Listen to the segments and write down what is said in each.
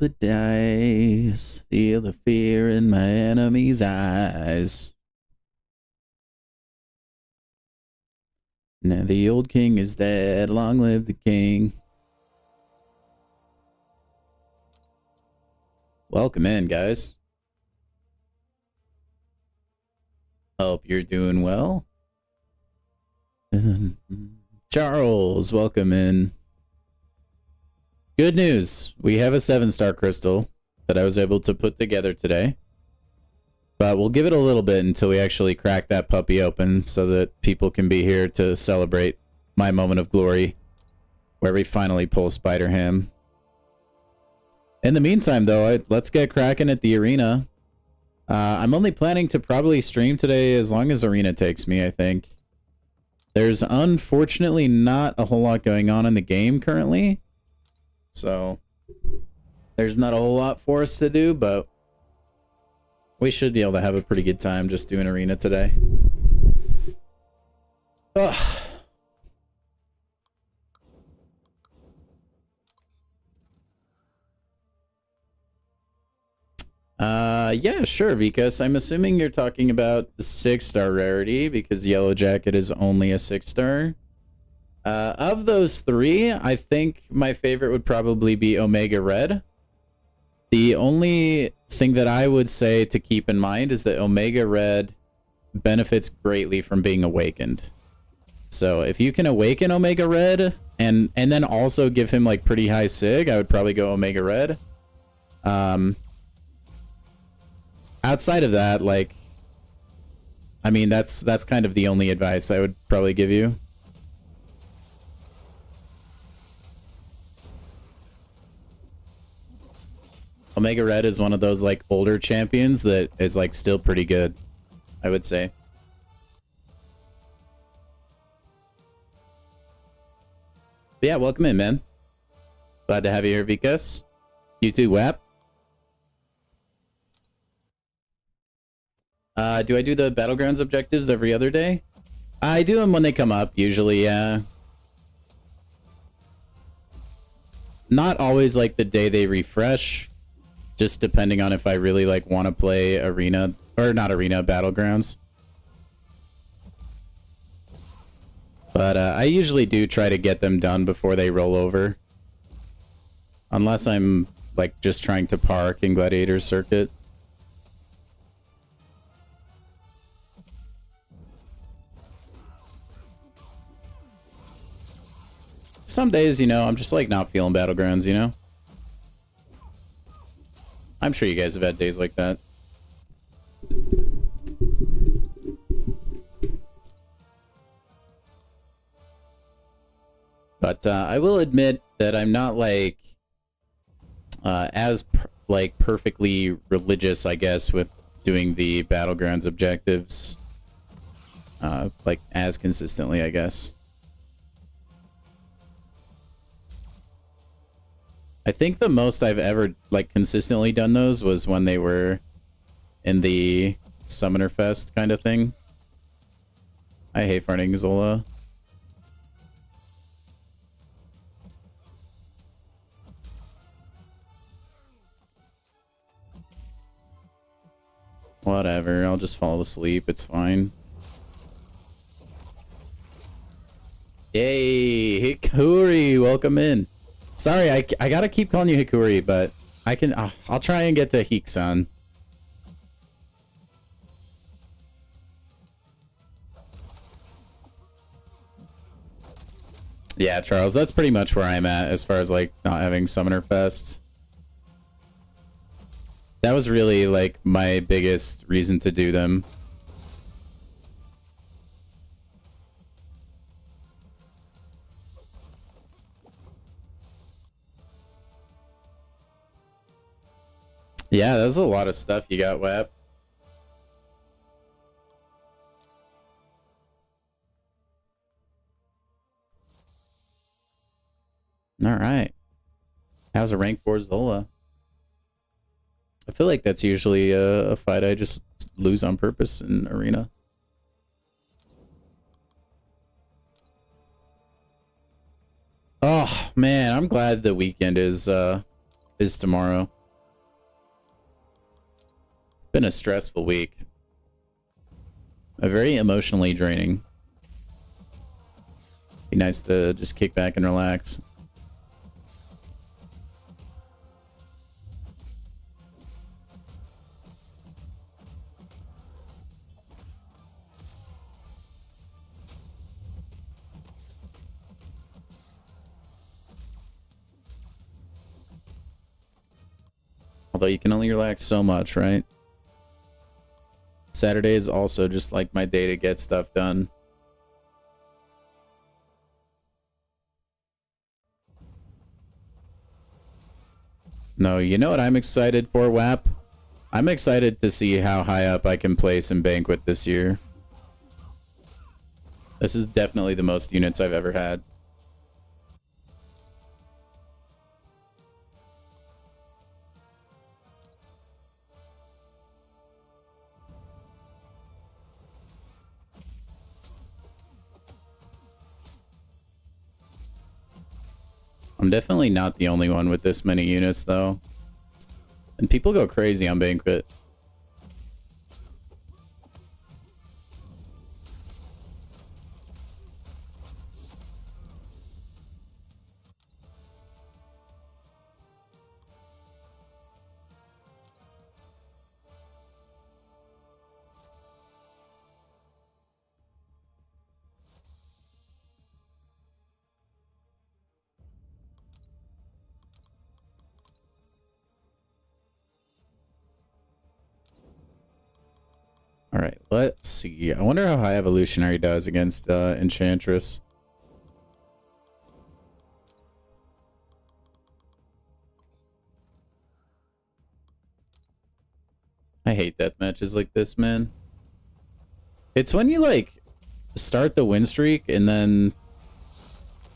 the dice. Feel the fear in my enemy's eyes. Now the old king is dead. Long live the king. Welcome in, guys. Hope you're doing well. Charles, welcome in. Good news. We have a 7-star crystal that I was able to put together today. But we'll give it a little bit until we actually crack that puppy open so that people can be here to celebrate my moment of glory where we finally pull Spider Ham. In the meantime, though, let's get cracking at the arena. I'm only planning to probably stream today as long as arena takes me, I think. There's unfortunately not a whole lot going on in the game currently. So there's not a whole lot for us to do, but we should be able to have a pretty good time just doing arena today. Ugh. Yeah, sure, Vikas. I'm assuming you're talking about the 6-star rarity because Yellow Jacket is only a 6-star. Of those 3, I think my favorite would probably be Omega Red. The only thing that I would say to keep in mind is that Omega Red benefits greatly from being awakened. So if you can awaken Omega Red and then also give him like pretty high sig, I would probably go Omega Red. Outside of that, like, I mean, that's kind of the only advice I would probably give you. Omega Red is one of those like older champions that is like still pretty good, I would say. But yeah, welcome in, man. Glad to have you here, Vikas. You too, WAP. Do I do the Battlegrounds objectives every other day? I do them when they come up, usually, yeah. Not always like the day they refresh, just depending on if I really like want to play arena, or not arena, Battlegrounds. But I usually do try to get them done before they roll over. Unless I'm like just trying to park in Gladiator Circuit. Some days, you know, I'm just like not feeling Battlegrounds, you know? I'm sure you guys have had days like that. But I will admit that I'm not like as perfectly religious, I guess, with doing the Battlegrounds objectives like as consistently, I guess. I think the most I've ever like consistently done those was when they were in the Summoner Fest kind of thing. I hate farting Zola. Whatever, I'll just fall asleep, it's fine. Yay, Hikuri, welcome in. Sorry, I gotta keep calling you Hikuri, but I can, I'll try and get to Hik-san. Yeah, Charles, that's pretty much where I'm at as far as like not having Summoner Fest. That was really like my biggest reason to do them. Yeah, there's a lot of stuff you got, WAP. All right. How's a rank 4 Zola? I feel like that's usually a fight I just lose on purpose in arena. Oh man, I'm glad the weekend is is tomorrow. Been a stressful week. A very emotionally draining. Be nice to just kick back and relax. Although you can only relax so much, right? Saturday is also just like my day to get stuff done. No, you know what I'm excited for, WAP? I'm excited to see how high up I can place in Banquet this year. This is definitely the most units I've ever had. I'm definitely not the only one with this many units, though. And people go crazy on Banquet. Alright, let's see. I wonder how High Evolutionary does against Enchantress. I hate death matches like this, man. It's when you, like, start the win streak and then,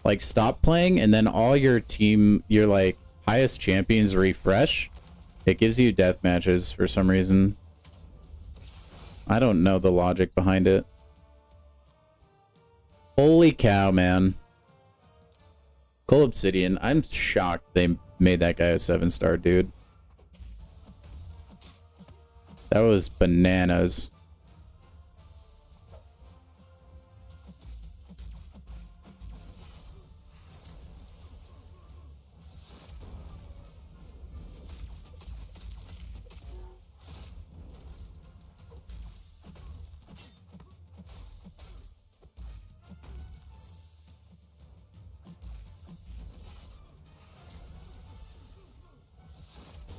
like, stop playing and then all your team, your, like, highest champions refresh. It gives you death matches for some reason. I don't know the logic behind it. Holy cow, man. Cole Obsidian. I'm shocked they made that guy a 7-star, dude. That was bananas.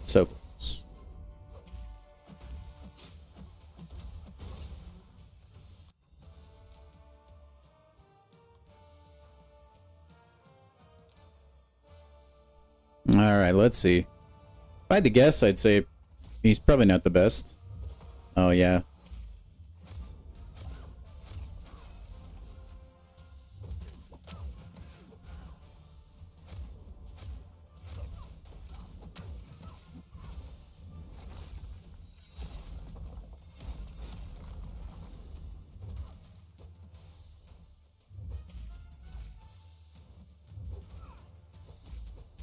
So close. All right, let's see. If I had to guess, I'd say he's probably not the best. Oh, yeah.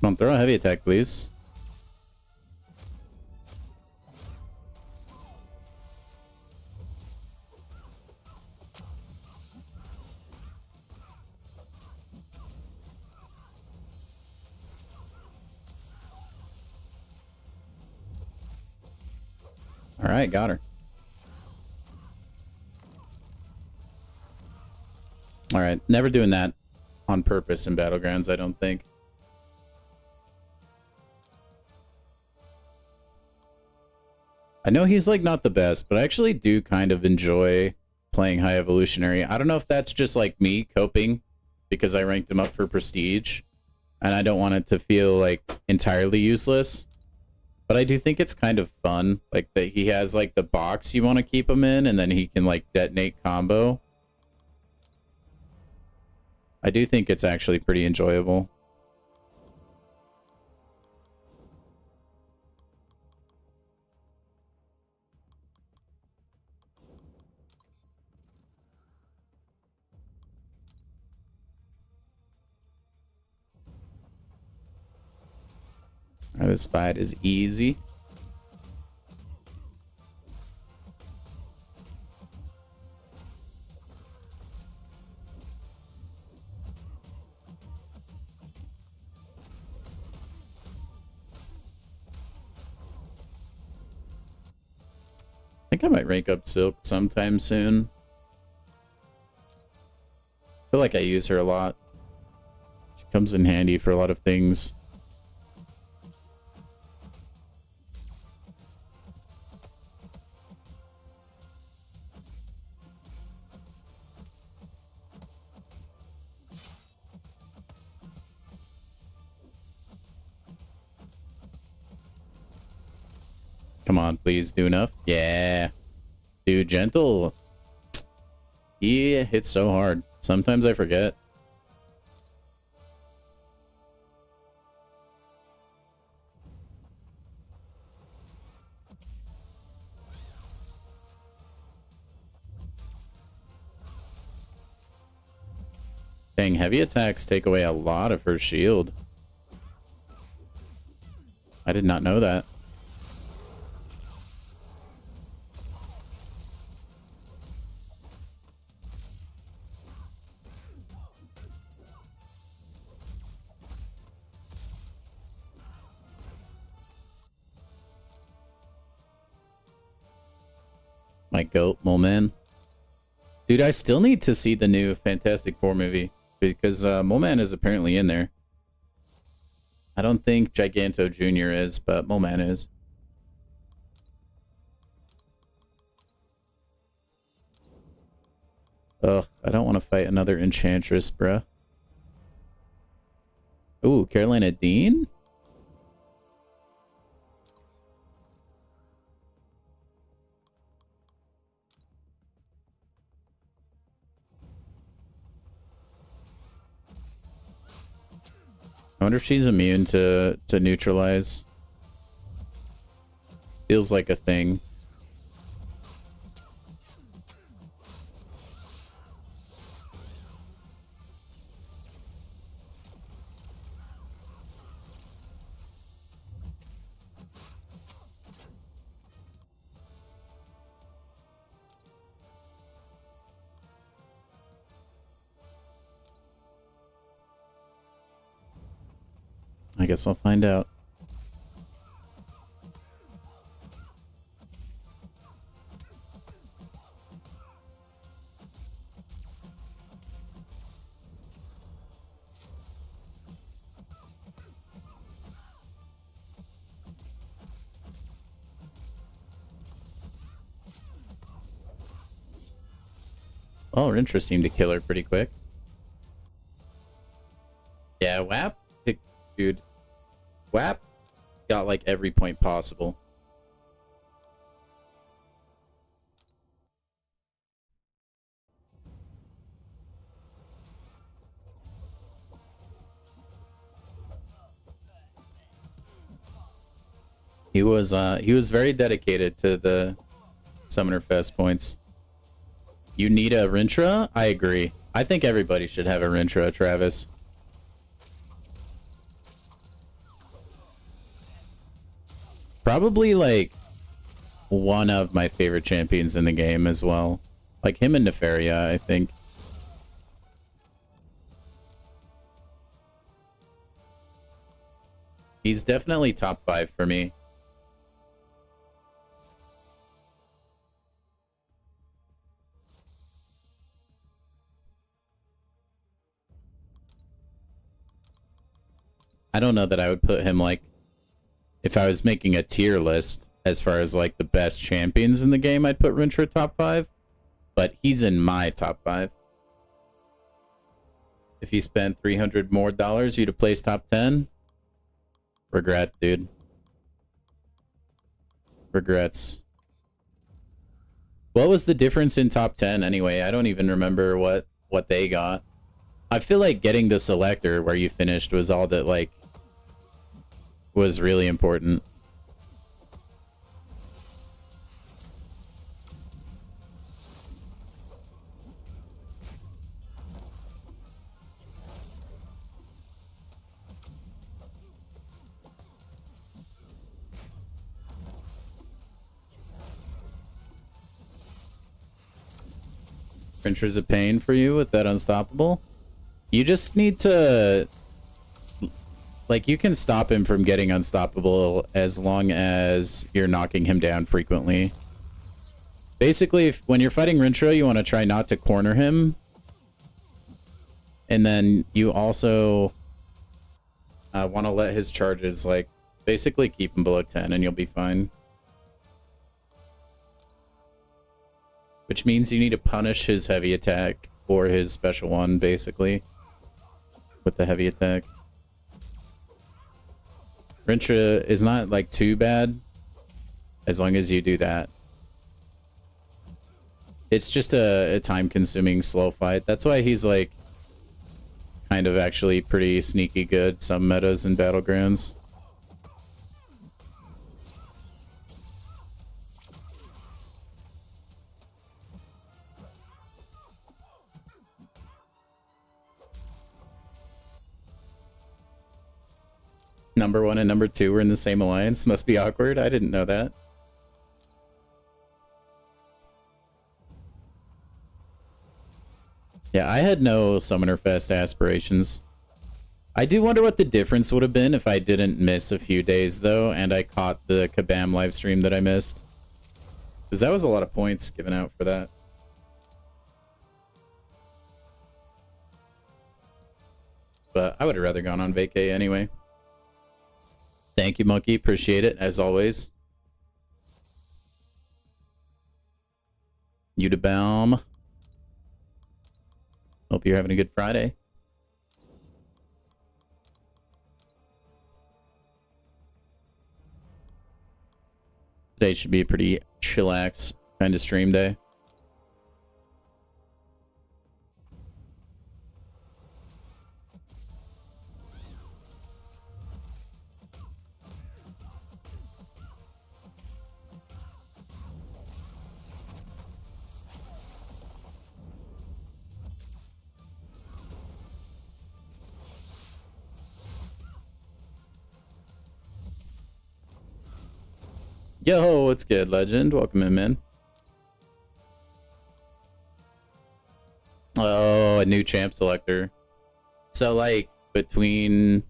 Come on, throw a heavy attack, please. All right, got her. All right, never doing that on purpose in Battlegrounds, I don't think. I know he's like not the best, but I actually do kind of enjoy playing High Evolutionary. I don't know if that's just like me coping because I ranked him up for Prestige and I don't want it to feel like entirely useless. But I do think it's kind of fun, like that he has like the box you want to keep him in and then he can like detonate combo. I do think it's actually pretty enjoyable. All This fight is easy. I think I might rank up Silk sometime soon. I feel like I use her a lot. She comes in handy for a lot of things. Come on, please do enough. Yeah. Dude, Gentle. He hits so hard. Sometimes I forget. Dang, heavy attacks take away a lot of her shield. I did not know that. My goat, Moleman. Dude, I still need to see the new Fantastic Four movie because Moleman is apparently in there. I don't think Giganto Jr. is, but Moleman is. Ugh, I don't want to fight another Enchantress, bruh. Ooh, Carolina Dean? I wonder if she's immune to neutralize. Feels like a thing. I guess I'll find out. Oh, Rintra seemed to kill her pretty quick. Yeah, WAP, dude. WAP got like every point possible. He was very dedicated to the Summoner Fest points. You need a Rintra? I agree. I think everybody should have a Rintra, Travis. Probably like one of my favorite champions in the game as well. Like him and Nefaria, I think. He's definitely top 5 for me. I don't know that I would put him like, if I was making a tier list as far as like the best champions in the game, I'd put Rintra top 5, but he's in my top 5. If he spent $300 more, you'd have placed top 10. Regret, dude. Regrets. What was the difference in top 10 anyway? I don't even remember what they got. I feel like getting the selector where you finished was all that like was really important. Printer's a pain for you with that unstoppable. You just need to... Like, you can stop him from getting unstoppable as long as you're knocking him down frequently. Basically, when you're fighting Rintra, you want to try not to corner him. And then you also want to let his charges, like, basically keep him below 10 and you'll be fine. Which means you need to punish his heavy attack or his special one, basically, with the heavy attack. Rintra is not, like, too bad as long as you do that. It's just a time-consuming slow fight. That's why he's, like, kind of actually pretty sneaky good some metas and Battlegrounds. Number 1 and number 2 were in the same alliance. Must be awkward. I didn't know that. Yeah, I had no Summoner Fest aspirations. I do wonder what the difference would have been if I didn't miss a few days, though, and I caught the Kabam livestream that I missed. Because that was a lot of points given out for that. But I would have rather gone on vacay anyway. Thank you, Monkey. Appreciate it, as always. Udabaum. Hope you're having a good Friday. Today should be a pretty chillax kind of stream day. Yo, what's good, Legend? Welcome in, man. Oh, a new champ selector. So, like, between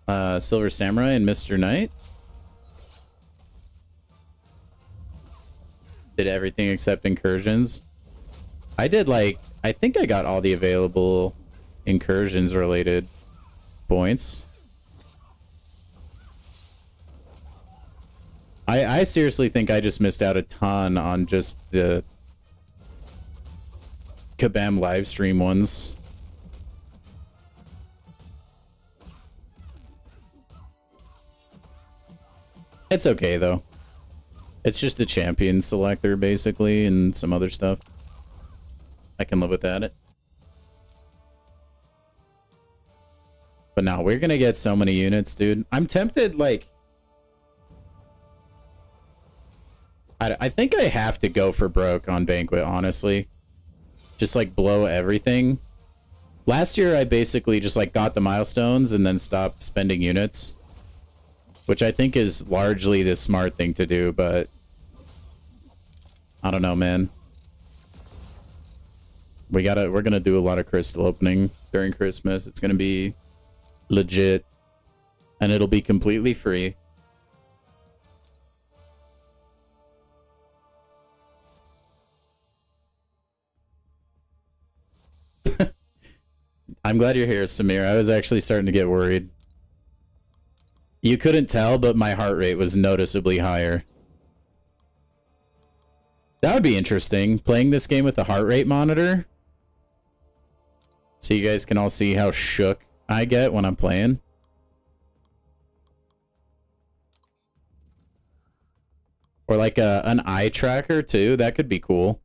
Silver Samurai and Mr. Knight? Did everything except incursions. I did, like, I think I got all the available incursions related points. I seriously think I just missed out a ton on just the Kabam livestream ones. It's okay, though. It's just a champion selector, basically, and some other stuff. I can live with that. But no, we're gonna get so many units, dude. I'm tempted, like... I think I have to go for broke on Banquet, honestly. Just, like, blow everything. Last year, I basically just, like, got the milestones and then stopped spending units. Which I think is largely the smart thing to do, but... I don't know, man. We're gonna do a lot of crystal opening during Christmas. It's gonna be legit. And it'll be completely free. I'm glad you're here, Samir. I was actually starting to get worried. You couldn't tell, but my heart rate was noticeably higher. That would be interesting, playing this game with a heart rate monitor. So you guys can all see how shook I get when I'm playing. Or like an eye tracker too, that could be cool.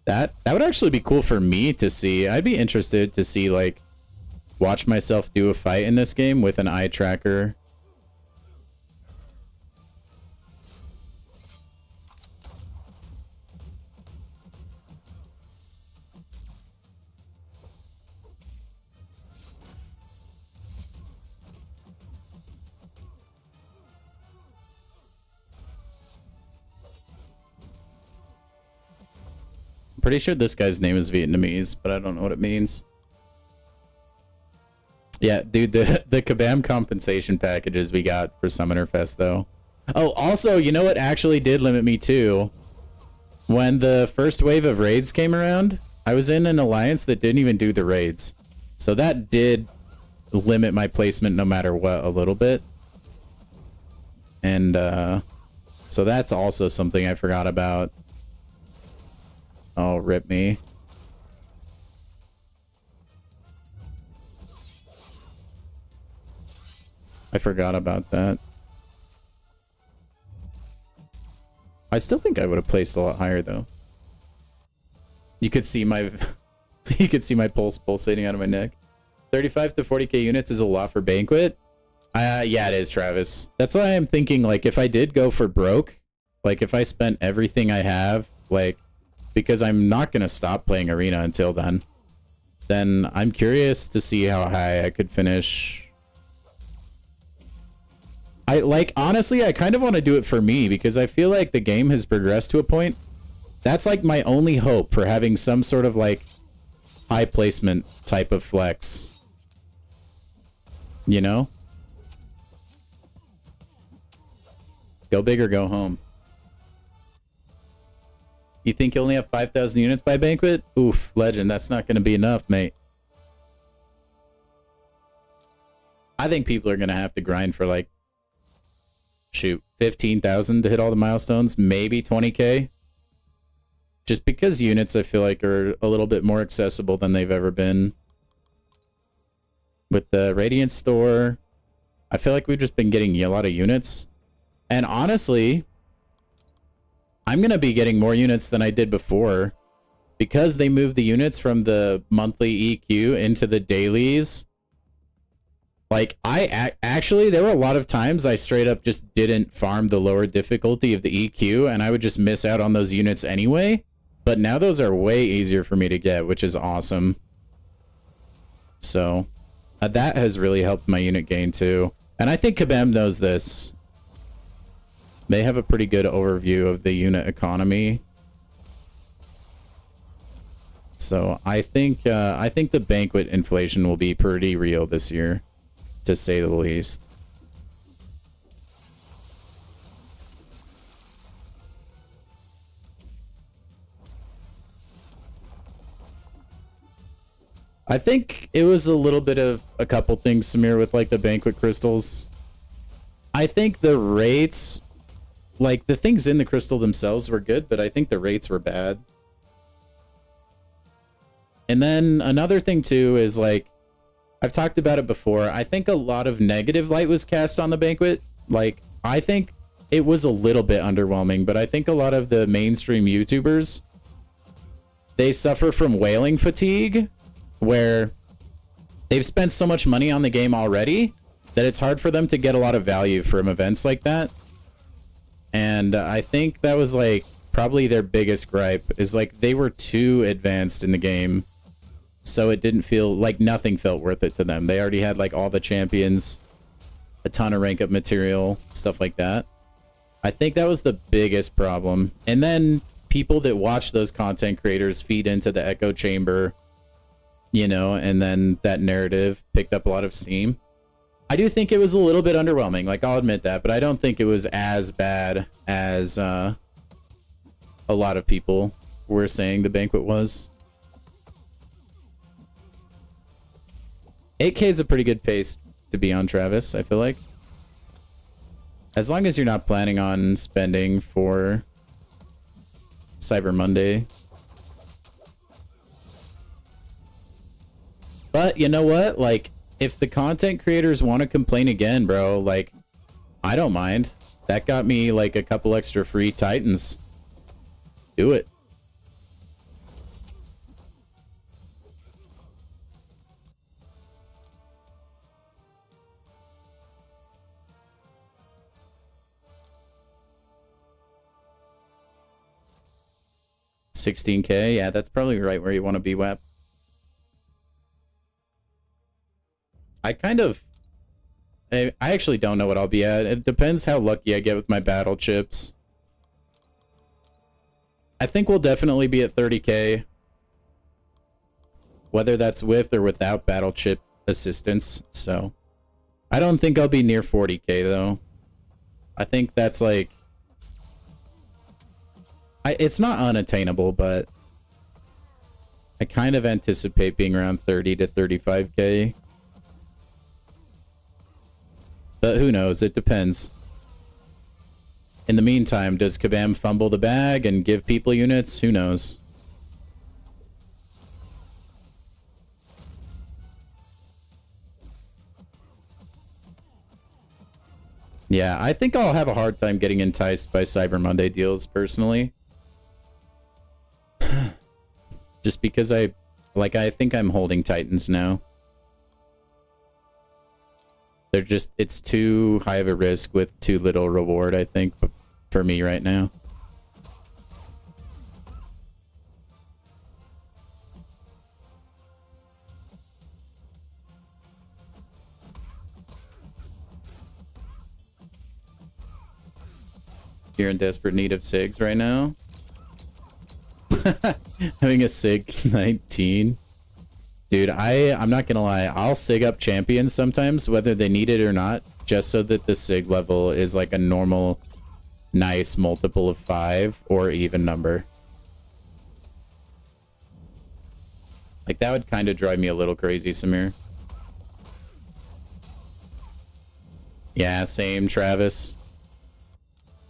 That would actually be cool for me to see. I'd be interested to see, like, watch myself do a fight in this game with an eye tracker. Pretty sure this guy's name is Vietnamese, but I don't know what it means. Yeah, dude, the Kabam compensation packages we got for Summoner Fest, though. Oh, also, you know what actually did limit me, too? When the first wave of raids came around, I was in an alliance that didn't even do the raids. So that did limit my placement no matter what a little bit. And, so that's also something I forgot about. Oh, rip me. I forgot about that. I still think I would have placed a lot higher, though. You could see my you could see my pulse pulsating out of my neck. 35 to 40k units is a lot for Banquet. Yeah, it is, Travis. That's why I'm thinking, like, if I did go for broke, like, if I spent everything I have, like, because I'm not going to stop playing Arena until then I'm curious to see how high I could finish. Honestly, I kind of want to do it for me, because I feel like the game has progressed to a point. That's, like, my only hope for having some sort of, like, high placement type of flex. You know? Go big or go home. You think you only have 5,000 units by Banquet? Oof, legend. That's not going to be enough, mate. I think people are going to have to grind for, like, shoot, 15,000 to hit all the milestones. Maybe 20k. Just because units, I feel like, are a little bit more accessible than they've ever been. With the Radiant store, I feel like we've just been getting a lot of units. And honestly, I'm going to be getting more units than I did before. Because they moved the units from the monthly EQ into the dailies. Like, actually, there were a lot of times I straight up just didn't farm the lower difficulty of the EQ, and I would just miss out on those units anyway. But now those are way easier for me to get, which is awesome. So, that has really helped my unit gain, too. And I think Kabam knows this. They have a pretty good overview of the unit economy. So, I think the Banquet inflation will be pretty real this year, to say the least. I think it was a little bit of a couple things, Samir, with, like, the Banquet crystals. I think the rates, like, the things in the crystal themselves were good, but I think the rates were bad. And then another thing, too, is, like, I've talked about it before. I think a lot of negative light was cast on the Banquet. Like, I think it was a little bit underwhelming, but I think a lot of the mainstream YouTubers, they suffer from whaling fatigue, where they've spent so much money on the game already that it's hard for them to get a lot of value from events like that. And I think that was, like, probably their biggest gripe, is, like, they were too advanced in the game. So it didn't feel like, nothing felt worth it to them. They already had, like, all the champions, a ton of rank up material, stuff like that. I think that was the biggest problem. And then people that watch those content creators feed into the echo chamber, you know, and then that narrative picked up a lot of steam. I do think it was a little bit underwhelming, like, I'll admit that, but I don't think it was as bad as a lot of people were saying the Banquet was. 8k is a pretty good pace to be on, Travis, I feel like. As long as you're not planning on spending for Cyber Monday. But you know what? Like, if the content creators want to complain again, bro, like, I don't mind. That got me, like, a couple extra free Titans. Do it. $16k, yeah, that's probably right where you want to be, WAP. I actually don't know what I'll be at. It depends how lucky I get with my battle chips. I think we'll definitely be at 30k. Whether that's with or without battle chip assistance. So I don't think I'll be near 40k though. I think that's like... it's not unattainable, but I kind of anticipate being around 30 to 35k. But who knows? It depends. In the meantime, does Kabam fumble the bag and give people units? Who knows? Yeah, I think I'll have a hard time getting enticed by Cyber Monday deals, personally. Just because I think I'm holding Titans now. They're just, it's too high of a risk with too little reward, I think, for me right now. You're in desperate need of SIGs right now. Having a SIG 19. Dude, I'm not gonna lie. I'll SIG up champions sometimes, whether they need it or not, just so that the SIG level is like a normal, nice multiple of 5 or even number. Like, that would kind of drive me a little crazy, Samir. Yeah, same, Travis.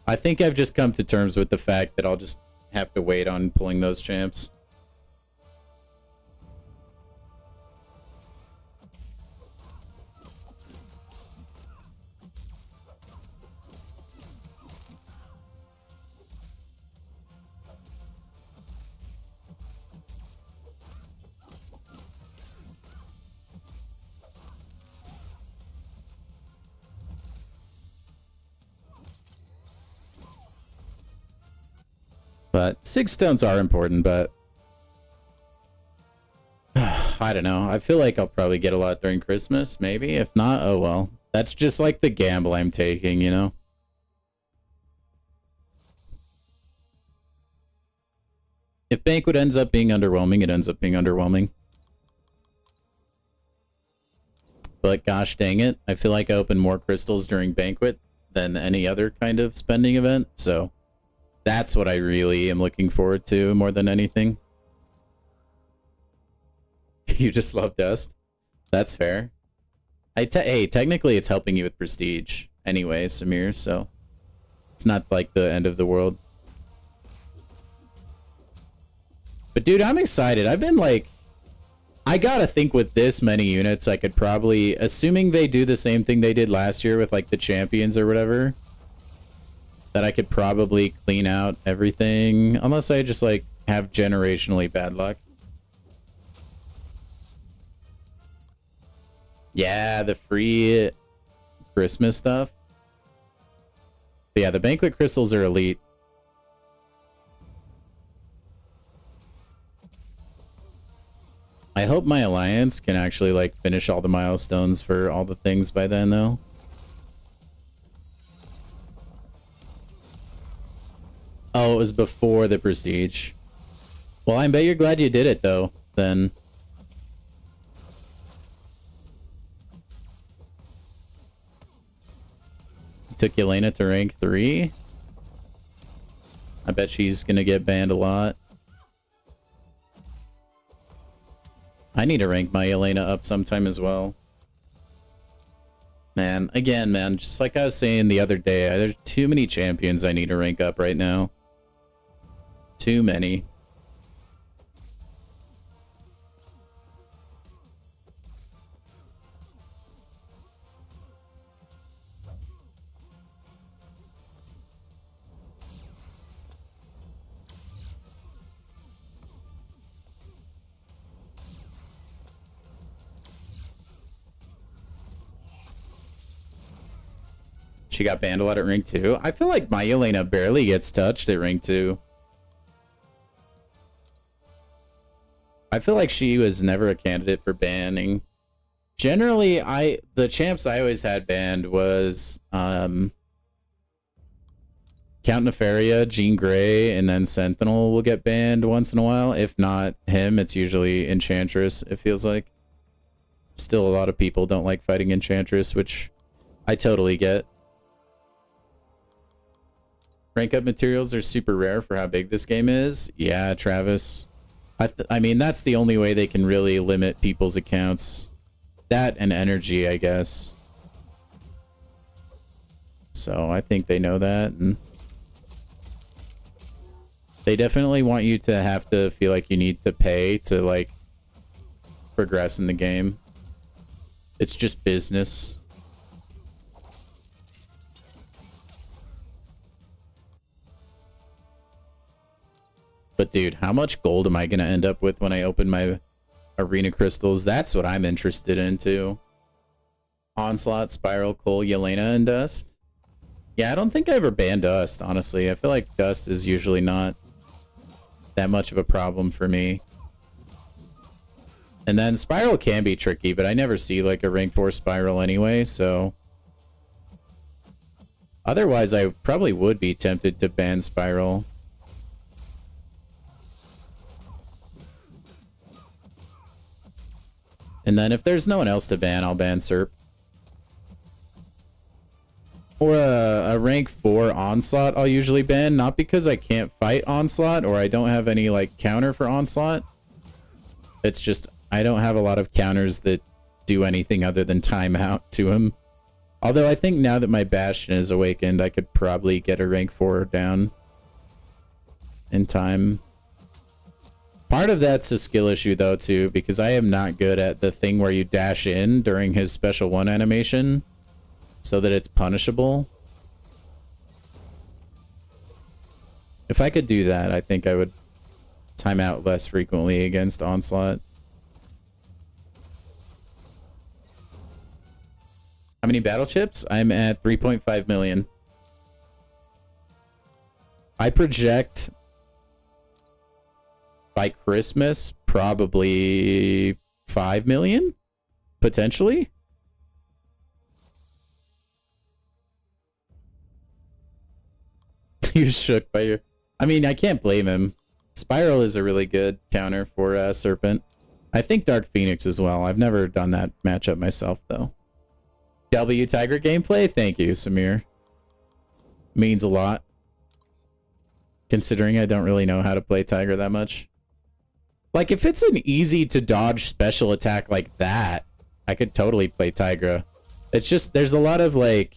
I think I've just come to terms with the fact that I'll just have to wait on pulling those champs. But 6 stones are important, but I don't know. I feel like I'll probably get a lot during Christmas, maybe. If not, oh well. That's just like the gamble I'm taking, you know? If Banquet ends up being underwhelming, it ends up being underwhelming. But gosh dang it, I feel like I open more crystals during Banquet than any other kind of spending event, so that's what I really am looking forward to more than anything. You just love dust? That's fair. Hey, technically it's helping you with prestige anyway, Samir, so it's not like the end of the world. But dude, I'm excited. I've been like... I gotta think with this many units, I could probably... Assuming they do the same thing they did last year with like the champions or whatever... that I could probably clean out everything. Unless I just like have generationally bad luck. Yeah, the free Christmas stuff. But yeah, the banquet crystals are elite. I hope my alliance can actually like finish all the milestones for all the things by then though. Oh, it was before the prestige. Well, I bet you're glad you did it though, then. Took Yelena to rank 3. I bet she's gonna get banned a lot. I need to rank my Yelena up sometime as well. Man, again, man, just like I was saying the other day, there's too many champions I need to rank up right now. Too many. She got banned a lot at rank 2. I feel like my Yelena barely gets touched at rank 2. I feel like she was never a candidate for banning. Generally, the champs I always had banned was Count Nefaria, Jean Grey, and then Sentinel will get banned once in a while. If not him, it's usually Enchantress, it feels like. Still, a lot of people don't like fighting Enchantress, which I totally get. Rank up materials are super rare for how big this game is. Yeah, Travis. I mean, that's the only way they can really limit people's accounts. That and energy, I guess. So I think they know that, and they definitely want you to have to feel like you need to pay to, like, progress in the game. It's just business. But dude, how much gold am I going to end up with when I open my arena crystals? That's what I'm interested in too. Onslaught, Spiral, Coal, Yelena, and Dust. Yeah, I don't think I ever banned Dust, honestly. I feel like Dust is usually not that much of a problem for me. And then Spiral can be tricky, but I never see like a rank 4 Spiral anyway, so... Otherwise, I probably would be tempted to ban Spiral. And then if there's no one else to ban, I'll ban Serp. Or a rank 4 Onslaught I'll usually ban, not because I can't fight Onslaught or I don't have any like counter for Onslaught. It's just I don't have a lot of counters that do anything other than timeout to him. Although I think now that my Bastion is awakened, I could probably get a rank 4 down in time. Part of that's a skill issue though too, because I am not good at the thing where you dash in during his special 1 animation so that it's punishable. If I could do that, I think I would time out less frequently against Onslaught. How many battle chips? I'm at 3.5 million. I project by Christmas, probably 5 million, potentially. You're shook by your... I mean, I can't blame him. Spiral is a really good counter for Serpent. I think Dark Phoenix as well. I've never done that matchup myself, though. W Tiger gameplay? Thank you, Samir. Means a lot. Considering I don't really know how to play Tiger that much. Like, if it's an easy to dodge special attack like that, I could totally play Tigra. It's just, there's a lot of, like,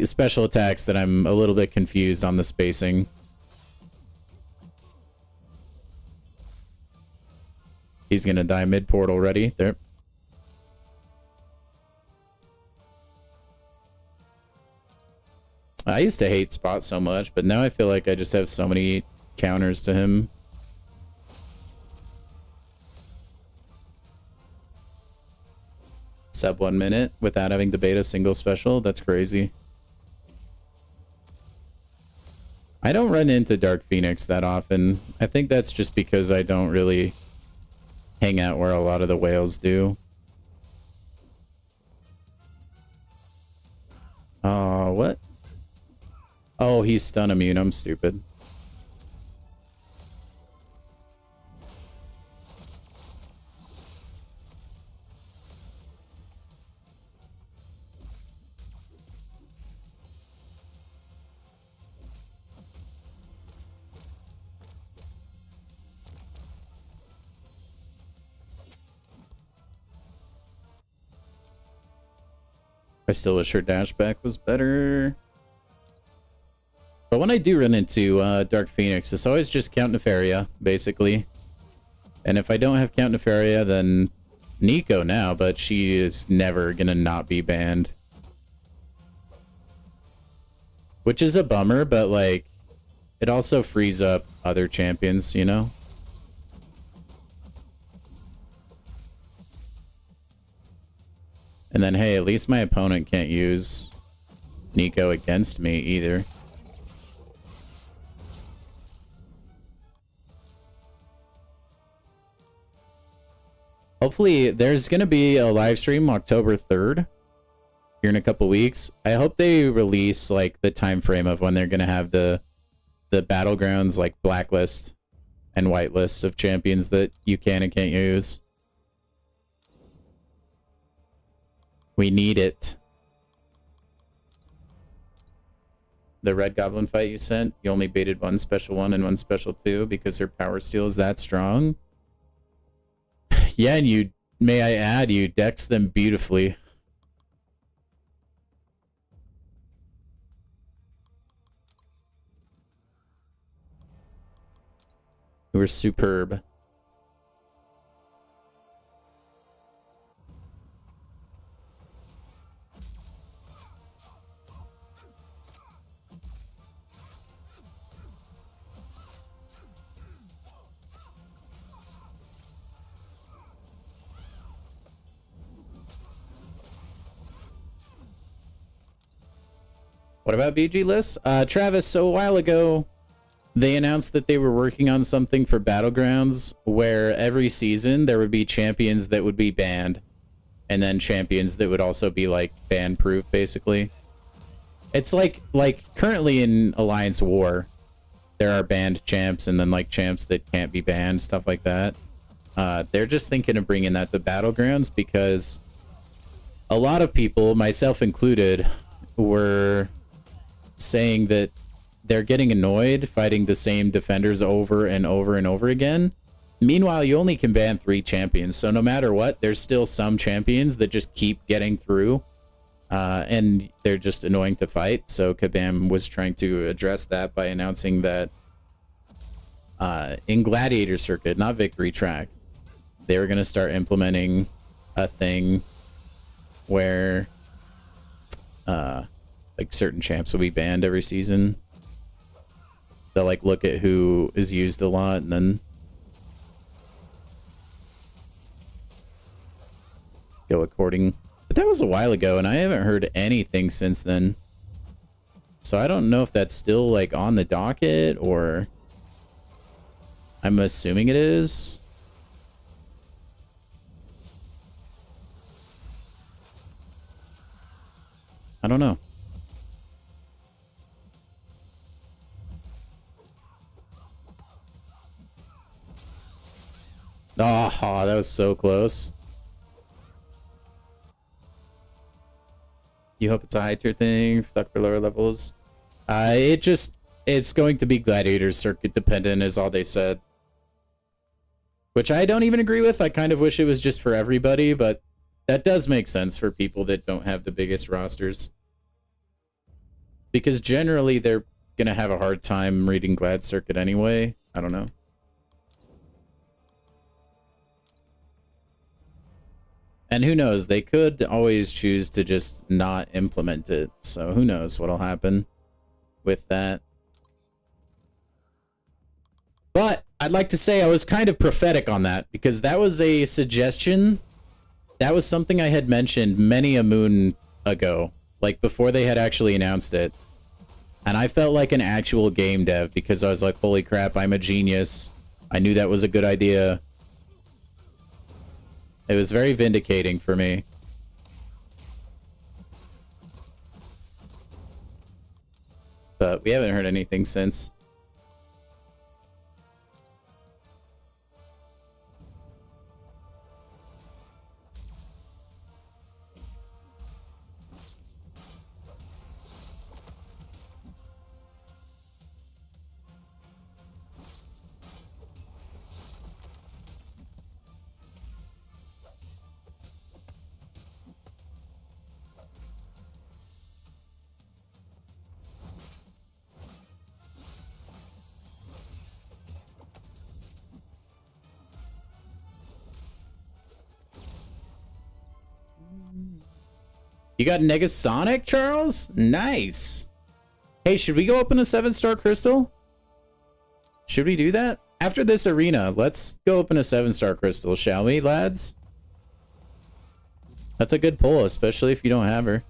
special attacks that I'm a little bit confused on the spacing. He's gonna die mid-portal ready. There. I used to hate Spot so much, but now I feel like I just have so many counters to him. Sub 1 minute without having to bait a single special. That's crazy. I don't run into Dark Phoenix that often. I think that's just because I don't really hang out where a lot of the whales do. Oh, what? Oh, he's stun immune. I'm stupid. I still wish her dashback was better. But when I do run into Dark Phoenix, it's always just Count Nefaria, basically. And if I don't have Count Nefaria, then Nico now, but she is never gonna not be banned. Which is a bummer, but like, it also frees up other champions, you know? And then, hey, at least my opponent can't use Nico against me either. Hopefully, there's going to be a live stream October 3rd. here in a couple weeks. I hope they release like the time frame of when they're gonna have the battlegrounds, like blacklist and whitelist of champions that you can and can't use. We need it. The red goblin fight you sent, you only baited one special 1 and one special 2 because her power steal is that strong. Yeah, and you, may I add, you dex them beautifully. You were superb. What about BG lists? Travis, so a while ago, they announced that they were working on something for Battlegrounds where every season there would be champions that would be banned and then champions that would also be like ban proof, basically. It's like currently in Alliance War, there are banned champs and then like champs that can't be banned, stuff like that. They're just thinking of bringing that to Battlegrounds because a lot of people, myself included, were saying that they're getting annoyed fighting the same defenders over and over and over again. Meanwhile, you only can ban 3 champions, so no matter what, there's still some champions that just keep getting through, and they're just annoying to fight. So Kabam was trying to address that by announcing that in Gladiator Circuit, not Victory Track, they were going to start implementing a thing where like certain champs will be banned every season. They'll like look at who is used a lot and then go according. But that was a while ago and I haven't heard anything since then. So I don't know if that's still like on the docket or I'm assuming it is. I don't know. Oh, that was so close. You hope it's a high tier thing, stuck for lower levels. It's going to be Gladiator Circuit dependent is all they said. Which I don't even agree with. I kind of wish it was just for everybody, but that does make sense for people that don't have the biggest rosters. Because generally they're going to have a hard time reading Glad Circuit anyway. I don't know. And who knows, they could always choose to just not implement it. So who knows what'll happen with that. But I'd like to say I was kind of prophetic on that because that was a suggestion. That was something I had mentioned many a moon ago, like before they had actually announced it. And I felt like an actual game dev because I was like, holy crap, I'm a genius. I knew that was a good idea. It was very vindicating for me. But we haven't heard anything since. You got Negasonic, Charles? Nice. Hey, should we go open a 7-star crystal? Should we do that? After this arena, let's go open a 7-star crystal, shall we, lads? That's a good pull, especially if you don't have her.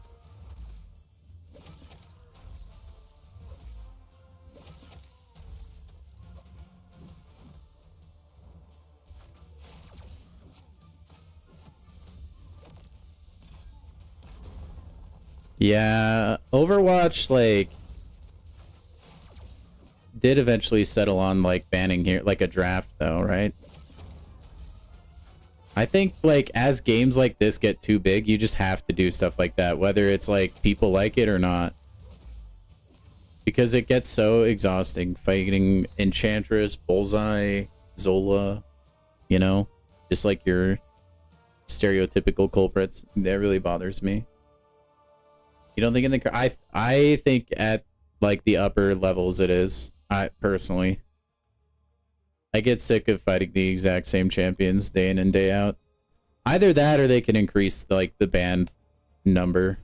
Yeah, Overwatch, like, did eventually settle on, like, banning here, like a draft, though, right? I think, like, as games like this get too big, you just have to do stuff like that, whether it's, like, people like it or not. Because it gets so exhausting fighting Enchantress, Bullseye, Zola, you know? Just like your stereotypical culprits. That really bothers me. You don't think in the... I think at, like, the upper levels it is. Personally. I get sick of fighting the exact same champions day in and day out. Either that or they can increase, like, the band number.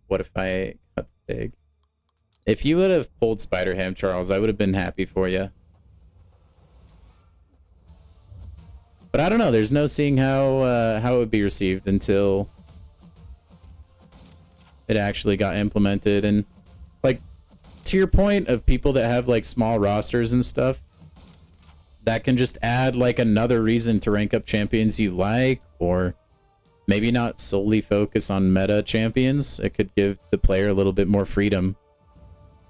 What if I cut the pig? If you would have pulled Spider Ham, Charles, I would have been happy for you. But I don't know. There's no seeing how it would be received until it actually got implemented. And, like, to your point of people that have, like, small rosters and stuff, that can just add, like, another reason to rank up champions you like, or maybe not solely focus on meta champions. It could give the player a little bit more freedom,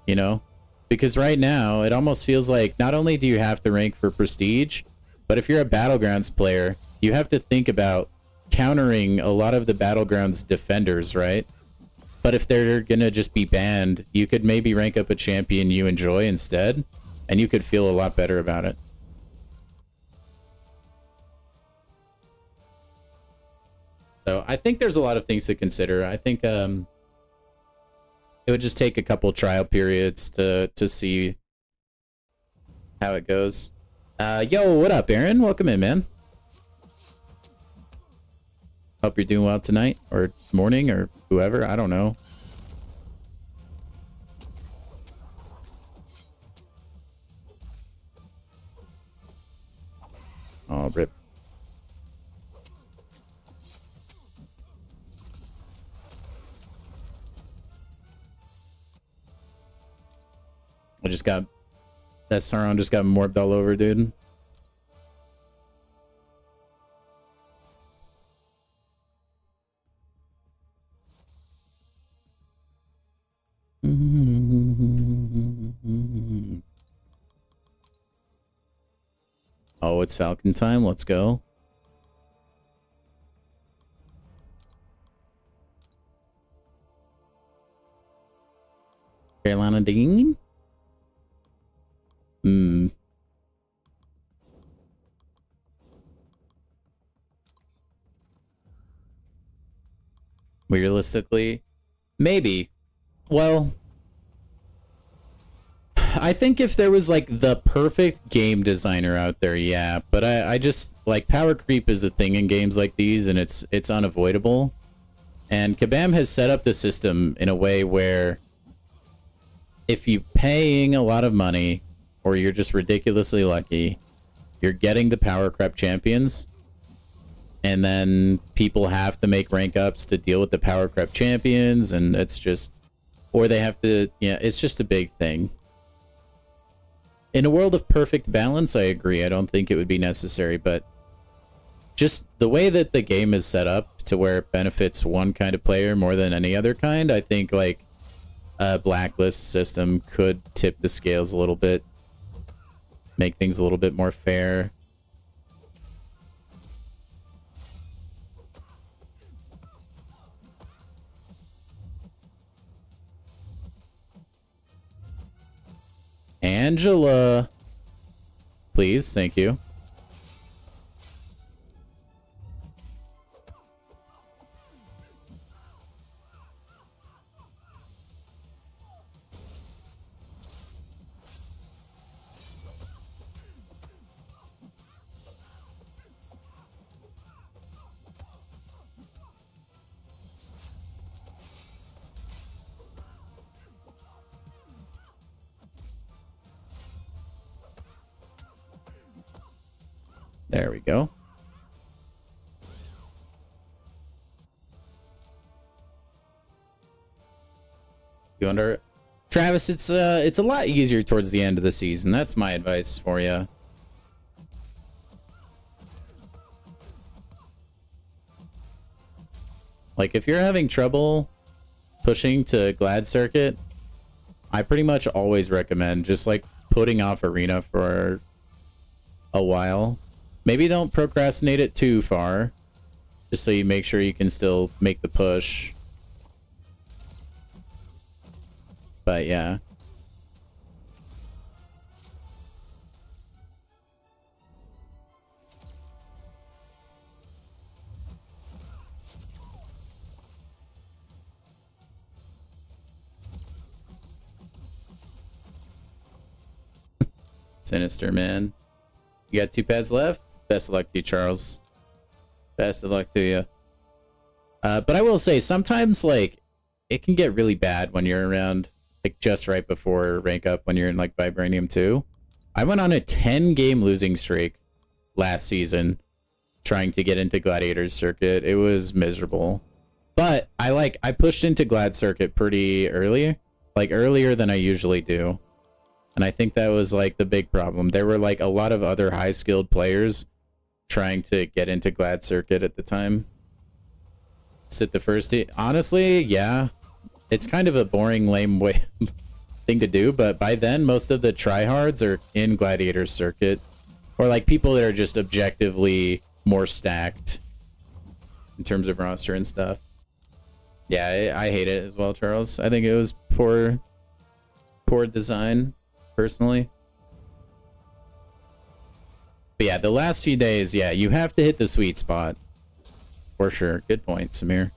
you know? Because right now, it almost feels like not only do you have to rank for prestige, but if you're a Battlegrounds player, you have to think about countering a lot of the Battlegrounds defenders, right? But if they're gonna just be banned, you could maybe rank up a champion you enjoy instead, and you could feel a lot better about it. So I think there's a lot of things to consider. I think it would just take a couple trial periods to see how it goes. Yo, what up, Aaron? Welcome in, man. Hope you're doing well tonight, or morning, or whoever. I don't know. Oh, rip. I just got... That Sauron just got morbed all over, dude. Oh, it's Falcon time. Let's go. Carolina Dean? Realistically, maybe. Well, I think if there was, like, the perfect game designer out there, yeah. But I just, like, power creep is a thing in games like these, and it's unavoidable. And Kabam has set up the system in a way where if you're paying a lot of money, or you're just ridiculously lucky, you're getting the power creep champions, and then people have to make rank ups to deal with the power creep champions, and it's just... Or they have to... Yeah, it's just a big thing. In a world of perfect balance, I agree. I don't think it would be necessary, but just the way that the game is set up to where it benefits one kind of player more than any other kind, I think, like, a blacklist system could tip the scales a little bit, make things a little bit more fair. Angela, please, thank you. There we go. 200. Travis, it's a lot easier towards the end of the season. That's my advice for you. Like, if you're having trouble pushing to Glad Circuit, I pretty much always recommend just, like, putting off Arena for a while. Maybe don't procrastinate it too far, just so you make sure you can still make the push. But, yeah. Sinister, man. You got 2 pads left? Best of luck to you, Charles. Best of luck to you. But I will say, sometimes, like, it can get really bad when you're around, like, just right before rank up when you're in, like, Vibranium 2. I went on a 10-game losing streak last season trying to get into Gladiator's Circuit. It was miserable. But I pushed into Glad Circuit pretty early. Like, earlier than I usually do. And I think that was, like, the big problem. There were, like, a lot of other high-skilled players trying to get into Glad Circuit at the time. Sit the first... Honestly, yeah. It's kind of a boring, lame way thing to do, but by then, most of the tryhards are in Gladiator Circuit. Or, like, people that are just objectively more stacked in terms of roster and stuff. Yeah, I hate it as well, Charles. I think it was poor design, personally. But yeah, the last few days, yeah, you have to hit the sweet spot. For sure. Good point, Samir.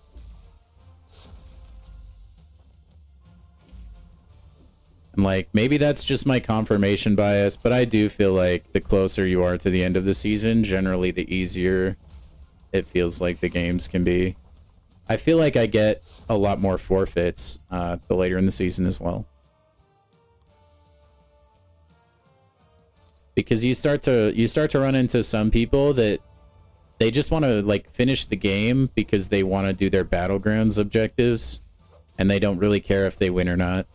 And, like, maybe that's just my confirmation bias, but I do feel like the closer you are to the end of the season, generally the easier it feels like the games can be. I feel like I get a lot more forfeits the later in the season as well. Because you start to run into some people that they just want to, like, finish the game because they want to do their Battlegrounds objectives, and they don't really care if they win or not.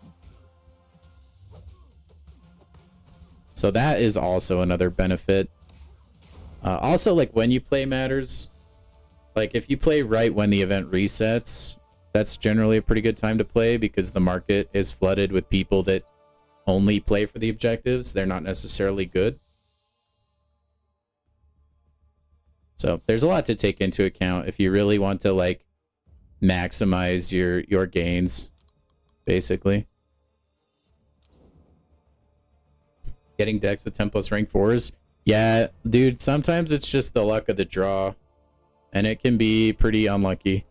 So that is also another benefit. Also, like, when you play matters. Like, if you play right when the event resets, that's generally a pretty good time to play because the market is flooded with people that only play for the objectives. They're not necessarily good. So there's a lot to take into account if you really want to, like, maximize your gains, basically. Getting decks with 10 plus rank 4s. Yeah, dude, sometimes it's just the luck of the draw. And it can be pretty unlucky.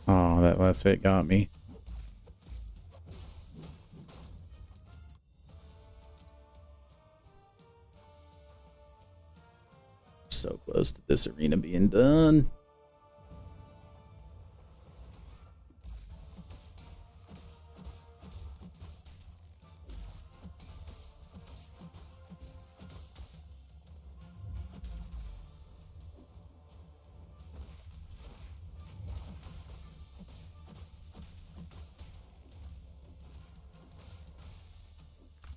Oh, that last hit got me. So close to this arena being done.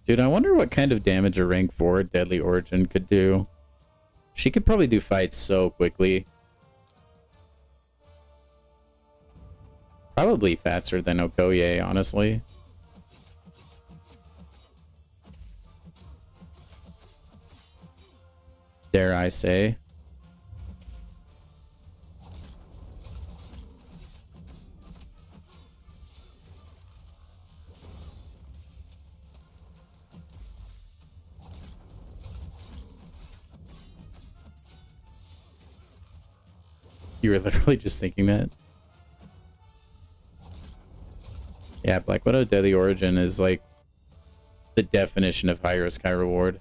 Dude, I wonder what kind of damage a rank 4 Deadly Origin could do. She could probably do fights so quickly. Probably faster than Okoye, honestly. Dare I say. You were literally just thinking that. Yeah, Black Widow Deadly Origin is, like, the definition of high risk, high reward.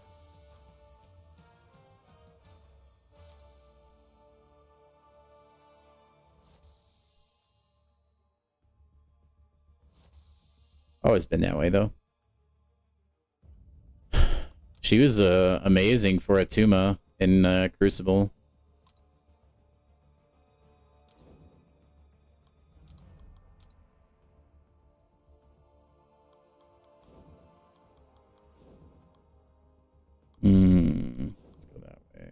Always been that way, though. She was amazing for a Tuma in Crucible. Let's go that way.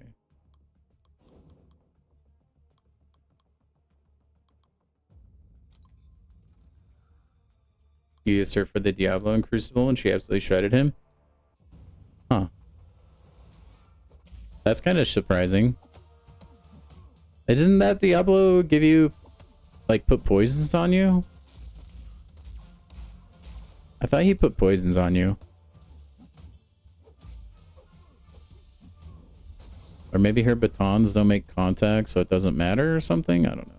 You used her for the Diablo and Crucible, and she absolutely shredded him. Huh. That's kind of surprising. Didn't that Diablo give you, like, put poisons on you? I thought he put poisons on you. Or maybe her batons don't make contact, so it doesn't matter or something? I don't know.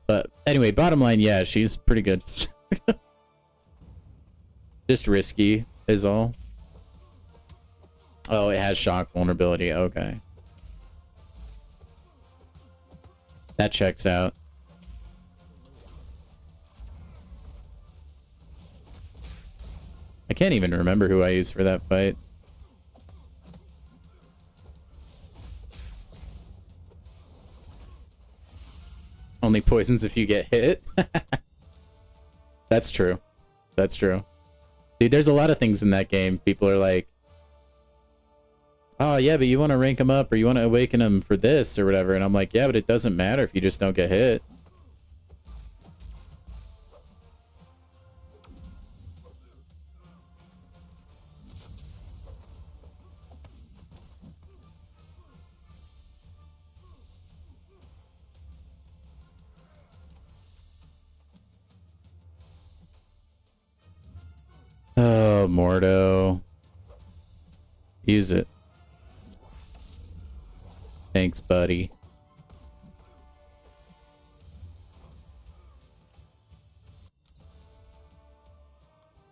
But anyway, bottom line, yeah, she's pretty good. Just risky is all. Oh, it has shock vulnerability. Okay. That checks out. I can't even remember who I used for that fight. Only poisons if you get hit. That's true. That's true. Dude, there's a lot of things in that game. People are like, oh, yeah, but you want to rank them up or you want to awaken them for this or whatever. And I'm like, yeah, but it doesn't matter if you just don't get hit. Oh, Mordo. Use it. Thanks, buddy.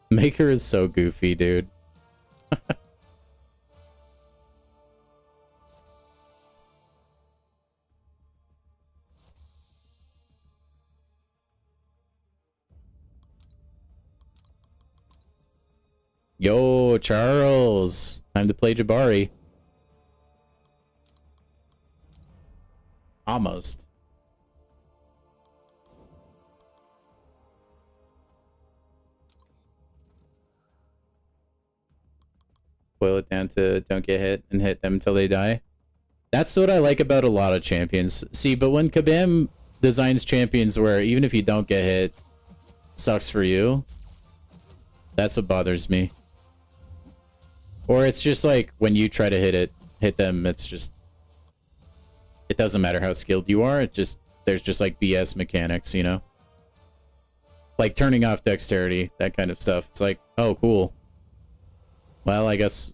Maker is so goofy, dude. Yo, Charles. Time to play Jabari. Almost. Boil it down to don't get hit and hit them until they die. That's what I like about a lot of champions. See, but when Kabam designs champions where even if you don't get hit, sucks for you, that's what bothers me. Or it's just like when you try to hit them, it's just, it doesn't matter how skilled you are. It just, there's just like BS mechanics, you know? Like turning off dexterity, that kind of stuff. It's like, oh, cool. Well, I guess,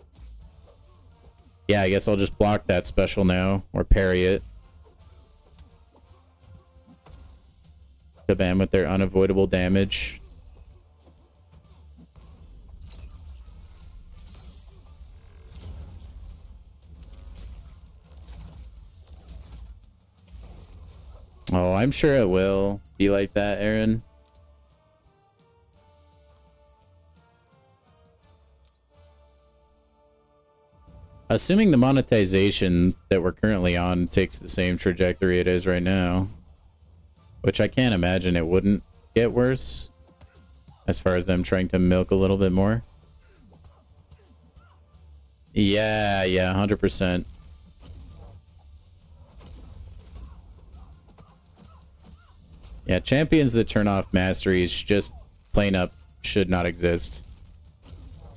yeah, I guess I'll just block that special now, or parry it. Kabam with their unavoidable damage. Oh, I'm sure it will be like that, Aaron. Assuming the monetization that we're currently on takes the same trajectory it is right now, which I can't imagine it wouldn't get worse as far as them trying to milk a little bit more. Yeah, 100%. Yeah, champions that turn off masteries just plain up should not exist.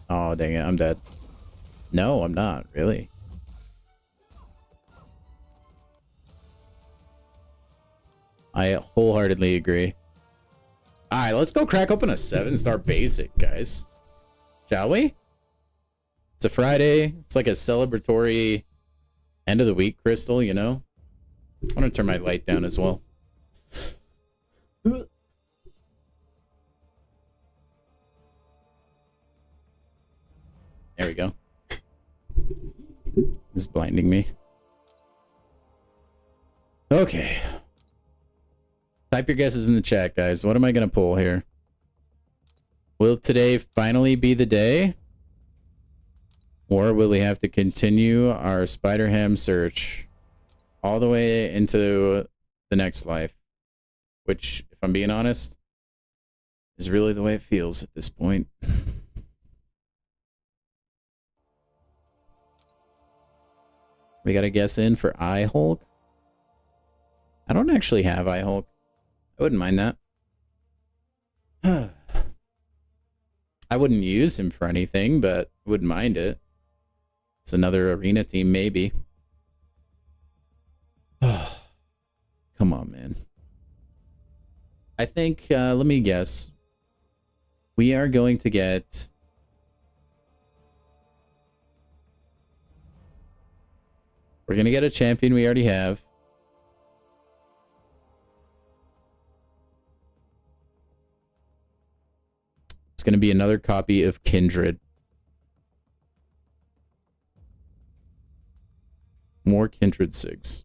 Oh, dang it, I'm dead. No, I'm not, really. I wholeheartedly agree. Alright, let's go crack open a 7-star basic, guys. Shall we? It's a Friday. It's like a celebratory end of the week crystal, you know? I want to turn my light down as well. There we go. This is blinding me. Okay. Type your guesses in the chat, guys. What am I going to pull here? Will today finally be the day? Or will we have to continue our Spider-Ham search all the way into the next life? Which, if I'm being honest, is really the way it feels at this point. We got a guess in for iHulk. I don't actually have iHulk. I wouldn't mind that. I wouldn't use him for anything, but wouldn't mind it. It's another arena team, maybe. Oh, come on, man. I think, let me guess. We are going to get... We're going to get a champion we already have. It's going to be another copy of Kindred. More Kindred Sigs.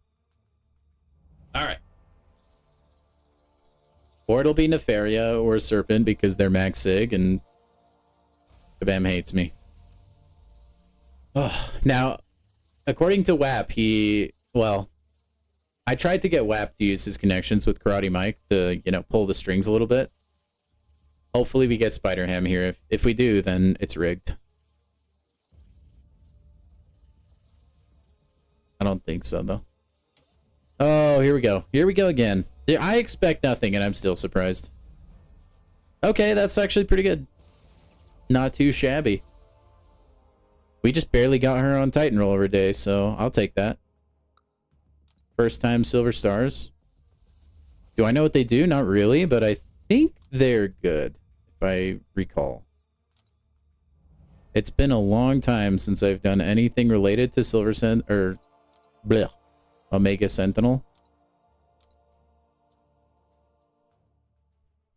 Alright. Or it'll be Nefaria or Serpent because they're max Sig and Kabam hates me. Oh, now, according to WAP, well, I tried to get WAP to use his connections with Karate Mike to, you know, pull the strings a little bit. Hopefully we get Spider-Ham here. If we do, then it's rigged. I don't think so, though. Oh, here we go. Here we go again. I expect nothing, and I'm still surprised. Okay, that's actually pretty good. Not too shabby. We just barely got her on Titan Rollover Day, so I'll take that. First time Silver Stars. Do I know what they do? Not really, but I think they're good, if I recall. It's been a long time since I've done anything related to Omega Sentinel.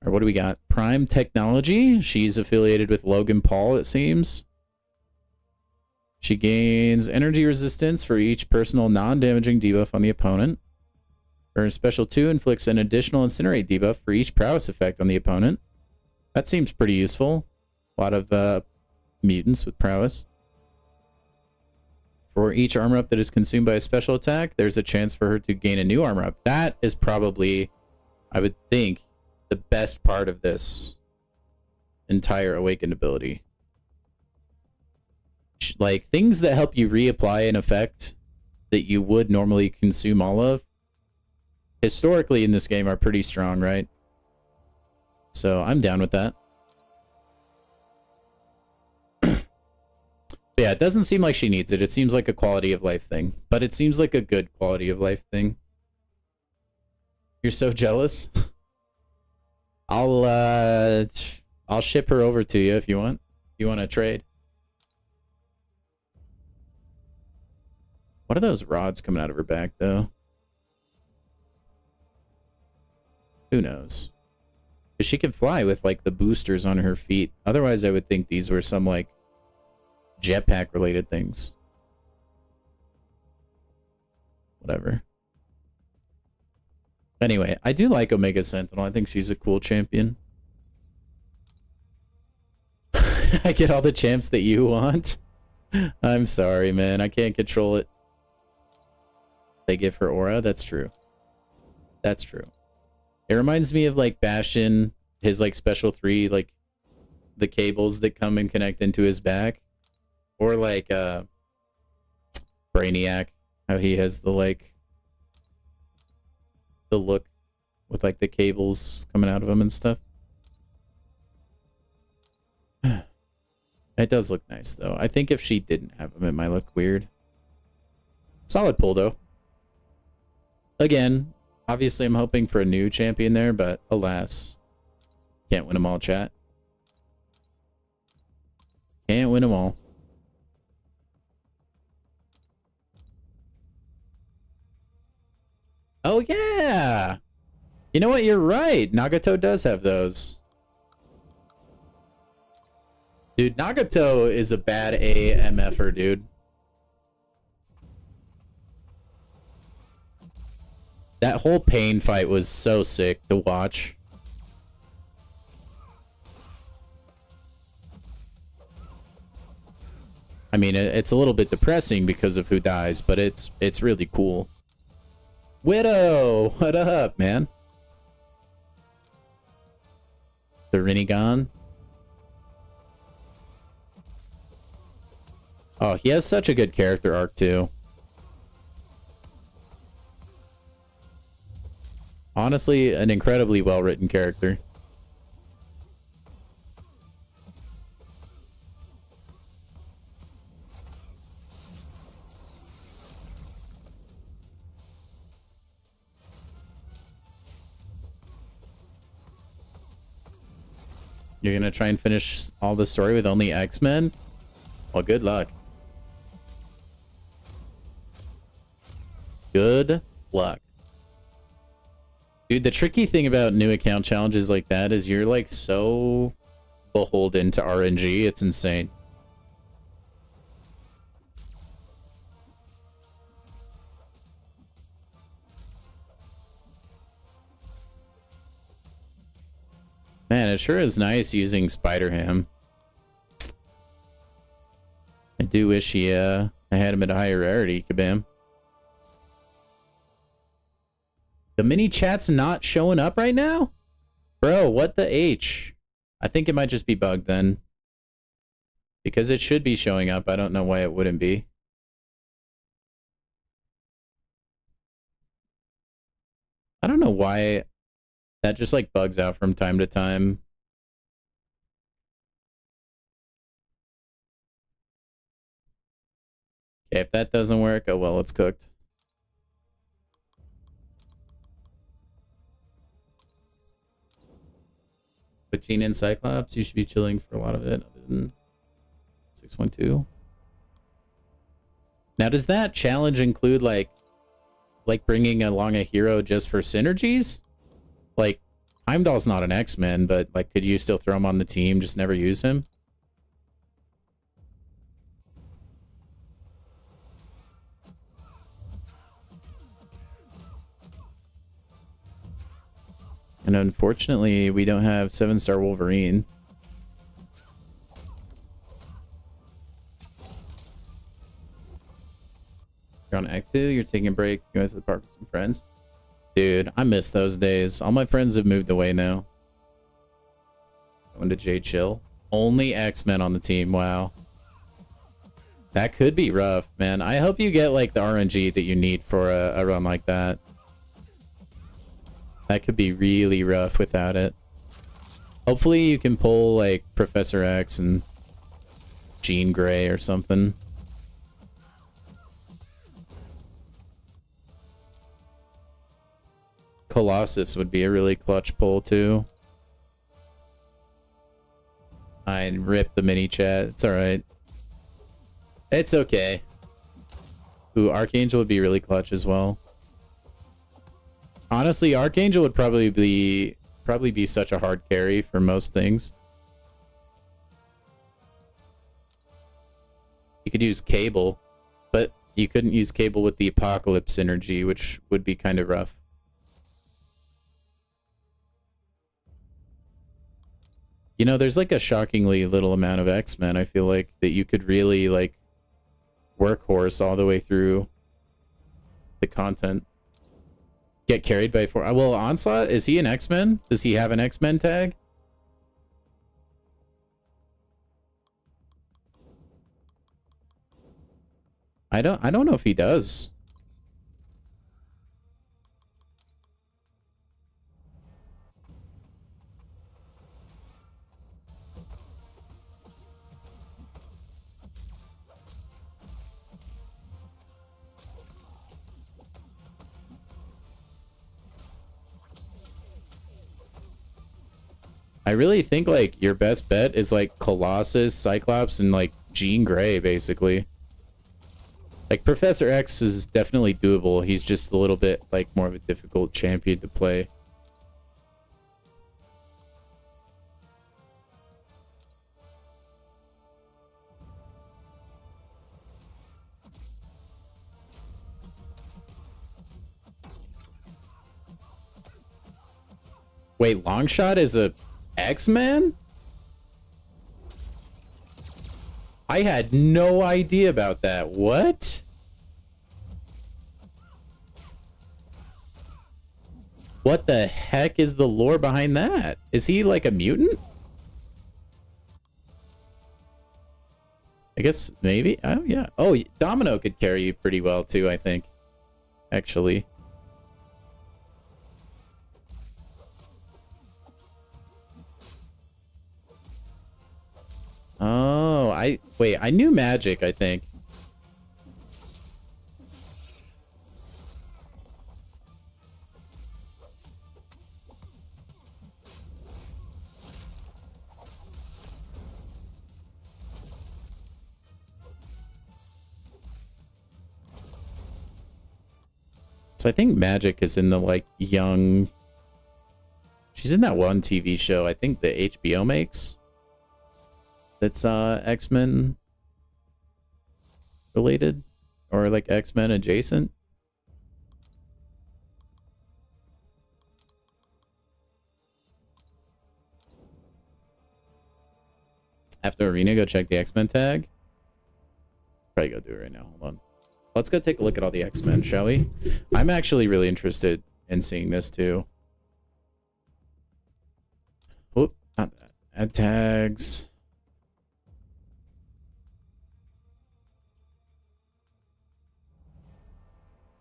Or what do we got? Prime Technology. She's affiliated with Logan Paul, it seems. She gains energy resistance for each personal non-damaging debuff on the opponent. Her special 2 inflicts an additional Incinerate debuff for each prowess effect on the opponent. That seems pretty useful. A lot of mutants with prowess. For each armor up that is consumed by a special attack, there's a chance for her to gain a new armor up. That is probably, I would think, the best part of this entire Awakened ability. Like, things that help you reapply an effect that you would normally consume all of, historically in this game are pretty strong, right? So I'm down with that. Yeah, it doesn't seem like she needs it. It seems like a quality of life thing. But it seems like a good quality of life thing. You're so jealous. I'll ship her over to you if you want. If you want to trade. What are those rods coming out of her back, though? Who knows? Because she can fly with, like, the boosters on her feet. Otherwise, I would think these were some, like, jetpack related things. Whatever. Anyway, I do like Omega Sentinel. I think she's a cool champion. I get all the champs that you want. I'm sorry, man. I can't control it. They give her aura? That's true. That's true. It reminds me of, like, Bastion, his, like, special 3, like, the cables that come and connect into his back. Or, like, Brainiac, how he has the, like, the look with, like, the cables coming out of him and stuff. It does look nice, though. I think if she didn't have him, it might look weird. Solid pull, though. Again, obviously I'm hoping for a new champion there, but alas, can't win them all, chat. Can't win them all. Oh, yeah! You know what? You're right. Nagato does have those. Dude, Nagato is a bad AMFer, dude. That whole pain fight was so sick to watch. I mean, it's a little bit depressing because of who dies, but it's really cool. Widow, what up, man? The Rinnegan. Oh, he has such a good character arc, too. Honestly, an incredibly well-written character. You're gonna try and finish all the story with only X-Men? Well, good luck. Good luck. Dude, the tricky thing about new account challenges like that is you're like so beholden to RNG, it's insane. Man, it sure is nice using Spider-Ham. I do wish I had him at a higher rarity, kabam. The mini chat's not showing up right now? Bro, what the H? I think it might just be bugged then. Because it should be showing up, I don't know why it wouldn't be. I don't know why that just like bugs out from time to time. Okay, if that doesn't work, oh well, it's cooked. But Gene and Cyclops, you should be chilling for a lot of it, other than 612. Now, does that challenge include like bringing along a hero just for synergies? Like, Heimdall's not an X-Men, but like, could you still throw him on the team, just never use him? And unfortunately, we don't have 7-star Wolverine. You're on Act 2, you're taking a break, you guys to the park with some friends. Dude, I miss those days. All my friends have moved away now. Going to J Chill. Only X-Men on the team, wow. That could be rough, man. I hope you get like the RNG that you need for a run like that. That could be really rough without it. Hopefully you can pull like Professor X and Jean Grey or something. Colossus would be a really clutch pull too. I ripped the mini chat. It's alright. It's okay. Ooh, Archangel would be really clutch as well. Honestly, Archangel would probably be such a hard carry for most things. You could use Cable, but you couldn't use Cable with the Apocalypse synergy, which would be kind of rough. You know, there's like a shockingly little amount of X-Men, I feel like, that you could really like workhorse all the way through the content. Get carried by 4. Well, Onslaught, is he an X-Men? Does he have an X-Men tag? I don't know if he does. I really think like your best bet is like Colossus, Cyclops, and like Jean Grey, basically. Like Professor X is definitely doable. He's just a little bit like more of a difficult champion to play. Wait, Longshot is a X-Men? I had no idea about that. What? What the heck is the lore behind that? Is he like a mutant? I guess maybe. Oh, yeah. Oh, Domino could carry you pretty well too, I think. Actually. Oh, wait, I knew Magic, I think. So I think Magic is in the like young. She's in that one TV show I think the HBO makes. That's X-Men related or like X-Men adjacent. After Arena, go check the X-Men tag. Probably go do it right now. Hold on. Let's go take a look at all the X-Men, shall we? I'm actually really interested in seeing this too. Whoop, not that. Add tags.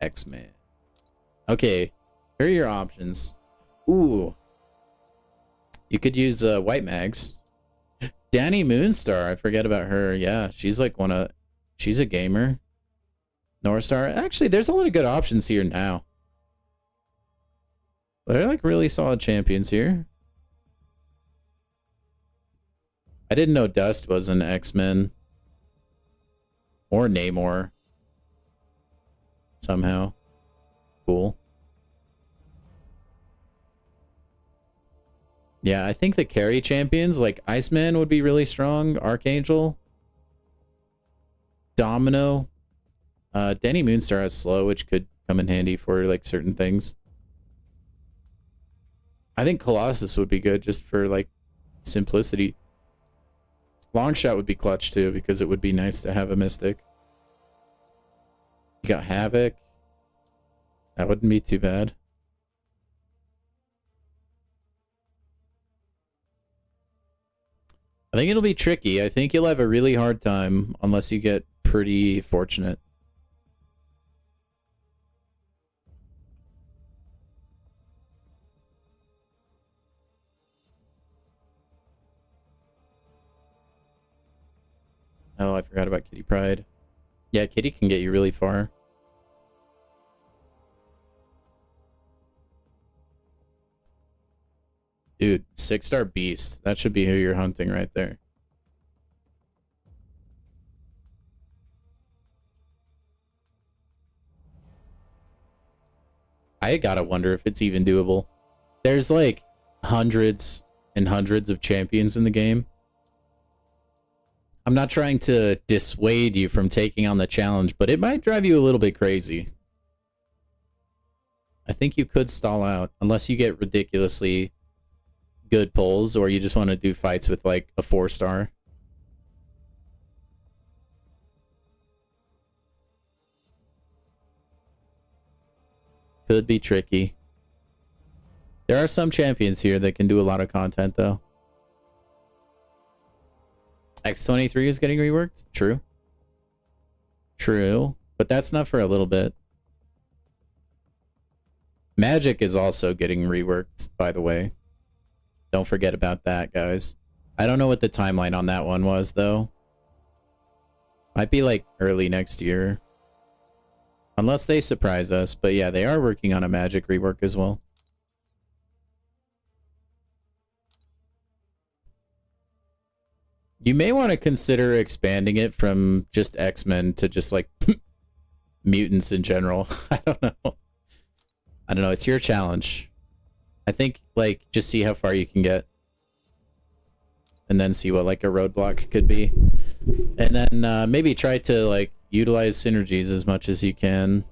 X-Men. Okay, here are your options. Ooh. You could use White Mags. Danny Moonstar, I forget about her. Yeah, she's like she's a gamer. Northstar. Actually, there's a lot of good options here now. They're like really solid champions here. I didn't know Dust was an X-Men. Or Namor. Somehow. Cool. Yeah, I think the carry champions, like Iceman would be really strong. Archangel. Domino. Danny Moonstar has slow, which could come in handy for like certain things. I think Colossus would be good just for like simplicity. Longshot would be clutch too, because it would be nice to have a Mystic. You got Havoc. That wouldn't be too bad. I think it'll be tricky. I think you'll have a really hard time unless you get pretty fortunate. Oh, I forgot about Kitty Pryde. Yeah, Kitty can get you really far. Dude, 6-star Beast. That should be who you're hunting right there. I gotta wonder if it's even doable. There's like hundreds and hundreds of champions in the game. I'm not trying to dissuade you from taking on the challenge, but it might drive you a little bit crazy. I think you could stall out unless you get ridiculously good pulls or you just want to do fights with like a 4-star. Could be tricky. There are some champions here that can do a lot of content though. X23 is getting reworked? True. True. But that's not for a little bit. Magic is also getting reworked, by the way. Don't forget about that, guys. I don't know what the timeline on that one was, though. Might be like early next year. Unless they surprise us. But yeah, they are working on a Magic rework as well. You may want to consider expanding it from just X-Men to just like mutants in general. I don't know. I don't know. It's your challenge. I think like just see how far you can get. And then see what like a roadblock could be. And then maybe try to like utilize synergies as much as you can.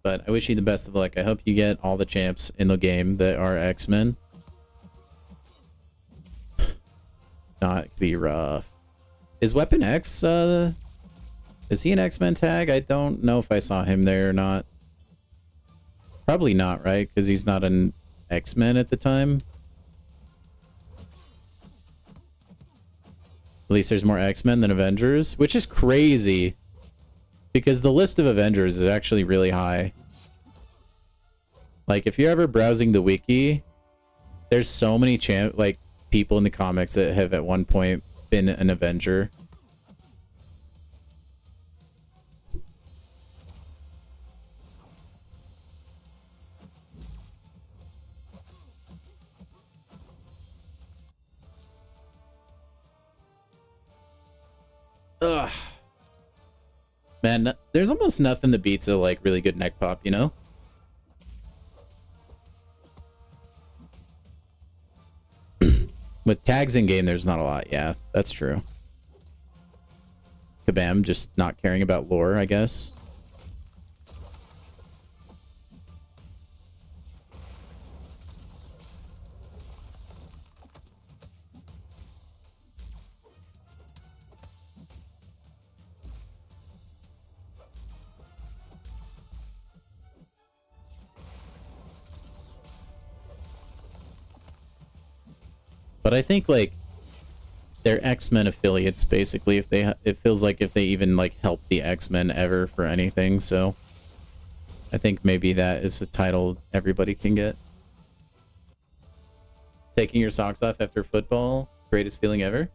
But I wish you the best of luck. I hope you get all the champs in the game that are X-Men. Not be rough. Is Weapon X, is he an X-Men tag? I don't know if I saw him there or not. Probably not, right? Because he's not an X-Men at the time. At least there's more X-Men than Avengers, which is crazy. Because the list of Avengers is actually really high. Like, if you're ever browsing the wiki, there's so many people in the comics that have at one point been an Avenger. Ugh. Man, there's almost nothing that beats a, like, really good neck pop, you know? With tags in game, there's not a lot. Yeah, that's true. Kabam, just not caring about lore, I guess. But I think, like, they're X-Men affiliates, basically. If they, it feels like if they even, like, help the X-Men ever for anything, so I think maybe that is a title everybody can get. Taking your socks off after football, greatest feeling ever?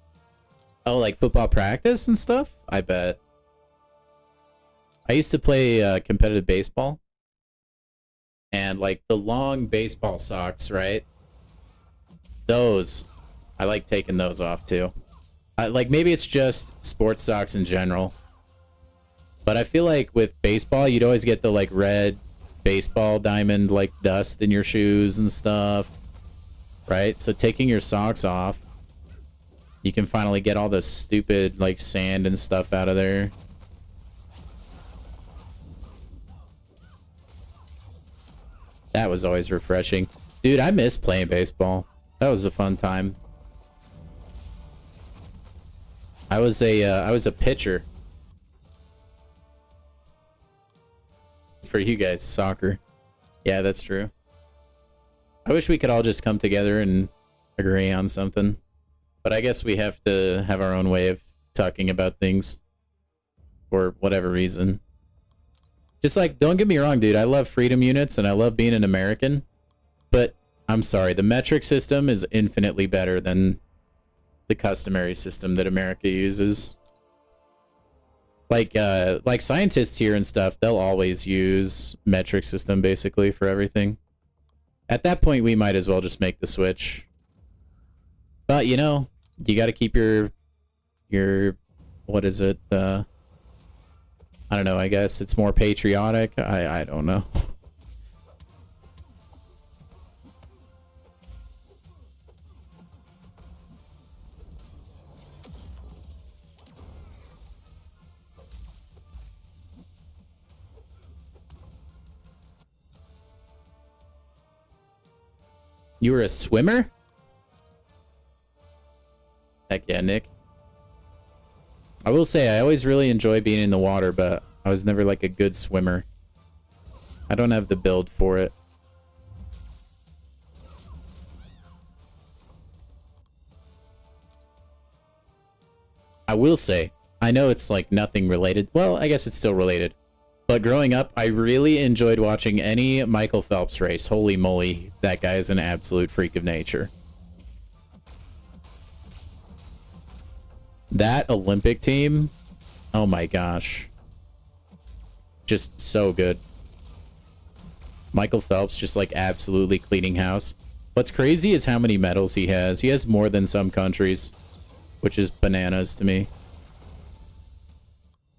Oh, like football practice and stuff? I bet. I used to play competitive baseball. And, like, the long baseball socks, right? Those... I like taking those off too. Like, maybe it's just sports socks in general. But I feel like with baseball, you'd always get the, like, red baseball diamond, like, dust in your shoes and stuff. Right? So taking your socks off, you can finally get all the stupid, like, sand and stuff out of there. That was always refreshing. Dude, I miss playing baseball. That was a fun time. I was a pitcher for you guys, soccer. Yeah, that's true. I wish we could all just come together and agree on something. But I guess we have to have our own way of talking about things for whatever reason. Just like, don't get me wrong, dude. I love freedom units and I love being an American. But I'm sorry, the metric system is infinitely better than the customary system that America uses. Like scientists here and stuff, they'll always use metric system basically for everything. At that point, we might as well just make the switch. But, you know, you got to keep your, what is it? I don't know, I guess it's more patriotic. I don't know. You were a swimmer? Heck yeah, Nick. I will say, I always really enjoy being in the water, but I was never like a good swimmer. I don't have the build for it. I will say, I know it's like nothing related. Well, I guess it's still related. But growing up, I really enjoyed watching any Michael Phelps race. Holy moly, that guy is an absolute freak of nature. That Olympic team, oh my gosh. Just so good. Michael Phelps just like absolutely cleaning house. What's crazy is how many medals he has. He has more than some countries, which is bananas to me.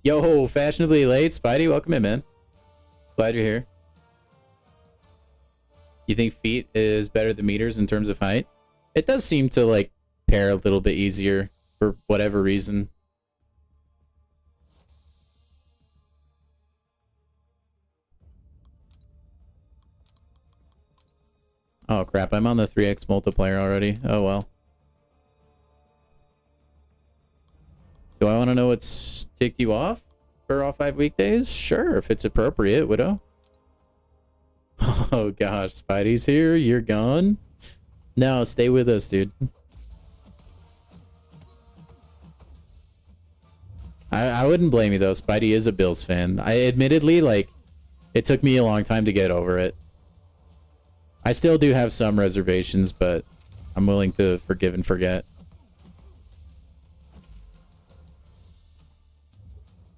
Yo, fashionably late. Spidey, welcome in, man. Glad you're here. You think feet is better than meters in terms of height? It does seem to, like, pair a little bit easier for whatever reason. Oh crap, I'm on the 3x multiplayer already. Oh well. Do I want to know what's ticked you off for all 5 weekdays? Sure, if it's appropriate, Widow. Oh gosh, Spidey's here, you're gone? No, stay with us, dude. I wouldn't blame you though. Spidey is a Bills fan. I admittedly, like, it took me a long time to get over it. I still do have some reservations, but I'm willing to forgive and forget.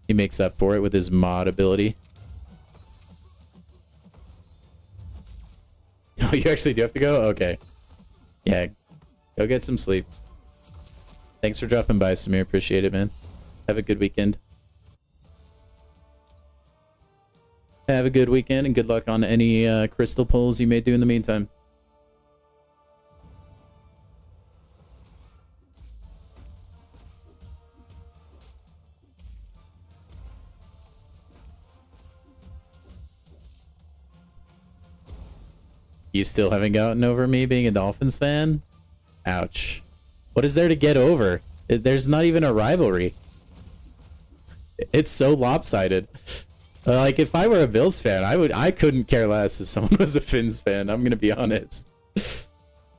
He makes up for it with his mod ability. Oh, you actually do have to go? Okay. Yeah. Go get some sleep. Thanks for dropping by, Samir. Appreciate it, man. Have a good weekend. Have a good weekend and good luck on any crystal pulls you may do in the meantime. You still haven't gotten over me being a Dolphins fan? Ouch. What is there to get over? There's not even a rivalry. It's so lopsided. Like, if I were a Bills fan, I couldn't care less if someone was a Finns fan. I'm gonna be honest.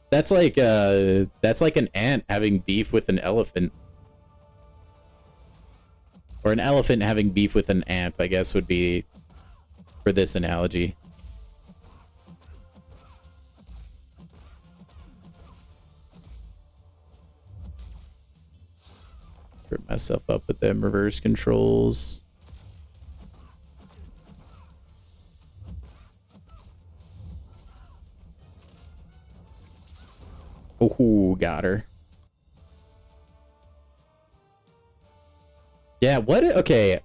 That's like an ant having beef with an elephant. Or an elephant having beef with an ant, I guess, would be for this analogy. Trip myself up with them reverse controls. Oh, got her. Yeah, what? Okay.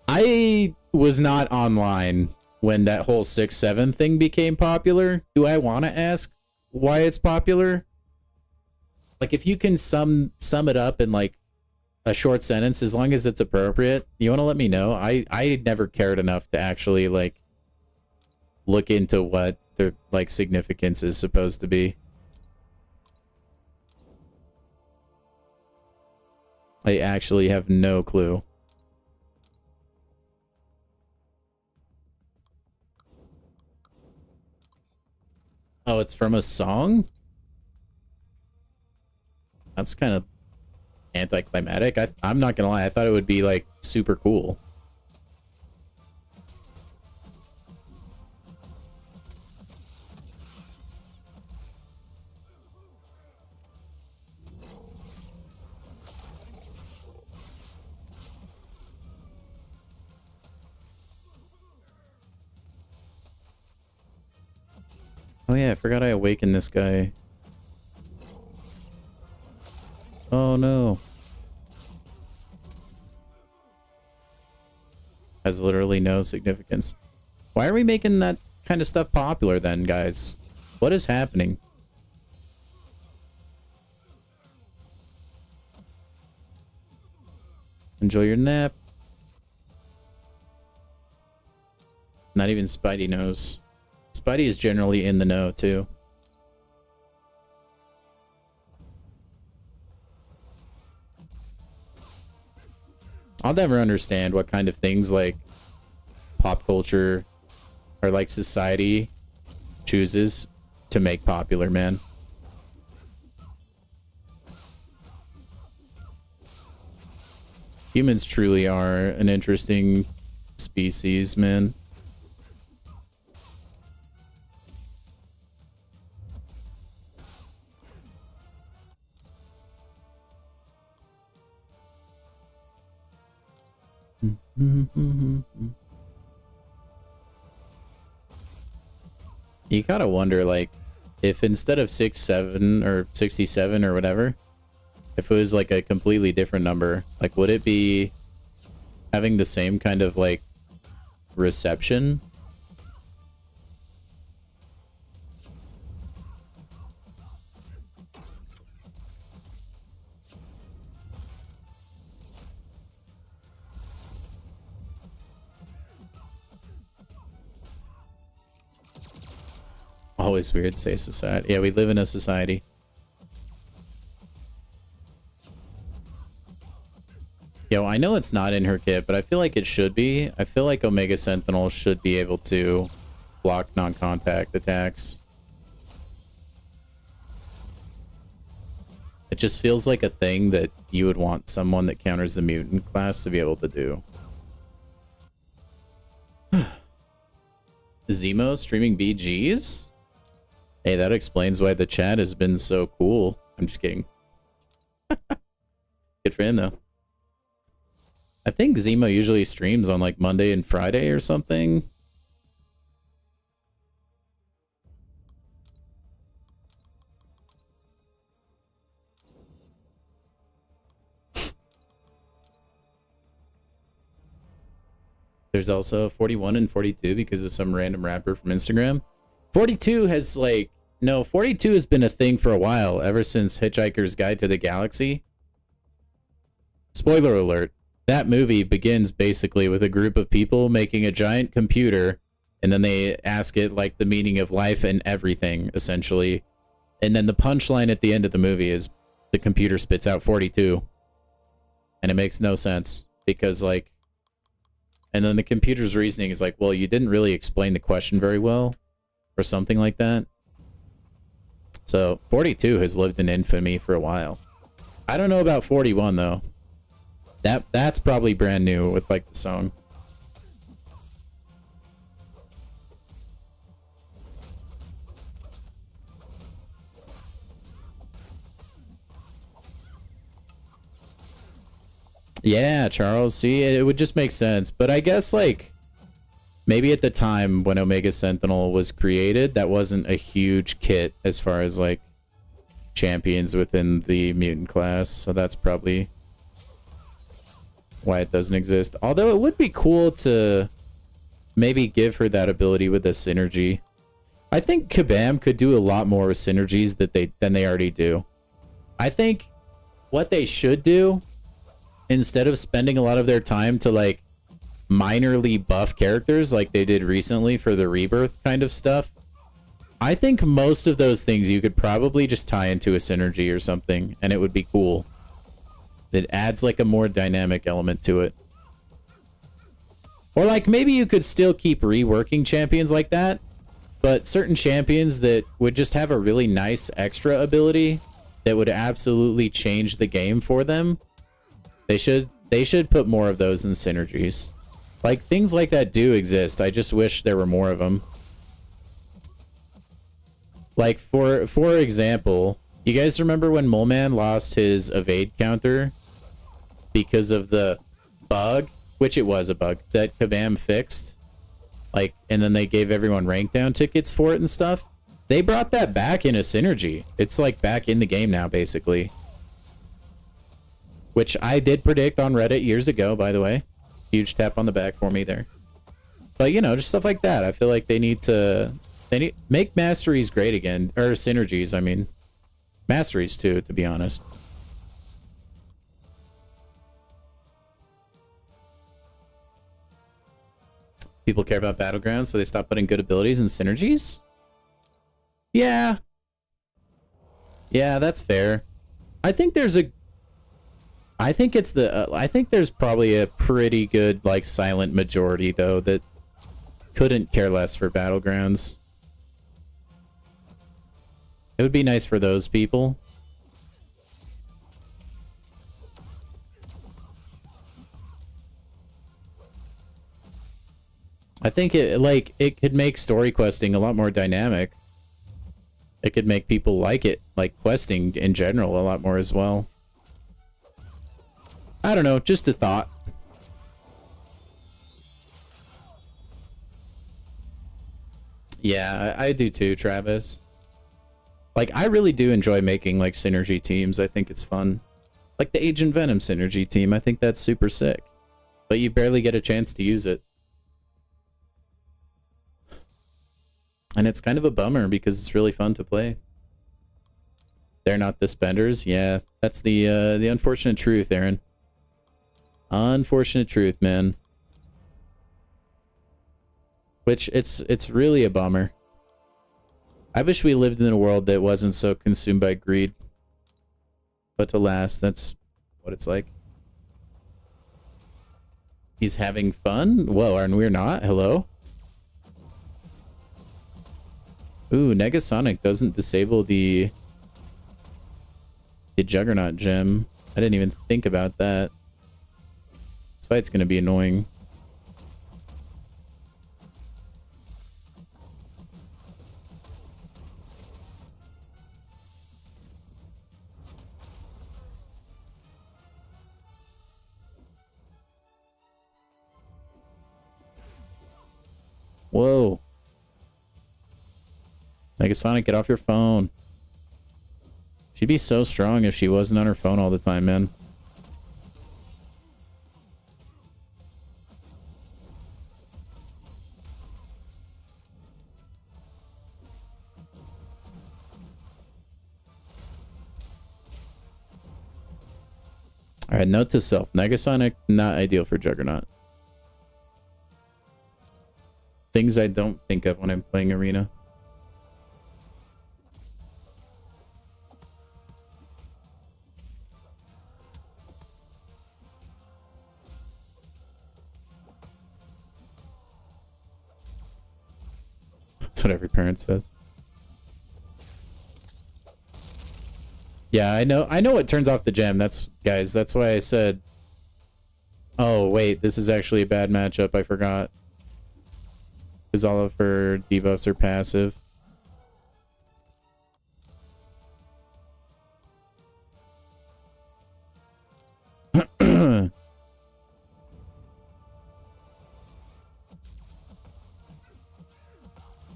I was not online when that whole 6-7 thing became popular. Do I want to ask why it's popular? Like, if you can sum it up in, like, a short sentence, as long as it's appropriate, you want to let me know? I never cared enough to actually, like, look into what their, like, significance is supposed to be. I actually have no clue. Oh, it's from a song? That's kind of anticlimactic. I'm not gonna lie, I thought it would be, like, super cool. Oh yeah, I forgot I awakened this guy. Oh no. Has literally no significance. Why are we making that kind of stuff popular then, guys? What is happening? Enjoy your nap. Not even Spidey knows. Spidey is generally in the know, too. I'll never understand what kind of things, like, pop culture or, like, society chooses to make popular, man. Humans truly are an interesting species, man. You gotta wonder, like, if instead of 6-7 or 67 or whatever, if it was like a completely different number, like, would it be having the same kind of, like, reception? Always weird to say society. Yeah, we live in a society. Yo, I know it's not in her kit, but I feel like it should be. I feel like Omega Sentinel should be able to block non-contact attacks. It just feels like a thing that you would want someone that counters the mutant class to be able to do. Zemo streaming BGs? Hey, that explains why the chat has been so cool. I'm just kidding. Good for him, though. I think Zemo usually streams on like Monday and Friday or something. There's also 41 and 42 because of some random rapper from Instagram. 42 has like... No, 42 has been a thing for a while, ever since Hitchhiker's Guide to the Galaxy. Spoiler alert. That movie begins basically with a group of people making a giant computer, and then they ask it like the meaning of life and everything, essentially. And then the punchline at the end of the movie is the computer spits out 42. And it makes no sense because like... And then the computer's reasoning is like, well, you didn't really explain the question very well, or something like that. So 42 has lived in infamy for a while. I don't know about 41 though. That's probably brand new with like the song. Yeah, Charles. See, it would just make sense. But I guess like maybe at the time when Omega Sentinel was created, that wasn't a huge kit as far as like champions within the mutant class. So that's probably why it doesn't exist. Although it would be cool to maybe give her that ability with the synergy. I think Kabam could do a lot more with synergies than they already do. I think what they should do, instead of spending a lot of their time to like minorly buff characters like they did recently for the Rebirth kind of stuff, I think most of those things you could probably just tie into a synergy or something, and it would be cool. That adds like a more dynamic element to it. Or like maybe you could still keep reworking champions like that, but certain champions that would just have a really nice extra ability that would absolutely change the game for them. They should put more of those in synergies. Like things like that do exist. I just wish there were more of them. Like for example, you guys remember when Mole Man lost his evade counter because of the bug, which it was a bug that Kabam fixed, like, and then they gave everyone rank down tickets for it and stuff. They brought that back in a synergy. It's like back in the game now, basically, which I did predict on Reddit years ago, by the way. Huge tap on the back for me there. But you know, just stuff like that. I feel like they need make masteries great again, or synergies. I mean, masteries too, to be honest. People care about Battlegrounds, so they stop putting good abilities in synergies? Yeah. Yeah, that's fair. I think there's probably a pretty good, like, silent majority, though, that couldn't care less for Battlegrounds. It would be nice for those people. I think it could make story questing a lot more dynamic. It could make people like it, like questing in general, a lot more as well. I don't know, just a thought. Yeah, I do too, Travis. Like, I really do enjoy making, like, synergy teams. I think it's fun. Like the Agent Venom synergy team, I think that's super sick. But you barely get a chance to use it. And it's kind of a bummer because it's really fun to play. They're not the spenders. Yeah, that's the unfortunate truth, Aaron. Unfortunate truth, man. Which it's really a bummer. I wish we lived in a world that wasn't so consumed by greed. But alas, that's what it's like. He's having fun? Whoa, and we're not? Hello? Ooh, Negasonic doesn't disable the Juggernaut gem. I didn't even think about that. This fight's gonna be annoying. Whoa. Negasonic, get off your phone. She'd be so strong if she wasn't on her phone all the time, man. Alright, note to self. Negasonic, not ideal for Juggernaut. Things I don't think of when I'm playing Arena. That's what every parent says. Yeah, I know what turns off the gem. Guys, that's why I said... Oh, wait, this is actually a bad matchup. I forgot. Because all of her debuffs are passive.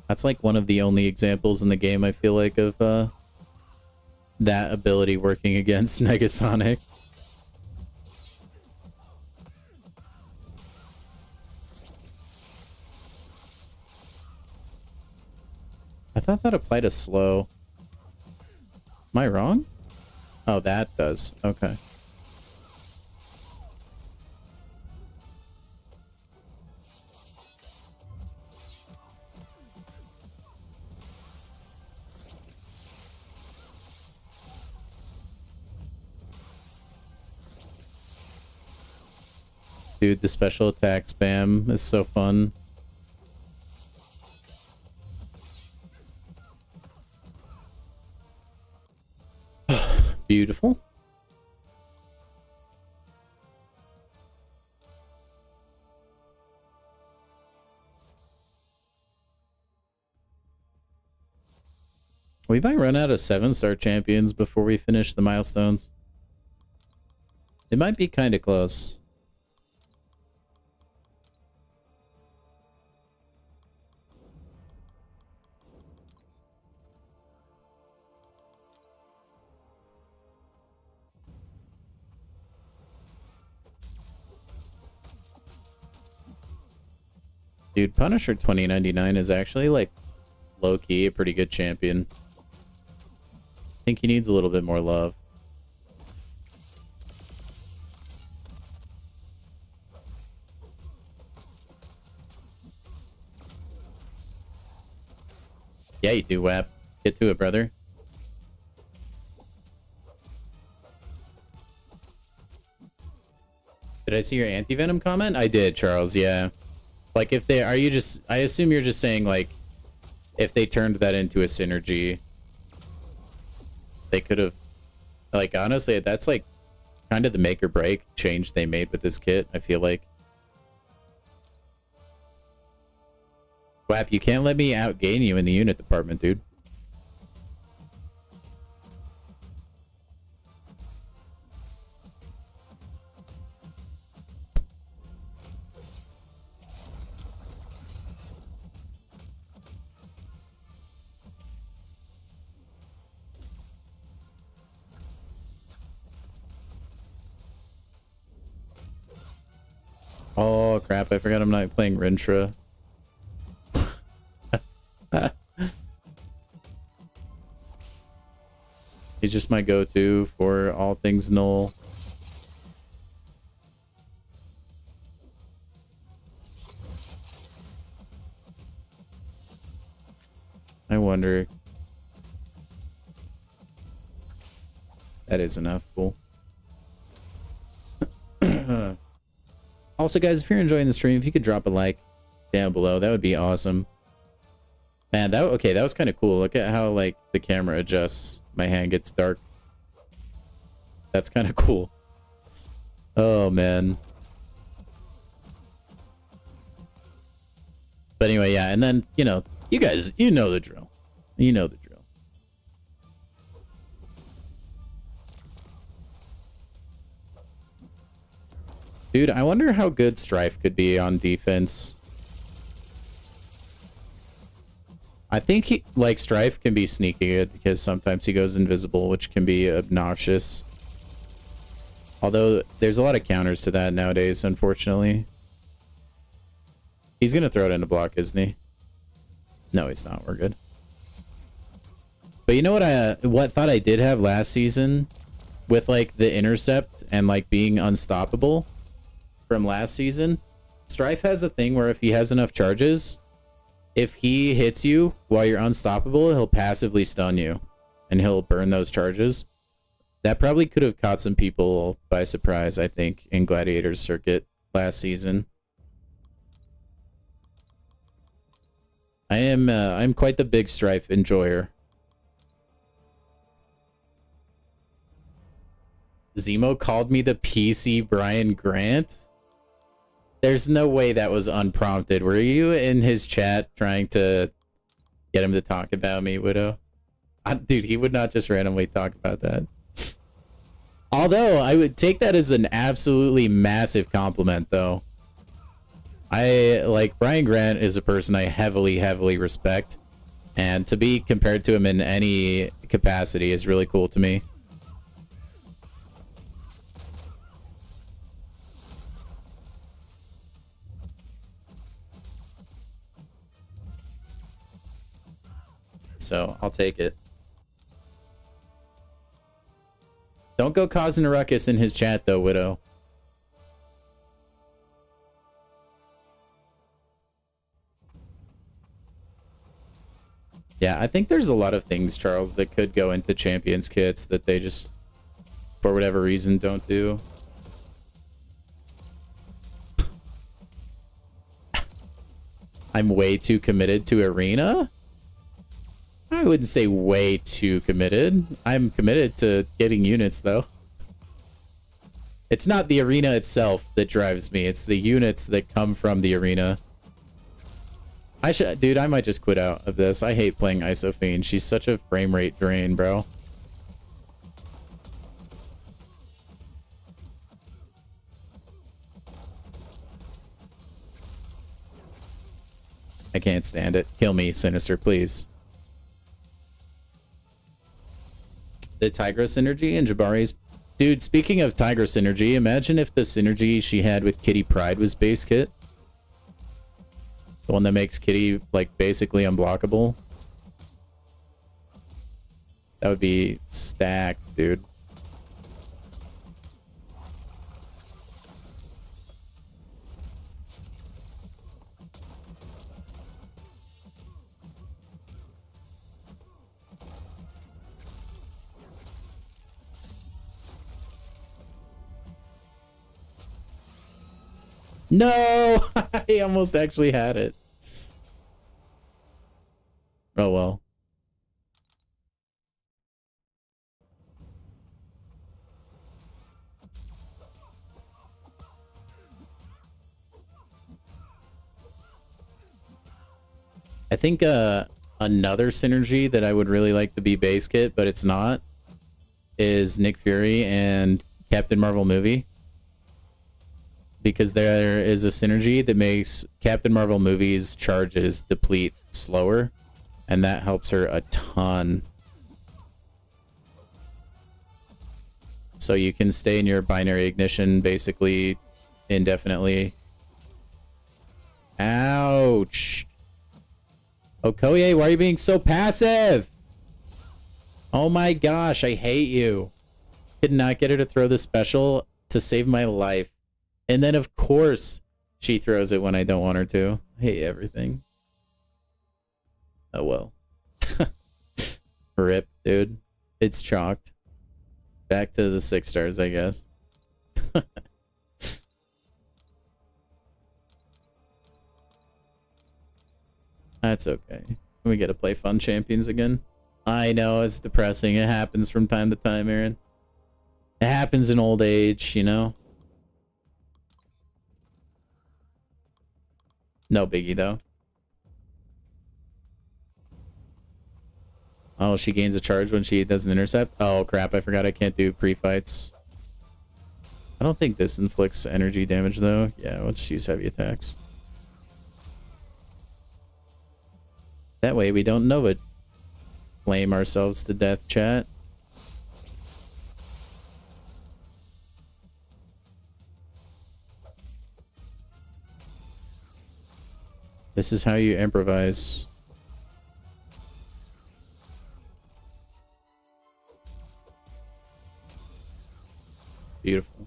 That's like one of the only examples in the game I feel like of that ability working against Negasonic. I thought that applied to slow. Am I wrong? Oh, that does. Okay. Dude, the special attack spam is so fun. Beautiful. We might run out of 7-star champions before we finish the milestones. It might be kind of close. Dude, Punisher 2099 is actually, like, low-key a pretty good champion. I think he needs a little bit more love. Yeah, you do, WAP. Get to it, brother. Did I see your anti-venom comment? I did, Charles, yeah. Like, if they... Are you just... I assume you're just saying, like, if they turned that into a synergy, they could have... Like, honestly, that's, like, kind of the make or break change they made with this kit, I feel like. WAP, you can't let me outgain you in the unit department, dude. Oh, crap. I forgot I'm not playing Rintra. He's just my go-to for all things null. I wonder That is enough. Cool. Also, guys, if you're enjoying the stream, if you could drop a like down below, that would be awesome. Man, that was kind of cool. Look at how like the camera adjusts. My hand gets dark. That's kind of cool. Oh man. But anyway, yeah, and then you know, you guys, you know the drill. You know the drill. Dude, I wonder how good Strife could be on defense. I think he, like, Strife can be sneaky good because sometimes he goes invisible, which can be obnoxious. Although, there's a lot of counters to that nowadays, unfortunately. He's gonna throw it into block, isn't he? No, he's not. We're good. But you know what thought I did have last season? With, like, the intercept and, like, being unstoppable from last season? Strife has a thing where if he has enough charges, if he hits you while you're unstoppable, he'll passively stun you. And he'll burn those charges. That probably could have caught some people by surprise, I think, in Gladiator's circuit last season. I'm quite the big Strife enjoyer. Zemo called me the PC Brian Grant? There's no way that was unprompted. Were you in his chat trying to get him to talk about me, Widow? Dude, he would not just randomly talk about that. Although, I would take that as an absolutely massive compliment, though. Brian Grant is a person I heavily, heavily respect. And to be compared to him in any capacity is really cool to me. So, I'll take it. Don't go causing a ruckus in his chat, though, Widow. Yeah, I think there's a lot of things, Charles, that could go into Champions kits that they just, for whatever reason, don't do. I'm way too committed to Arena? I wouldn't say way too committed. I'm committed to getting units, though. It's not the arena itself that drives me. It's the units that come from the arena. Dude, I might just quit out of this. I hate playing Isofiend. She's such a frame rate drain, bro. I can't stand it. Kill me, Sinister, please. The Tigra synergy and Jabari's... Dude, speaking of Tigra synergy, imagine if the synergy she had with Kitty Pryde was base kit. The one that makes Kitty, like, basically unblockable. That would be stacked, dude. No! I almost actually had it. Oh well. I think another synergy that I would really like to be base kit, but it's not, is Nick Fury and Captain Marvel movie. Because there is a synergy that makes Captain Marvel movie's charges deplete slower, and that helps her a ton. So you can stay in your binary ignition basically indefinitely. Ouch! Okoye, why are you being so passive? Oh my gosh, I hate you. Could not get her to throw the special to save my life. And then, of course, she throws it when I don't want her to. I hate everything. Oh, well. Rip, dude. It's chalked. Back to the 6 stars, I guess. That's okay. We get to play fun champions again. I know, it's depressing. It happens from time to time, Aaron. It happens in old age, you know? No biggie, though. Oh, she gains a charge when she does an intercept? Oh, crap. I forgot I can't do pre-fights. I don't think this inflicts energy damage, though. Yeah, we'll just use heavy attacks. That way we don't know it. Flame ourselves to death, chat. This is how you improvise. Beautiful.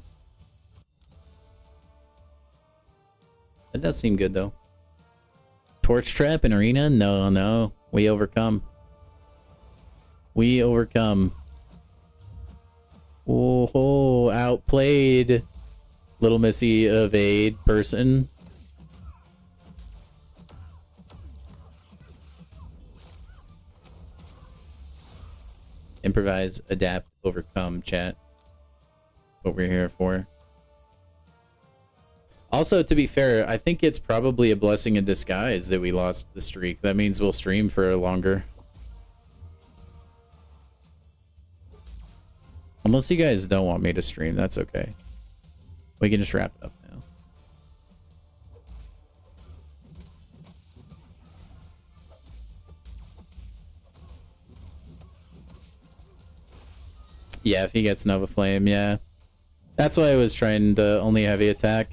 That does seem good, though. Torch trap in arena? No, no. We overcome. We overcome. Oh, outplayed. Little Missy evade person. Improvise, adapt, overcome, chat. What we're here for. Also, to be fair, I think it's probably a blessing in disguise that we lost the streak. That means we'll stream for longer. Unless you guys don't want me to stream, that's okay. We can just wrap it up now. Yeah, if he gets Nova Flame, yeah. That's why I was trying to only heavy attack.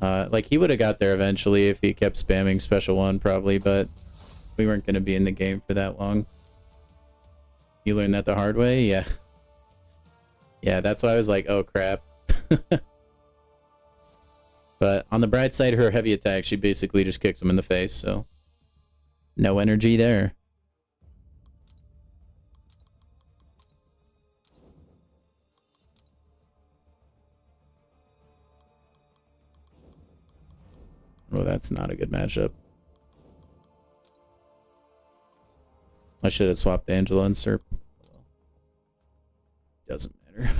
Like, he would have got there eventually if he kept spamming Special 1, probably, but we weren't going to be in the game for that long. You learned that the hard way? Yeah. Yeah, that's why I was like, oh, crap. But on the bright side, her heavy attack, she basically just kicks him in the face, so... No energy there. Oh, that's not a good matchup. I should have swapped Angela and Serp. Doesn't matter.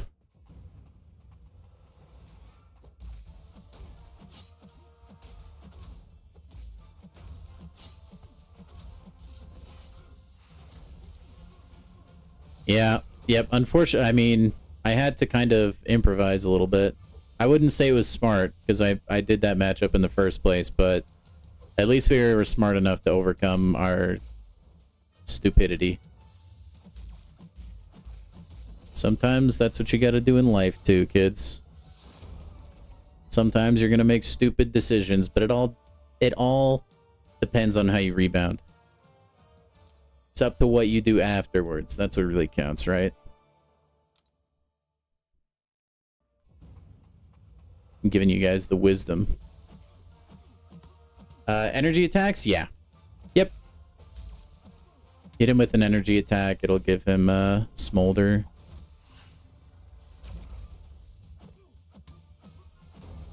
Yeah, yep, unfortunately, I mean, I had to kind of improvise a little bit. I wouldn't say it was smart, because I did that matchup in the first place, but at least we were smart enough to overcome our stupidity. Sometimes that's what you gotta do in life too, kids. Sometimes you're gonna make stupid decisions, but it all depends on how you rebound. It's up to what you do afterwards. That's what really counts, right? I'm giving you guys the wisdom. Energy attacks? Yeah. Yep. Hit him with an energy attack. It'll give him Smolder.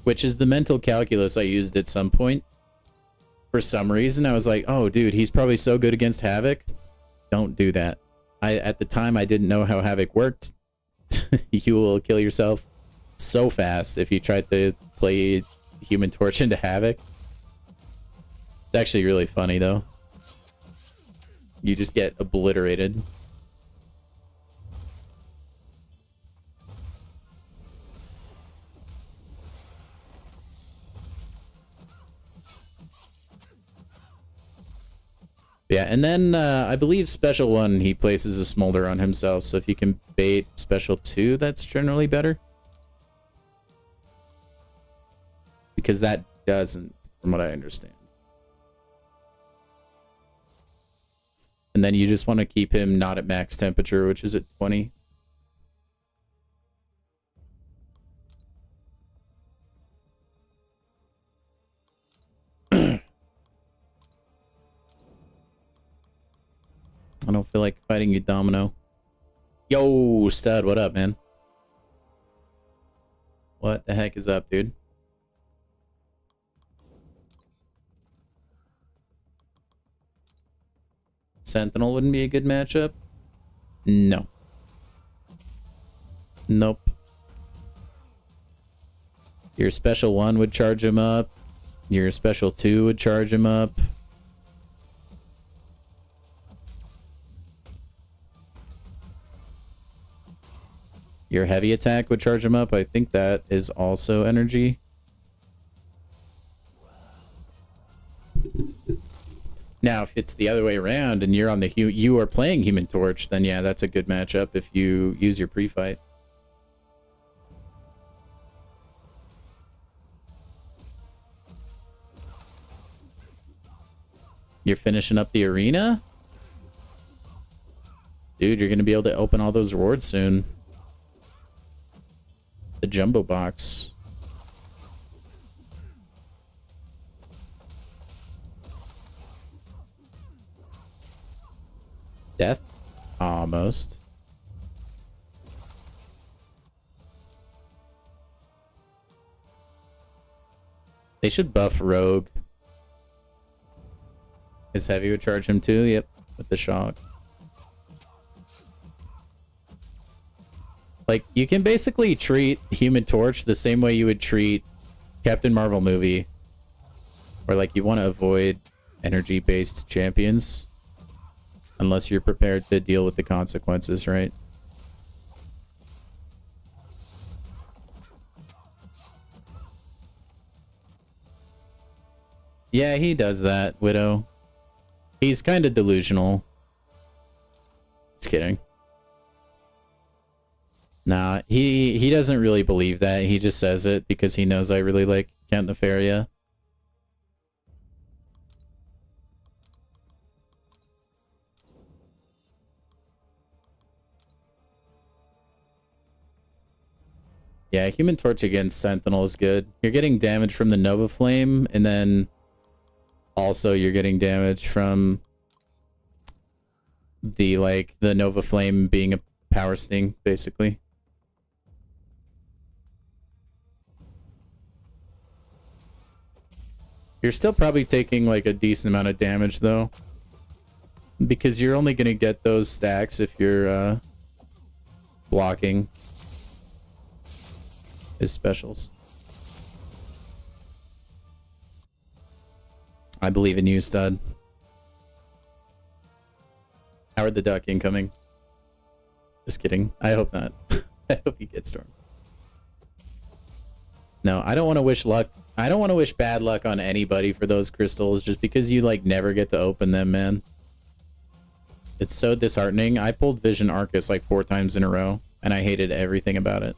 Which is the mental calculus I used at some point. For some reason, I was like, oh, dude, he's probably so good against Havoc. Don't do that. At the time, I didn't know how Havoc worked. You will kill yourself so fast if you try to play Human Torch into Havoc. It's actually really funny, though. You just get obliterated. Yeah, and then I believe Special 1, he places a Smolder on himself, so if you can bait Special 2, that's generally better. Because that doesn't, from what I understand. And then you just want to keep him not at max temperature, which is at 20. I don't feel like fighting you, Domino. Yo, stud, what up, man? What the heck is up, dude? Sentinel wouldn't be a good matchup? No. Nope. Your special 1 would charge him up. Your special 2 would charge him up. Your heavy attack would charge him up. I think that is also energy. Now, if it's the other way around and you're on the you are playing Human Torch, then yeah, that's a good matchup if you use your pre-fight. You're finishing up the arena? Dude, you're going to be able to open all those rewards soon. The jumbo box. Death? Almost. They should buff Rogue. His heavy would charge him too, yep, with the shock. Like, you can basically treat Human Torch the same way you would treat Captain Marvel movie. Or like, you want to avoid energy-based champions. Unless you're prepared to deal with the consequences, right? Yeah, he does that, Widow. He's kind of delusional. Just kidding. Nah, he doesn't really believe that. He just says it because he knows I really like Count Nefaria. Yeah, Human Torch against Sentinel is good. You're getting damage from the Nova Flame, and then also you're getting damage from the, like, the Nova Flame being a power sting, basically. You're still probably taking, like, a decent amount of damage, though. Because you're only going to get those stacks if you're, blocking his specials. I believe in you, stud. Howard the Duck incoming. Just kidding. I hope not. I hope he gets stormed. No, I don't want to wish luck. I don't want to wish bad luck on anybody for those crystals just because you, like, never get to open them, man. It's so disheartening. I pulled Vision Arcus like 4 times in a row, and I hated everything about it.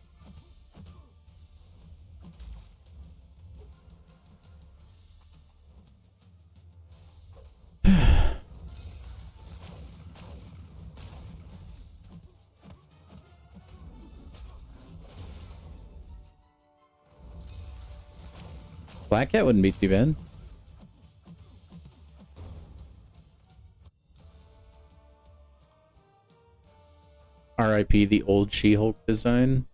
Black Cat wouldn't be too bad. RIP the old She-Hulk design.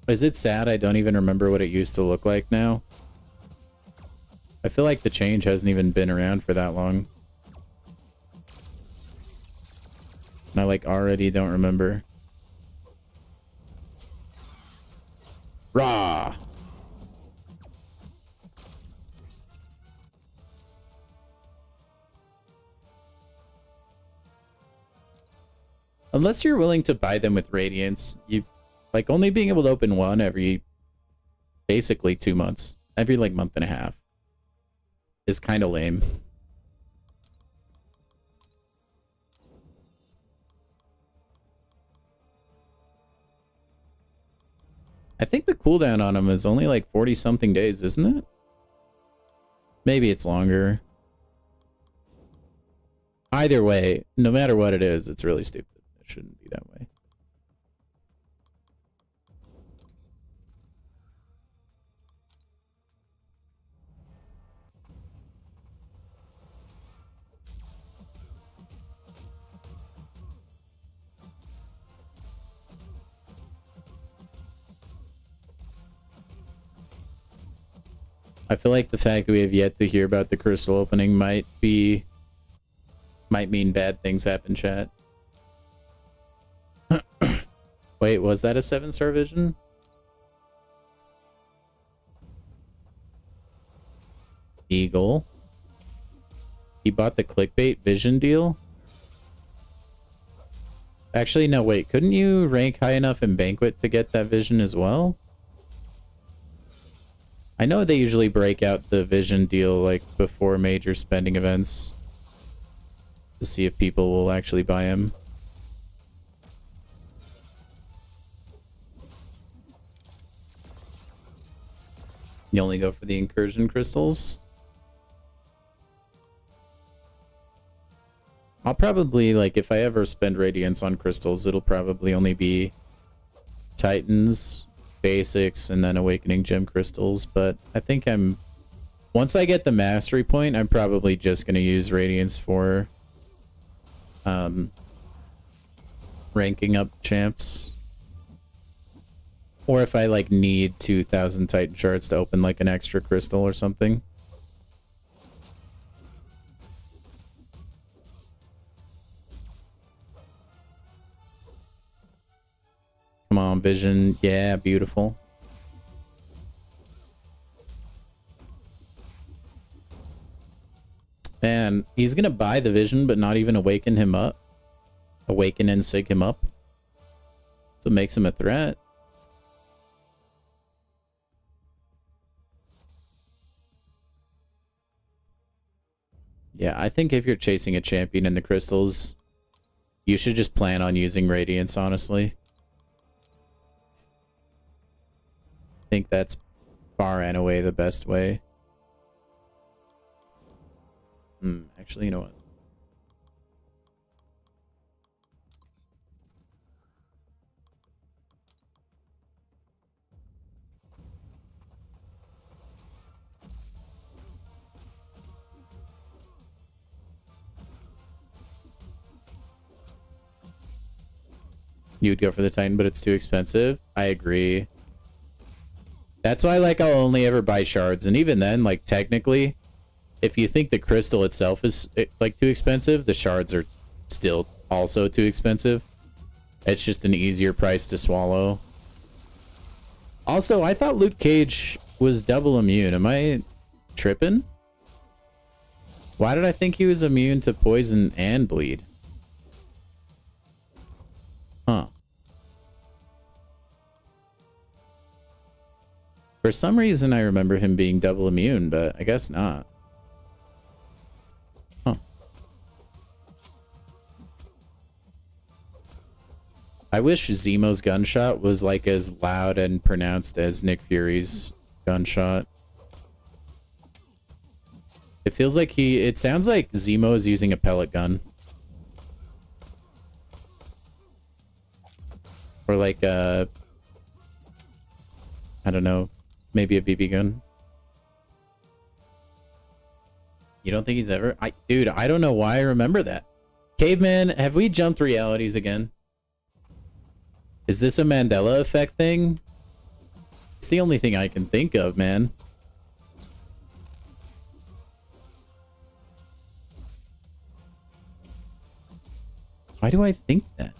Is it sad I don't even remember what it used to look like now? I feel like the change hasn't even been around for that long. And I, like, already don't remember. Rah! Unless you're willing to buy them with Radiance, you, like, only being able to open one every basically 2 months, every, like, month and a half is kind of lame. I think the cooldown on them is only like 40 something days, isn't it? Maybe it's longer. Either way, no matter what it is, it's really stupid. It shouldn't be that way. I feel like the fact that we have yet to hear about the crystal opening might mean bad things happen, chat. Wait, was that a 7-star vision? Eagle. He bought the clickbait vision deal? Actually, no, wait. Couldn't you rank high enough in Banquet to get that vision as well? I know they usually break out the vision deal like before major spending events to see if people will actually buy him. You only go for the incursion crystals? I'll probably, like, if I ever spend Radiance on crystals, it'll probably only be Titans, Basics, and then Awakening Gem crystals. But I think once I get the Mastery Point, I'm probably just going to use Radiance for ranking up champs. Or if I, like, need 2,000 Titan shards to open, like, an extra crystal or something. Come on, vision. Yeah, beautiful. Man, he's gonna buy the vision, but not even awaken him up. Awaken and sig him up. So it makes him a threat. Yeah, I think if you're chasing a champion in the crystals, you should just plan on using Radiance, honestly. I think that's far and away the best way. Actually, you know what? You would go for the Titan, but it's too expensive. I agree. That's why, like, I'll only ever buy shards. And even then, like, technically, if you think the crystal itself is, like, too expensive, the shards are still also too expensive. It's just an easier price to swallow. Also, I thought Luke Cage was double immune. Am I tripping? Why did I think he was immune to poison and bleed? Huh. For some reason, I remember him being double immune, but I guess not. Huh. I wish Zemo's gunshot was like as loud and pronounced as Nick Fury's gunshot. It feels like it sounds like Zemo is using a pellet gun. Or like I don't know, maybe a BB gun. You don't think he's ever? Dude, I don't know why I remember that. Caveman, have we jumped realities again? Is this a Mandela effect thing? It's the only thing I can think of, man. Why do I think that?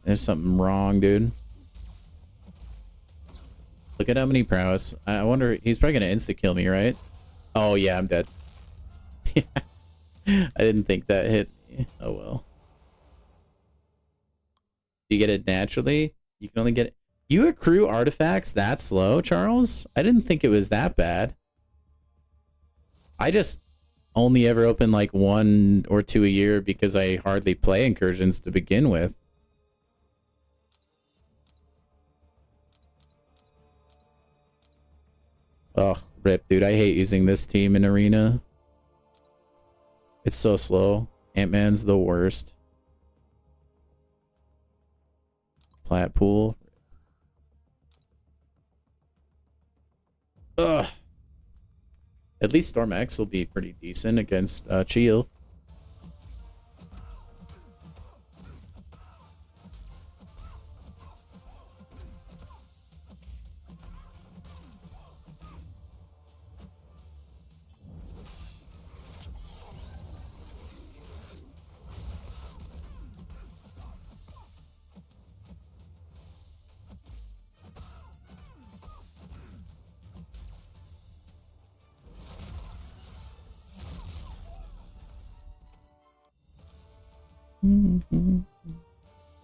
There's something wrong, dude. Look at how many prowess. I wonder, he's probably gonna insta-kill me, right? Oh, yeah, I'm dead. I didn't think that hit me. Oh, well. You get it naturally? You can only get it. You accrue artifacts that slow, Charles? I didn't think it was that bad. I just only ever open like 1 or 2 a year because I hardly play incursions to begin with. Oh, rip, dude. I hate using this team in arena. It's so slow. Ant-Man's the worst. Plat pool. Ugh. At least Storm X will be pretty decent against Chiel.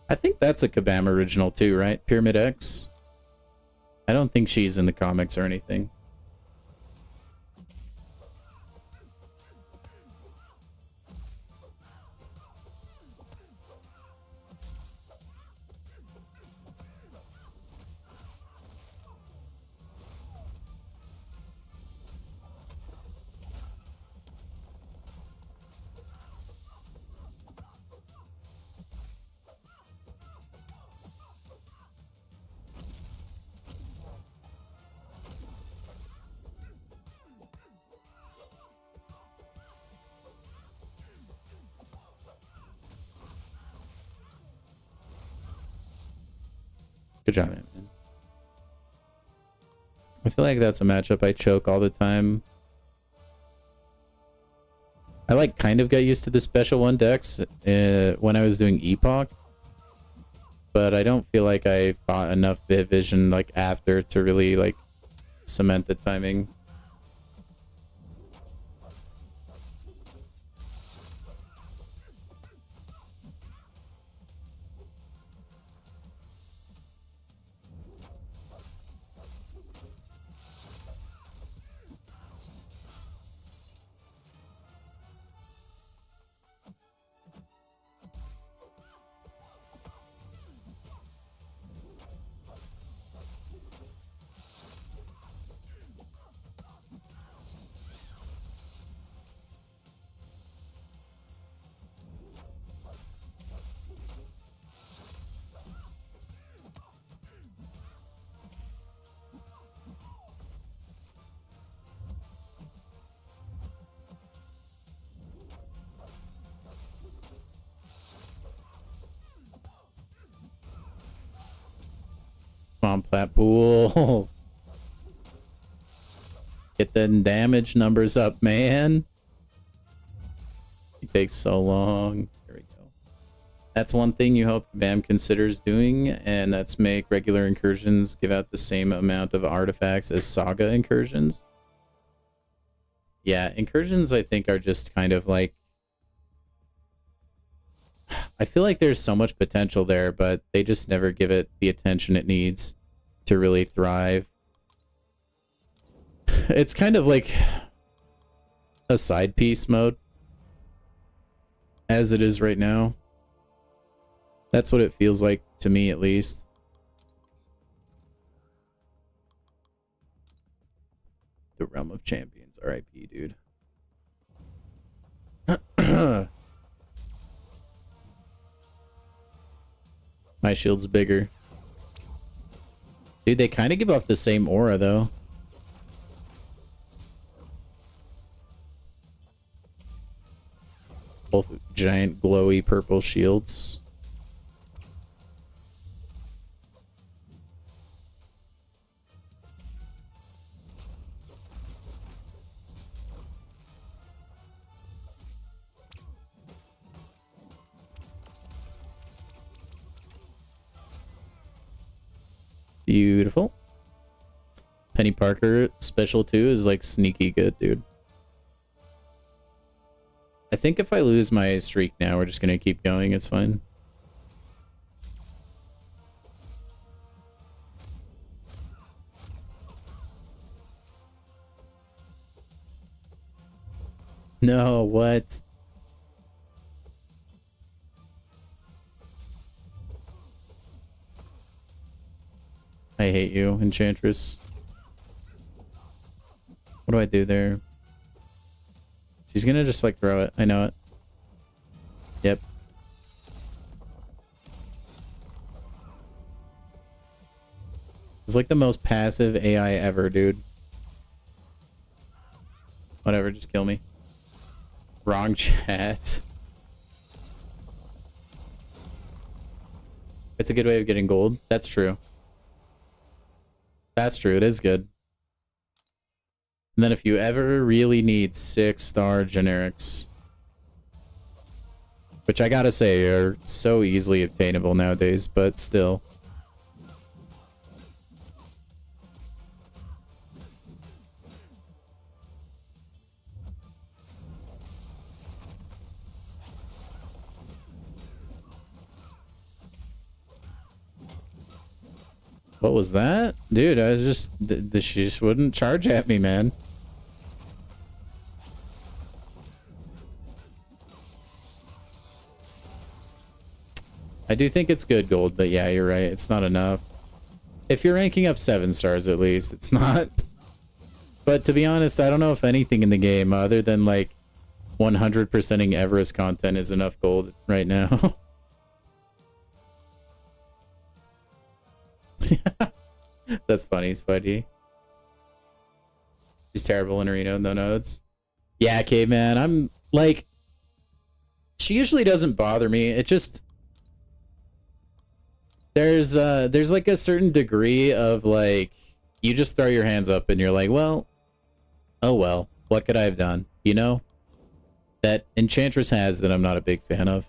I think that's a Kabam original too, right? Pyramid X? I don't think she's in the comics or anything. Good job, man. I feel like that's a matchup I choke all the time. I like kind of got used to the special one decks when I was doing Epoch, but I don't feel like I fought enough vision like after to really like cement the timing. Come on, Platpool. Get the damage numbers up, man. It takes so long. There we go. That's one thing you hope BAM considers doing, and that's make regular incursions give out the same amount of artifacts as Saga incursions. Yeah, incursions I think are just kind of like... I feel like there's so much potential there, but they just never give it the attention it needs to really thrive. It's kind of like a side piece mode, as it is right now. That's what it feels like to me, at least. The Realm of Champions, RIP, dude. My shield's bigger. Dude, they kind of give off the same aura, though. Both giant glowy purple shields. Beautiful. Penny Parker special 2 is like sneaky good, dude. I think if I lose my streak now, we're just gonna keep going. It's fine. No, what? I hate you, Enchantress. What do I do there? She's gonna just like throw it. I know it. Yep. It's like the most passive AI ever, dude. Whatever, just kill me. Wrong chat. It's a good way of getting gold. That's true. That's true. It is good. And then if you ever really need 6-star generics, which I gotta say are so easily obtainable nowadays, but still. What was that? Dude, I was just... she just wouldn't charge at me, man. I do think it's good gold, but yeah, you're right. It's not enough. If you're ranking up 7 stars at least, it's not. But to be honest, I don't know if anything in the game other than like 100%ing Everest content is enough gold right now. That's funny, Spidey. She's terrible in arena, no nodes. Yeah, caveman. I'm like, she usually doesn't bother me. It just there's like a certain degree of like you just throw your hands up and you're like, well, oh well, what could I have done? You know? That Enchantress has that I'm not a big fan of.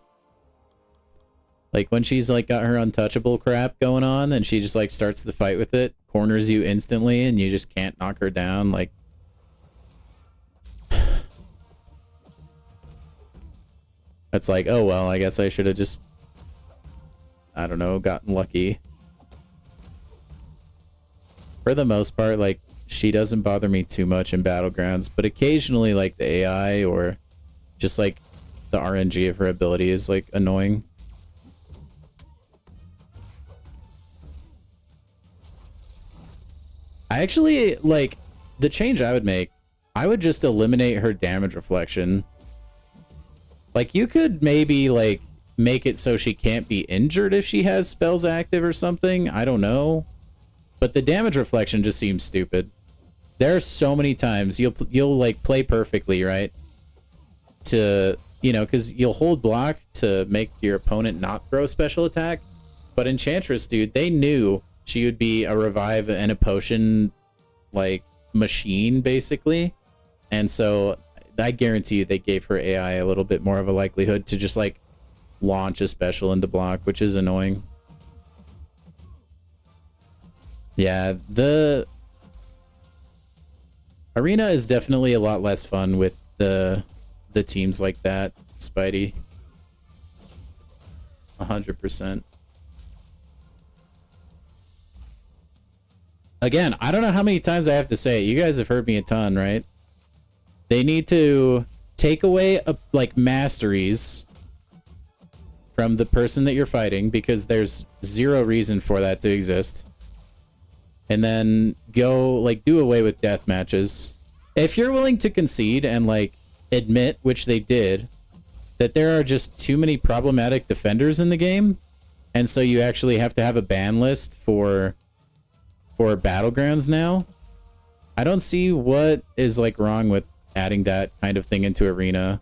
Like when she's like got her untouchable crap going on and she just like starts the fight with it, corners you instantly and you just can't knock her down, like it's like, oh well, I guess I should have just, I don't know, gotten lucky. For the most part, like, she doesn't bother me too much in Battlegrounds, but occasionally, like, the AI or just, like, the RNG of her ability is, like, annoying. I actually, like, the change I would make, I would just eliminate her damage reflection. Like, you could maybe, like, make it so she can't be injured if she has spells active or something. I don't know. But the damage reflection just seems stupid. There are so many times you'll like play perfectly, right? To, you know, because you'll hold block to make your opponent not throw a special attack. But Enchantress, dude, they knew she would be a revive and a potion, like, machine, basically. And so I guarantee you they gave her AI a little bit more of a likelihood to just, like, launch a special into block, which is annoying. Yeah, the arena is definitely a lot less fun with the teams like that, Spidey. 100%. Again, I don't know how many times I have to say it. You guys have heard me a ton, right? They need to take away like masteries from the person that you're fighting because there's zero reason for that to exist. And then go, like, do away with death matches. If you're willing to concede and, like, admit, which they did, that there are just too many problematic defenders in the game, and so you actually have to have a ban list for Battlegrounds now, I don't see what is, like, wrong with adding that kind of thing into Arena.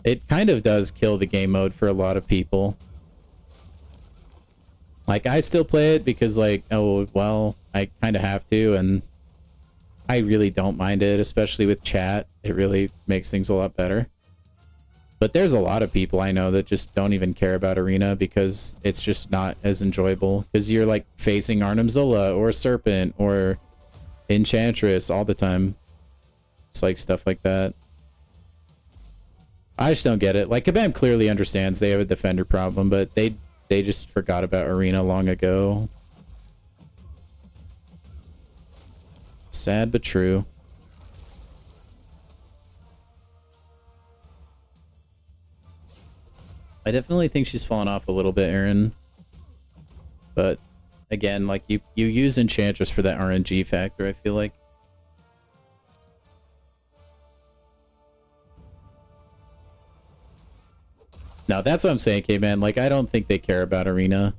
It kind of does kill the game mode for a lot of people. Like, I still play it because, like, oh, well, I kind of have to, and I really don't mind it, especially with chat. It really makes things a lot better. But there's a lot of people I know that just don't even care about Arena because it's just not as enjoyable. Because you're, like, facing Arnim Zola or Serpent or Enchantress all the time. It's like stuff like that. I just don't get it. Like, Kabam clearly understands they have a defender problem, but they just forgot about Arena long ago. Sad but true. I definitely think she's fallen off a little bit, Aaron. But again, like you use Enchantress for that RNG factor, I feel like. No, that's what I'm saying, K-Man. Like, I don't think they care about Arena.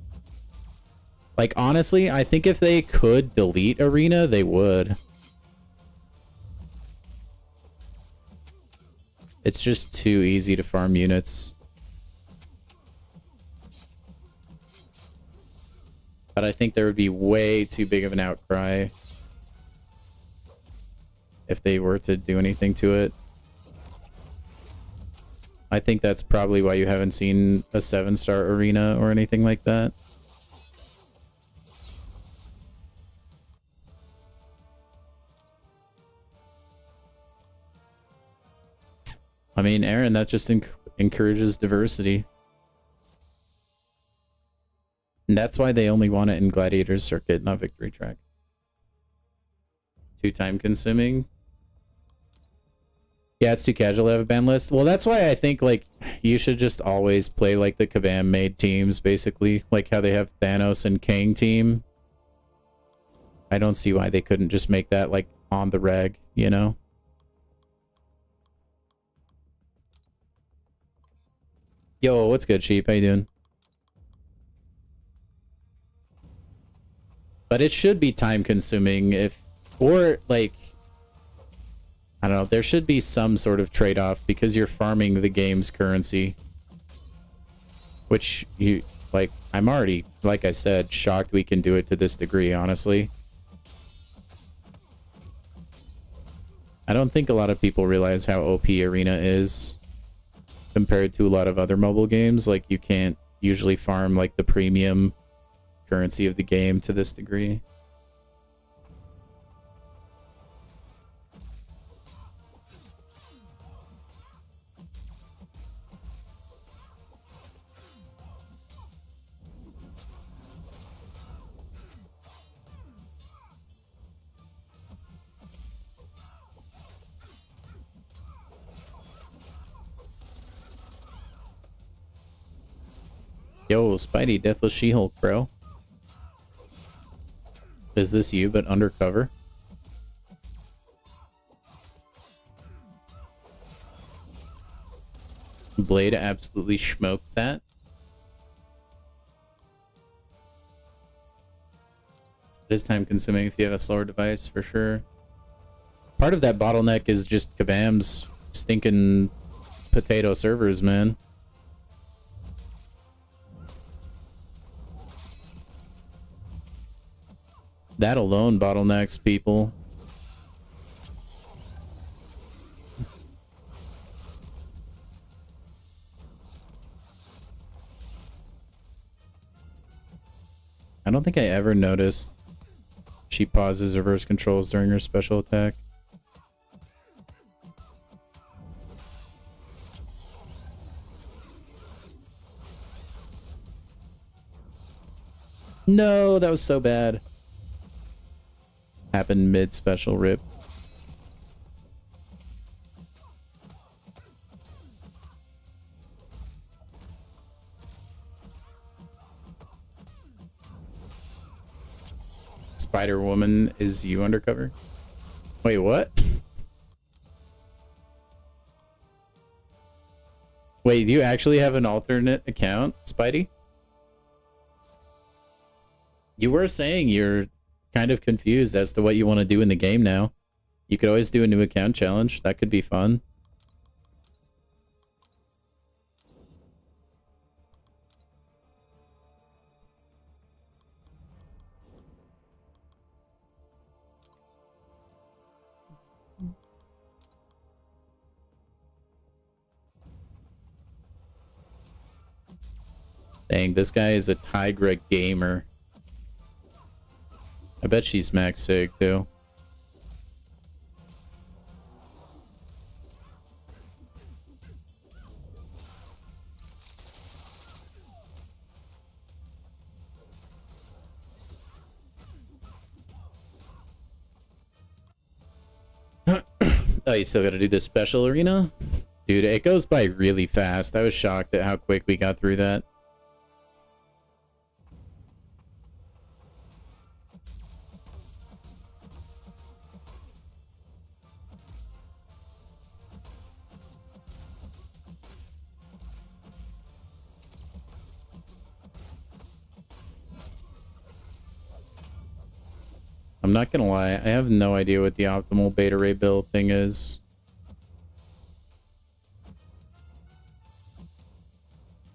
Like, honestly, I think if they could delete Arena, they would. It's just too easy to farm units. But I think there would be way too big of an outcry if they were to do anything to it. I think that's probably why you haven't seen a 7-star Arena or anything like that. I mean, Aaron, that just encourages diversity. And that's why they only want it in Gladiator's Circuit, not Victory Track. Too time consuming. Yeah, it's too casual to have a ban list. Well, that's why I think, like, you should just always play, like, the Kabam-made teams, basically. Like how they have Thanos and Kang team. I don't see why they couldn't just make that, like, on the reg, you know? Yo, what's good, Sheep? How you doing? But it should be time-consuming if... Or, like... I don't know, there should be some sort of trade-off because you're farming the game's currency. Which, you... Like, I'm already, like I said, shocked we can do it to this degree, honestly. I don't think a lot of people realize how OP Arena is compared to a lot of other mobile games. Like, you can't usually farm, like, the premium currency of the game to this degree. Yo, Spidey, Deathless She-Hulk, bro. Is this you, but undercover? Blade absolutely smoked that. It is time consuming if you have a slower device, for sure. Part of that bottleneck is just Kabam's stinking potato servers, man. That alone bottlenecks people. I don't think I ever noticed she pauses reverse controls during her special attack. No, that was so bad. Happened mid-special rip. Spider-Woman is you undercover? Wait, what? Wait, do you actually have an alternate account, Spidey? You were saying you're kind of confused as to what you want to do in the game now. You could always do a new account challenge. That could be fun. Dang, this guy is a Tigra gamer. I bet she's max sig too. Oh, you still gotta do this special arena? Dude, it goes by really fast. I was shocked at how quick we got through that. I'm not gonna lie, I have no idea what the optimal beta ray build thing is.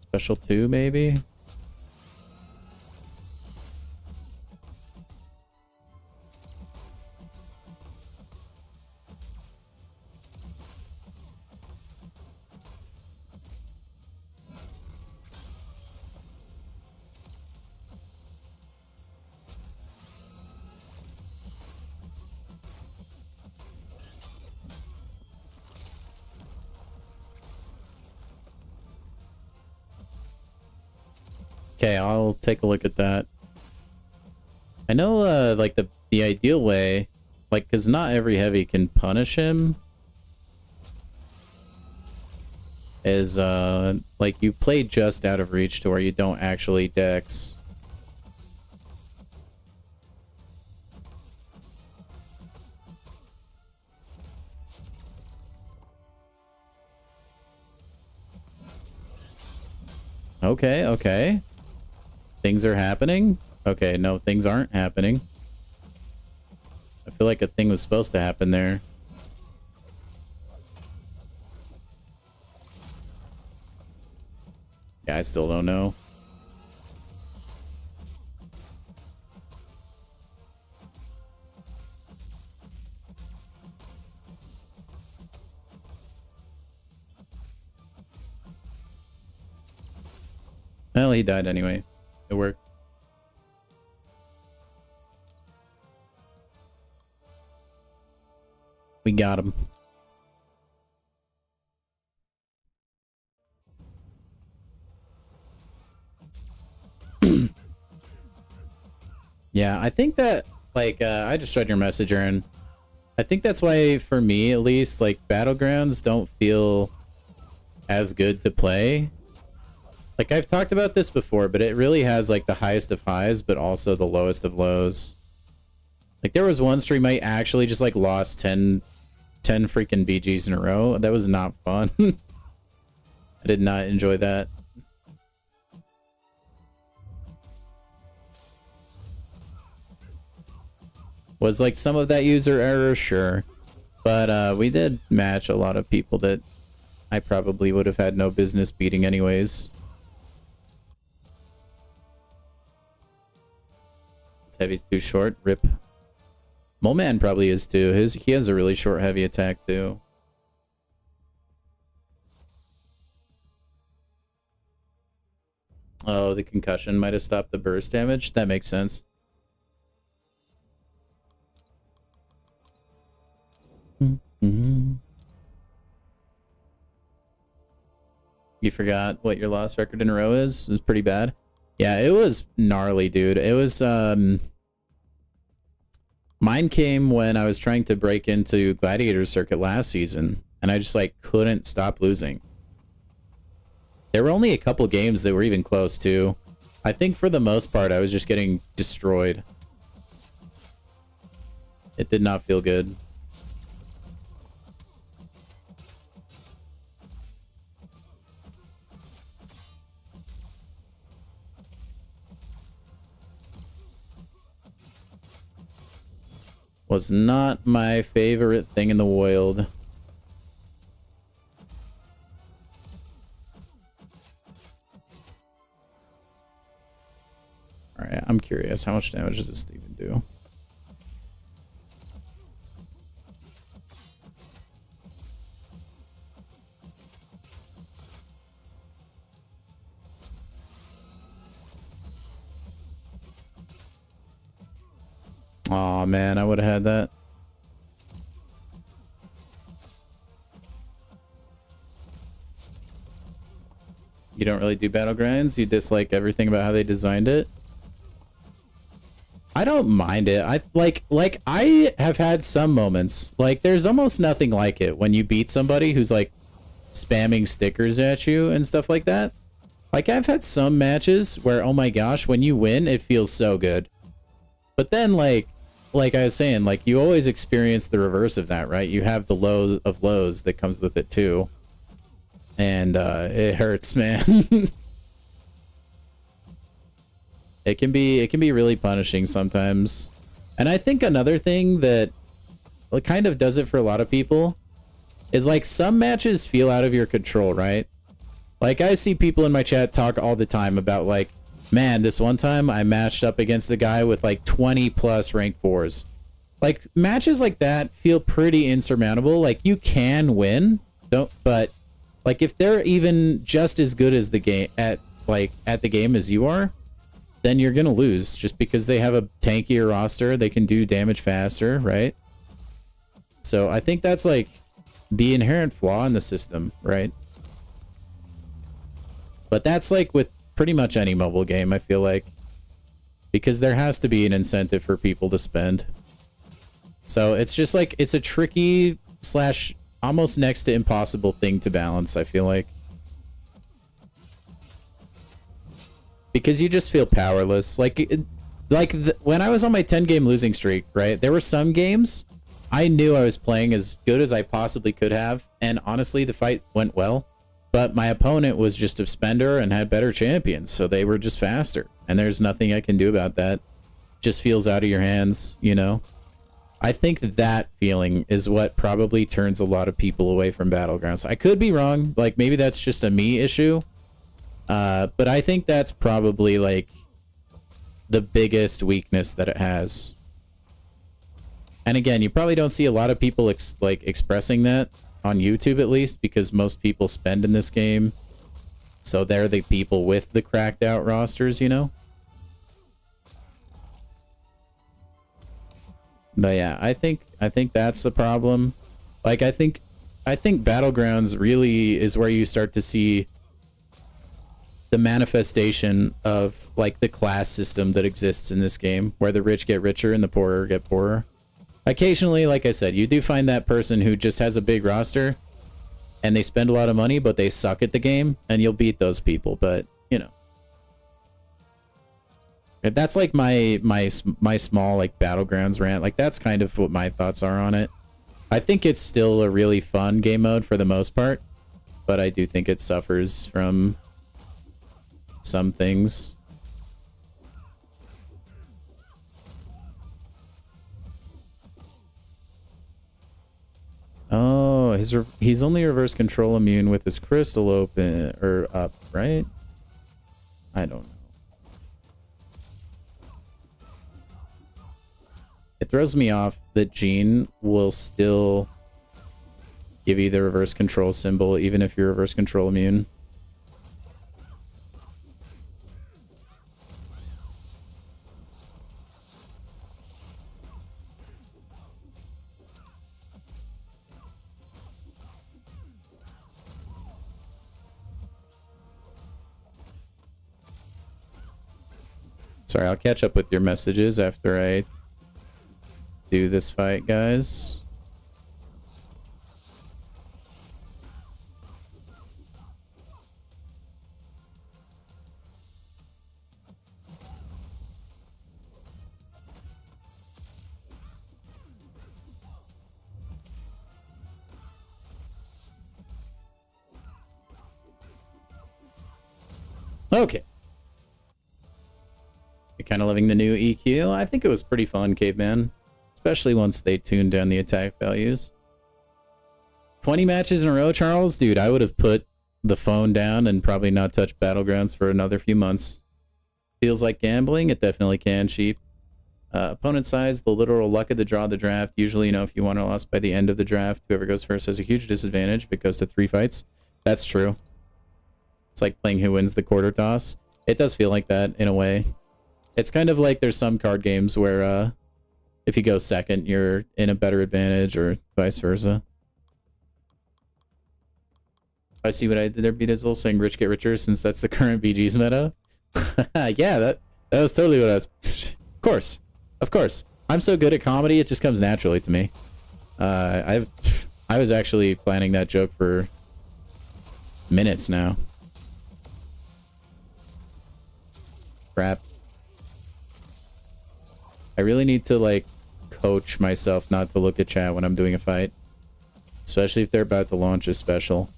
Special 2, maybe? Okay, I'll take a look at that. I know, like, the ideal way, like, because not every heavy can punish him, is, like, you play just out of reach to where you don't actually dex. Okay, okay. Things are happening? Okay, no, things aren't happening. I feel like a thing was supposed to happen there. Yeah, I still don't know. Well, he died anyway. It worked. We got him. Yeah, I think that, like, I just read your message, Aaron. I think that's why, for me at least, like, Battlegrounds don't feel as good to play. Like, I've talked about this before, but it really has, like, the highest of highs, but also the lowest of lows. Like, there was one stream I actually just, like, lost 10 freaking BGs in a row. That was not fun. I did not enjoy that. Was, like, some of that user error? Sure. But we did match a lot of people that I probably would have had no business beating anyways. This heavy's too short. Rip. Mole Man probably is too. He has a really short heavy attack too. Oh, the concussion might have stopped the burst damage. That makes sense. Mm-hmm. You forgot what your loss record in a row is? It was pretty bad. Yeah, it was gnarly, dude. It was, mine came when I was trying to break into Gladiator Circuit last season, and I just, like, couldn't stop losing. There were only a couple games that were even close, too. I think for the most part, I was just getting destroyed. It did not feel good. Was not my favorite thing in the world. Alright, I'm curious. How much damage does this even do? Aw, man, I would have had that. You don't really do Battlegrounds? You dislike everything about how they designed it? I don't mind it. I have had some moments. Like, there's almost nothing like it when you beat somebody who's, like, spamming stickers at you and stuff like that. Like, I've had some matches where, oh my gosh, when you win, it feels so good. But then, like I was saying, like, you always experience the reverse of that, right? You have the lows of lows that comes with it, too. And, it hurts, man. It can be really punishing sometimes. And I think another thing that kind of does it for a lot of people is, like, some matches feel out of your control, right? Like, I see people in my chat talk all the time about, like, man, this one time I matched up against a guy with, like, 20 plus rank 4s. Like, matches like that feel pretty insurmountable. Like, you can win, but, like, if they're even just as good as the game at the game as you are, then you're gonna lose just because they have a tankier roster. They can do damage faster, right? So I think that's, like, the inherent flaw in the system, right? But that's, like, with pretty much any mobile game, I feel like. Because there has to be an incentive for people to spend. So it's just like, it's a tricky slash almost next to impossible thing to balance, I feel like. Because you just feel powerless. When I was on my 10-game losing streak, right? There were some games I knew I was playing as good as I possibly could have. And honestly, the fight went well. But my opponent was just a spender and had better champions. So they were just faster. And there's nothing I can do about that. Just feels out of your hands, you know? I think that feeling is what probably turns a lot of people away from Battlegrounds. I could be wrong. Like, maybe that's just a me issue. But I think that's probably, like, the biggest weakness that it has. And again, you probably don't see a lot of people expressing that on YouTube, at least, because most people spend in this game. So they're the people with the cracked out rosters, you know? But yeah, I think that's the problem. Like, I think Battlegrounds really is where you start to see the manifestation of, like, the class system that exists in this game, where the rich get richer and the poorer get poorer. Occasionally, like I said, you do find that person who just has a big roster and they spend a lot of money, but they suck at the game, and you'll beat those people. But, you know, if that's like my small, like, Battlegrounds rant, like, that's kind of what my thoughts are on it. I think it's still a really fun game mode for the most part, but I do think it suffers from some things. Oh, he's only reverse control immune with his crystal open or up, right? I don't know. It throws me off that Gene will still give you the reverse control symbol even if you're reverse control immune. Sorry, I'll catch up with your messages after I do this fight, guys. Okay. You're kind of loving the new EQ. I think it was pretty fun, Caveman. Especially once they tuned down the attack values. 20 matches in a row, Charles? Dude, I would have put the phone down and probably not touched Battlegrounds for another few months. Feels like gambling? It definitely can, cheap. Opponent size, the literal luck of the draw of the draft. Usually, you know, if you won or lost by the end of the draft, whoever goes first has a huge disadvantage if it goes to 3 fights. That's true. It's like playing who wins the quarter toss. It does feel like that in a way. It's kind of like there's some card games where if you go second, you're in a better advantage or vice versa. I see what I did there, Beatizzle, saying rich get richer since that's the current BG's meta. Yeah, that was totally what I was... Of course. I'm so good at comedy, it just comes naturally to me. I was actually planning that joke for minutes now. Crap. I really need to, like, coach myself not to look at chat when I'm doing a fight. Especially if they're about to launch a special.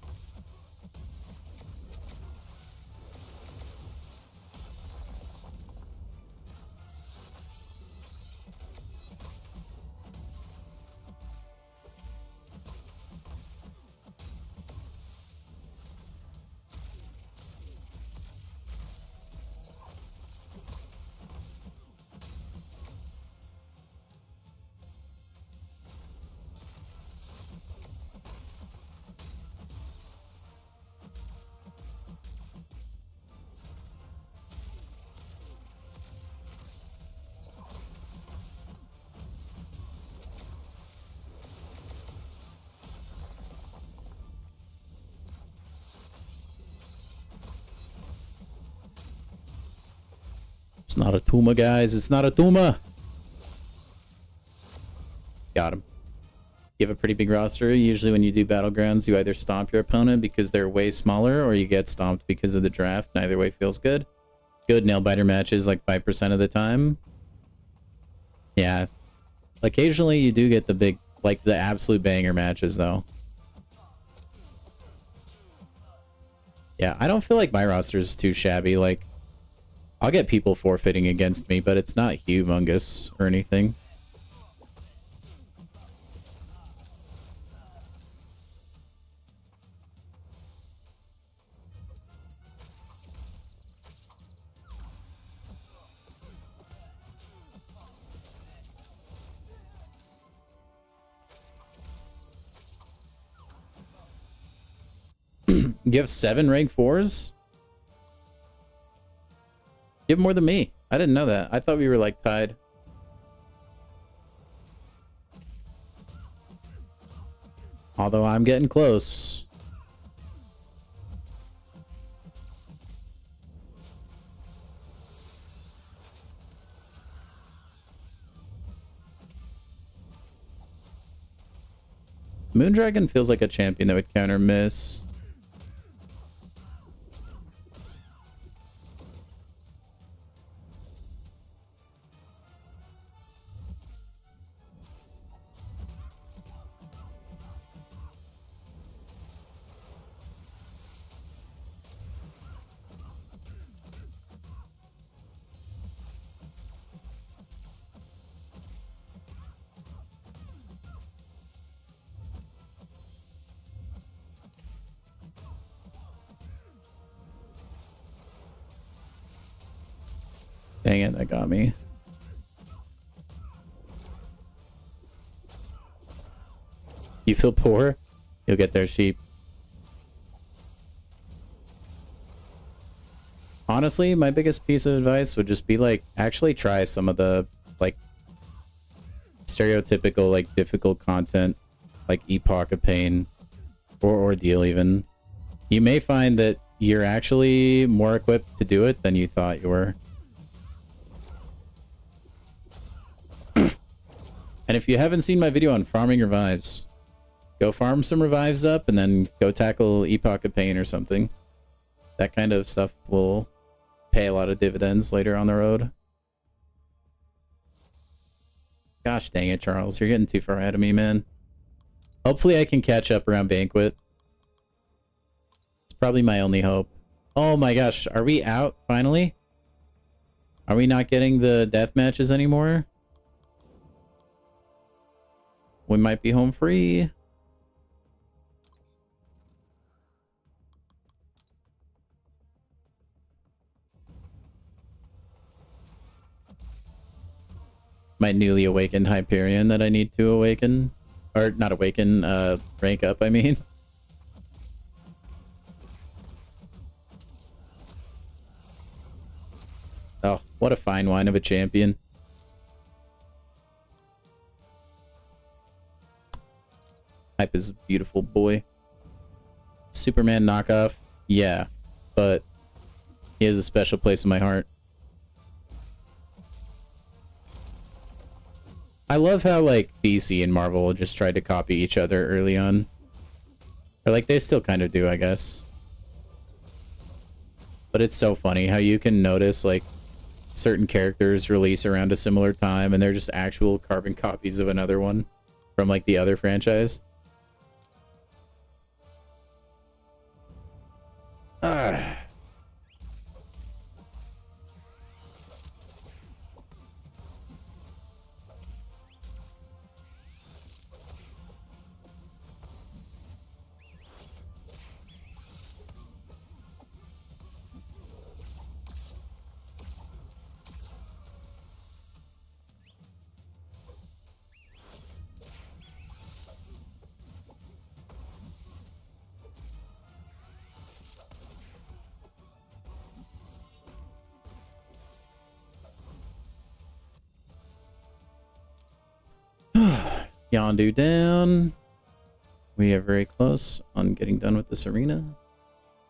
It's not a Tuma, guys. It's not a Tuma. Got him. You have a pretty big roster. Usually when you do Battlegrounds, you either stomp your opponent because they're way smaller, or you get stomped because of the draft. Neither way feels good. Good nail-biter matches like 5% of the time. Yeah. Occasionally you do get the big, like the absolute banger matches, though. Yeah, I don't feel like my roster is too shabby. Like, I'll get people forfeiting against me, but it's not humongous or anything. You have 7 rank 4s? You have more than me. I didn't know that. I thought we were like tied. Although I'm getting close. Moondragon feels like a champion that would counter miss. Dang it, that got me. You feel poor? You'll get there, sheep. Honestly, my biggest piece of advice would just be like, actually try some of the like stereotypical, like difficult content, like Epoch of Pain or Ordeal even. You may find that you're actually more equipped to do it than you thought you were. And if you haven't seen my video on farming revives, go farm some revives up and then go tackle Epoch of Pain or something. That kind of stuff will pay a lot of dividends later on the road. Gosh dang it, Charles. You're getting too far ahead of me, man. Hopefully I can catch up around Banquet. It's probably my only hope. Oh my gosh, are we out finally? Are we not getting the death matches anymore? We might be home free. My newly awakened Hyperion that I need to awaken. Or not awaken, rank up, I mean. Oh, what a fine wine of a champion. Hype is a beautiful boy. Superman knockoff? Yeah, but he has a special place in my heart. I love how, like, DC and Marvel just tried to copy each other early on. Or, like, they still kind of do, I guess. But it's so funny how you can notice, like, certain characters release around a similar time and they're just actual carbon copies of another one from, like, the other franchise. Yondu down. We are very close on getting done with this arena.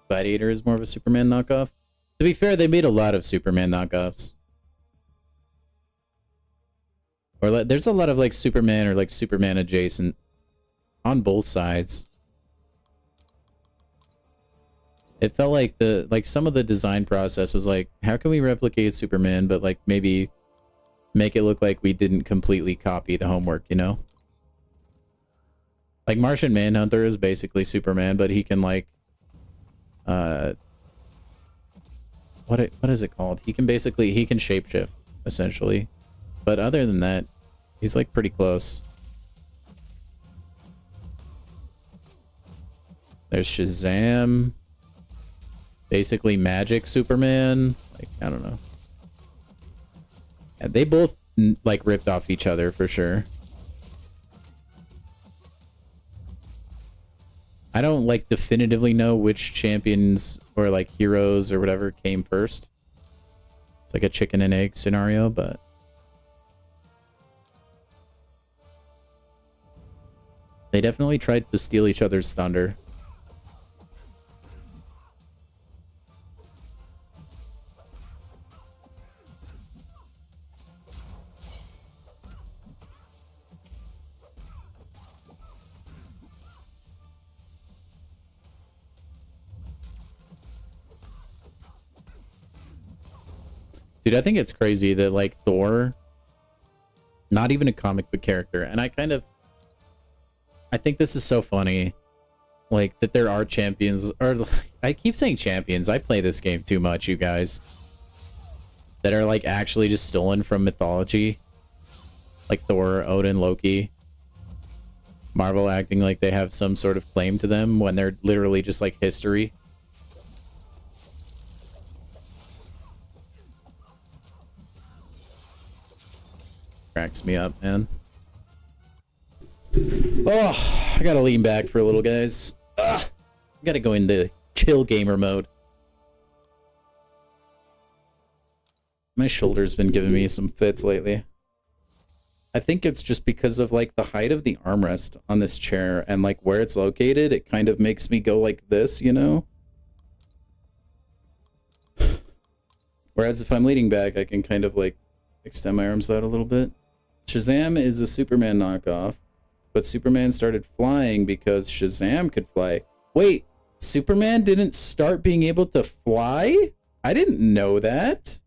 Gladiator is more of a Superman knockoff. To be fair, they made a lot of Superman knockoffs. Or like, there's a lot of like Superman or like Superman adjacent on both sides. It felt like some of the design process was like, how can we replicate Superman, but like maybe make it look like we didn't completely copy the homework, you know? Like Martian Manhunter is basically Superman, but he can like what is it called? He can shapeshift, essentially. But other than that, he's like pretty close. There's Shazam. Basically magic Superman. Like, I don't know. Yeah, they both like ripped off each other for sure. I don't like definitively know which champions or like heroes or whatever came first. It's like a chicken and egg scenario, but they definitely tried to steal each other's thunder. Dude, I think it's crazy that, like, Thor, not even a comic book character, and I think this is so funny, like, that there are champions, or, I keep saying champions, I play this game too much, you guys, that are, like, actually just stolen from mythology, like Thor, Odin, Loki, Marvel acting like they have some sort of claim to them when they're literally just, like, history. Cracks me up, man. Oh, I gotta lean back for a little, guys. I gotta go into chill gamer mode. My shoulder's been giving me some fits lately. I think it's just because of like the height of the armrest on this chair and like where it's located, it kind of makes me go like this, you know? Whereas if I'm leaning back, I can kind of like extend my arms out a little bit. Shazam is a Superman knockoff, but Superman started flying because Shazam could fly. Wait, Superman didn't start being able to fly? I didn't know that.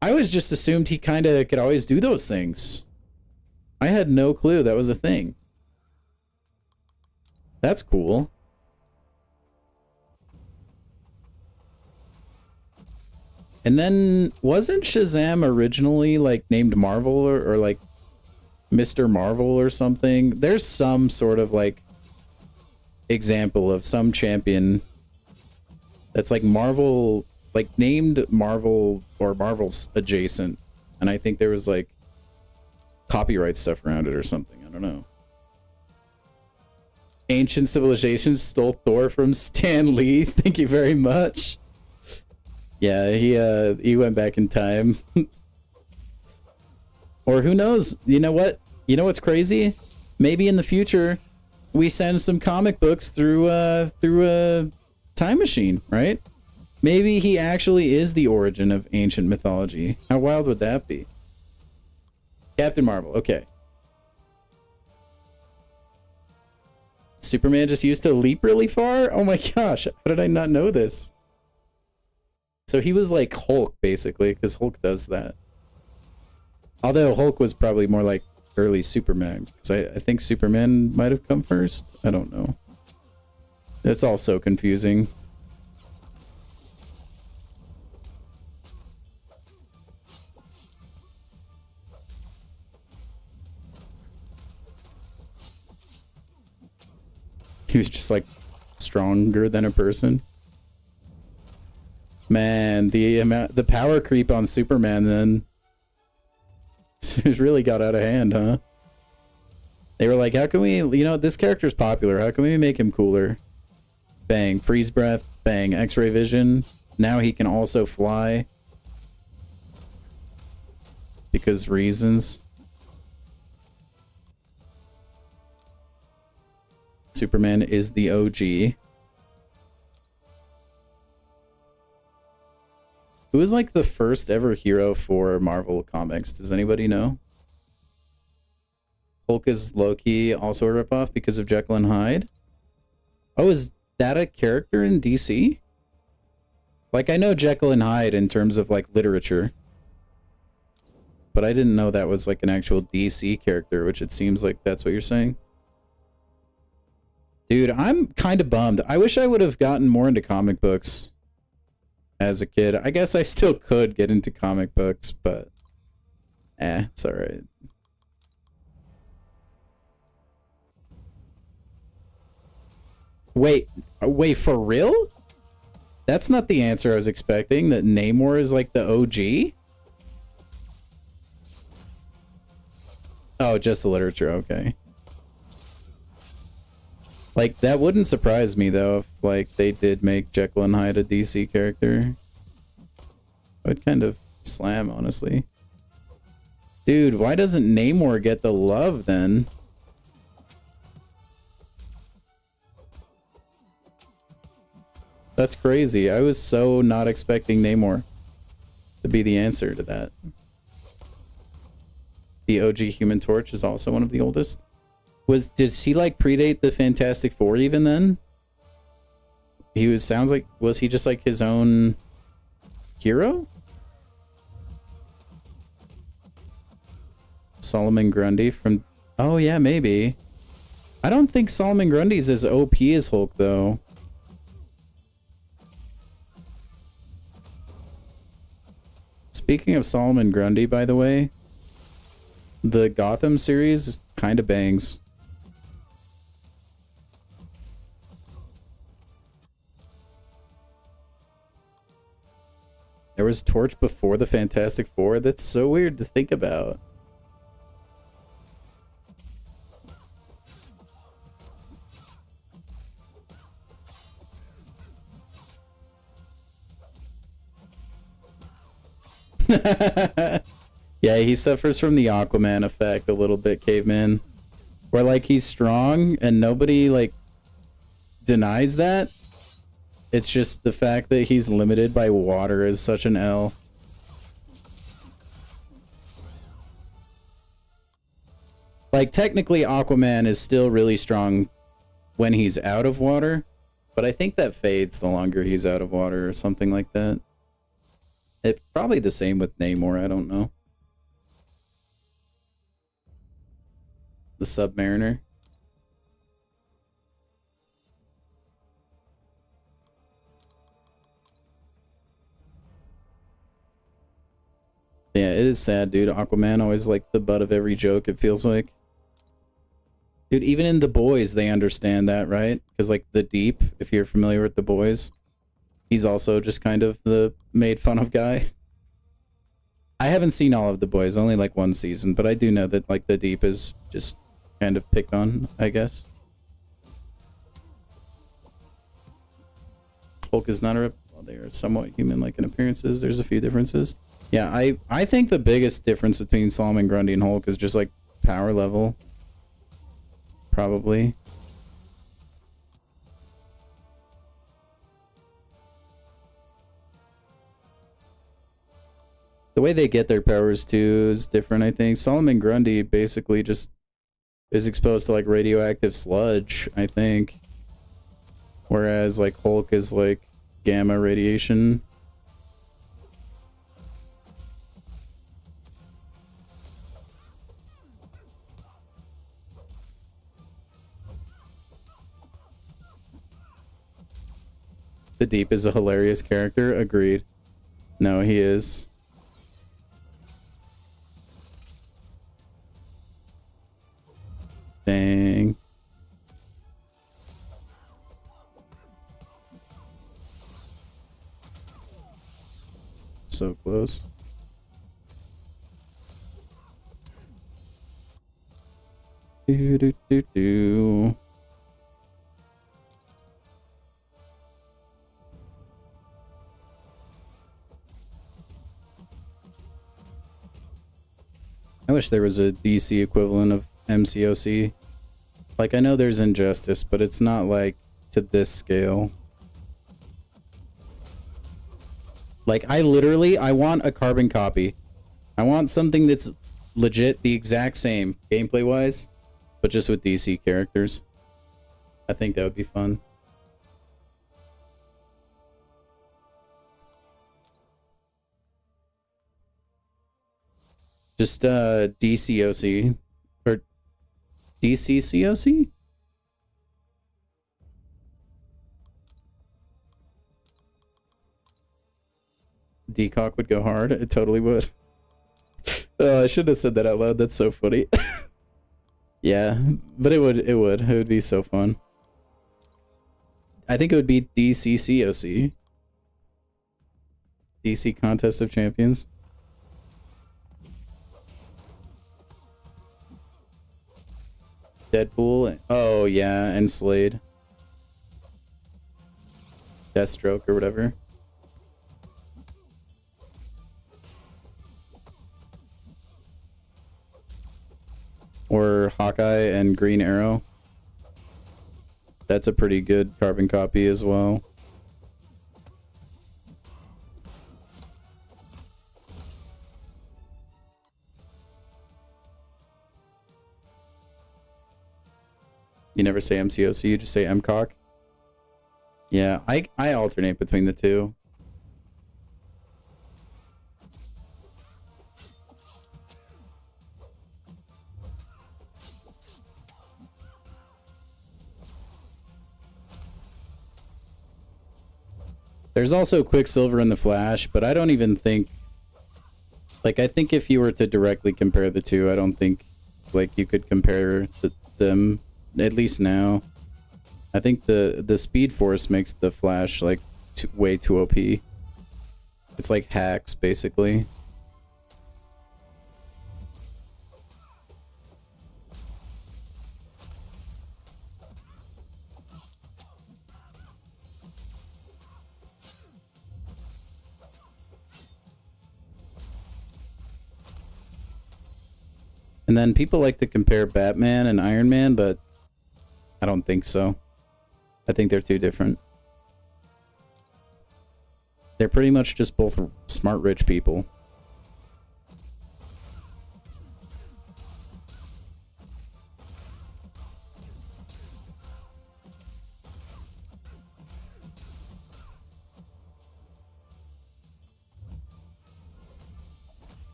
I was just assumed he kind of could always do those things. I had no clue that was a thing. That's cool. And then, wasn't Shazam originally, like, named Marvel or like, Mr. Marvel or something? There's some sort of, like, example of some champion that's, like, Marvel, like, named Marvel or Marvel's adjacent. And I think there was, like, copyright stuff around it or something. I don't know. Ancient civilizations stole Thor from Stan Lee. Thank you very much. Yeah, he went back in time. Or who knows? You know what? You know what's crazy? Maybe in the future we send some comic books through a time machine, right? Maybe he actually is the origin of ancient mythology. How wild would that be? Captain Marvel, okay. Superman just used to leap really far? Oh my gosh, how did I not know this? So he was like Hulk, basically, because Hulk does that. Although Hulk was probably more like early Superman, because I think Superman might have come first. I don't know. It's all so confusing. He was just like stronger than a person. Man, the power creep on Superman then it really got out of hand, huh? They were like, how can we, you know, this character's popular. How can we make him cooler? Bang, freeze breath, bang, X-ray vision. Now he can also fly. Because reasons. Superman is the OG. Who was like the first ever hero for Marvel Comics? Does anybody know? Hulk is low-key also a ripoff because of Jekyll and Hyde. Oh, is that a character in DC? Like, I know Jekyll and Hyde in terms of, like, literature. But I didn't know that was, like, an actual DC character, which it seems like that's what you're saying. Dude, I'm kind of bummed. I wish I would have gotten more into comic books as a kid. I guess I still could get into comic books, but... it's alright. Wait, for real? That's not the answer I was expecting, that Namor is like the OG? Oh, just the literature, okay. Like, that wouldn't surprise me, though, if, like, they did make Jekyll and Hyde a DC character. I would kind of slam, honestly. Dude, why doesn't Namor get the love, then? That's crazy. I was so not expecting Namor to be the answer to that. The OG Human Torch is also one of the oldest. Did he like predate the Fantastic Four even then? Sounds like, was he just like his own hero? Solomon Grundy from, oh yeah, maybe. I don't think Solomon Grundy's as OP as Hulk though. Speaking of Solomon Grundy, by the way, the Gotham series kind of bangs. There was Torch before the Fantastic Four? That's so weird to think about. Yeah, he suffers from the Aquaman effect a little bit, Caveman. Where, like, he's strong and nobody, like, denies that. It's just the fact that he's limited by water is such an L. Like, technically, Aquaman is still really strong when he's out of water, but I think that fades the longer he's out of water or something like that. It's probably the same with Namor, I don't know. The Submariner. Yeah, it is sad, dude. Aquaman always like the butt of every joke, it feels like. Dude, even in The Boys, they understand that, right? Because, like, The Deep, if you're familiar with The Boys, he's also just kind of the made fun of guy. I haven't seen all of The Boys, only like one season, but I do know that, like, The Deep is just kind of picked on, I guess. Hulk is not a... Well, they are somewhat human-like in appearances. There's a few differences. Yeah, I think the biggest difference between Solomon Grundy and Hulk is just, like, power level. Probably. The way they get their powers, too, is different, I think. Solomon Grundy basically just is exposed to, like, radioactive sludge, I think. Whereas, like, Hulk is, like, gamma radiation. The Deep is a hilarious character. Agreed. No, he is. Dang. So close. Do do do do. I wish there was a DC equivalent of MCOC. Like, I know there's Injustice, but it's not, like, to this scale. Like, I want a carbon copy. I want something that's legit the exact same, gameplay-wise, but just with DC characters. I think that would be fun. Just DCOC or DCCOC? DCOC would go hard. It totally would. I shouldn't have said that out loud. That's so funny. Yeah, but it would be so fun. I think it would be DCCOC. DC Contest of Champions. Deadpool. Oh yeah, and Slade. Deathstroke or whatever. Or Hawkeye and Green Arrow. That's a pretty good carbon copy as well. You never say MCOC, you just say MCOC. Yeah, I alternate between the two. There's also Quicksilver and the Flash, but I don't even think... Like, I think if you were to directly compare the two, I don't think, like, you could compare them, at least now. I think the Speed Force makes the Flash, like, way too OP. It's like hacks, basically. And then people like to compare Batman and Iron Man, but I don't think so. I think they're too different. They're pretty much just both smart, rich people.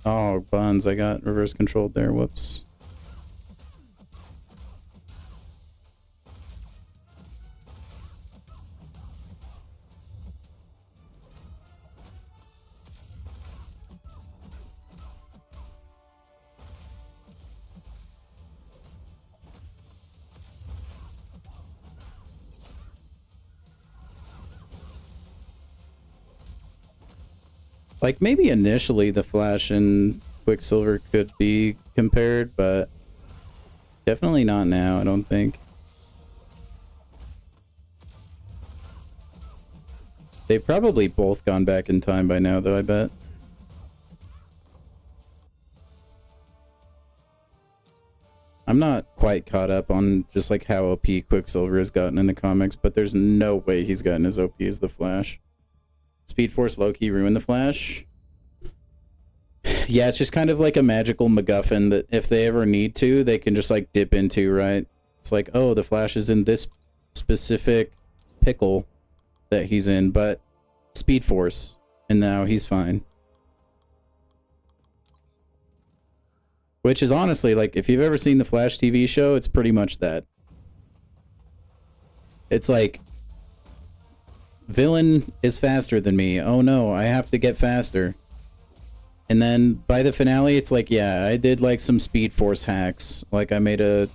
Oh, buns, I got reverse controlled there, whoops. Like, maybe initially the Flash and Quicksilver could be compared, but definitely not now, I don't think. They've probably both gone back in time by now, though, I bet. I'm not quite caught up on just, like, how OP Quicksilver has gotten in the comics, but there's no way he's gotten as OP as the Flash. Speed Force low-key ruined the Flash. Yeah, it's just kind of like a magical MacGuffin that if they ever need to, they can just like dip into, right? It's like, oh, the Flash is in this specific pickle that he's in, but Speed Force, and now he's fine. Which is honestly, like, if you've ever seen the Flash TV show, it's pretty much that. It's like, villain is faster than me. Oh no, I have to get faster. And then by the finale, it's like, yeah, I did like some Speed Force hacks. Like I made a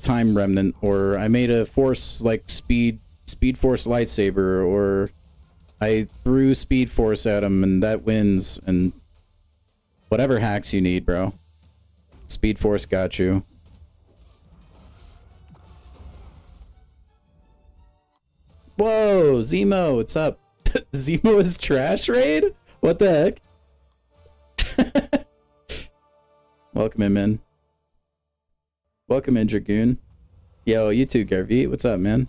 time remnant, or I made a force like Speed Force lightsaber, or I threw Speed Force at him and that wins. And whatever hacks you need, bro. Speed Force got you. Whoa, Zemo, what's up? Zemo is trash raid? What the heck? Welcome in, man. Welcome in, Dragoon. Yo, you too, Garvey. What's up, man?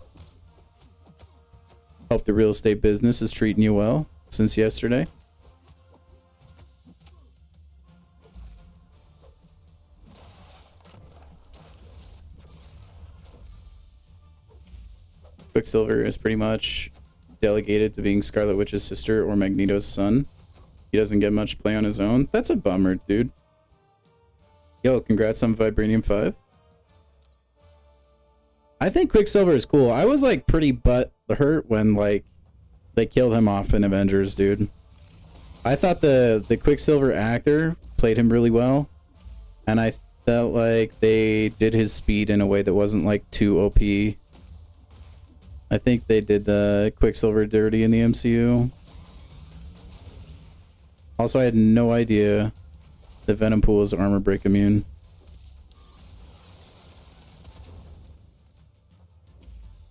Hope the real estate business is treating you well since yesterday. Quicksilver is pretty much delegated to being Scarlet Witch's sister or Magneto's son. He doesn't get much play on his own. That's a bummer, dude. Yo, congrats on Vibranium 5. I think Quicksilver is cool. I was like pretty butt hurt when like they killed him off in Avengers, dude. I thought the Quicksilver actor played him really well, and I felt like they did his speed in a way that wasn't like too OP. I think they did the Quicksilver dirty in the MCU. Also, I had no idea that Venom Pool is armor break immune.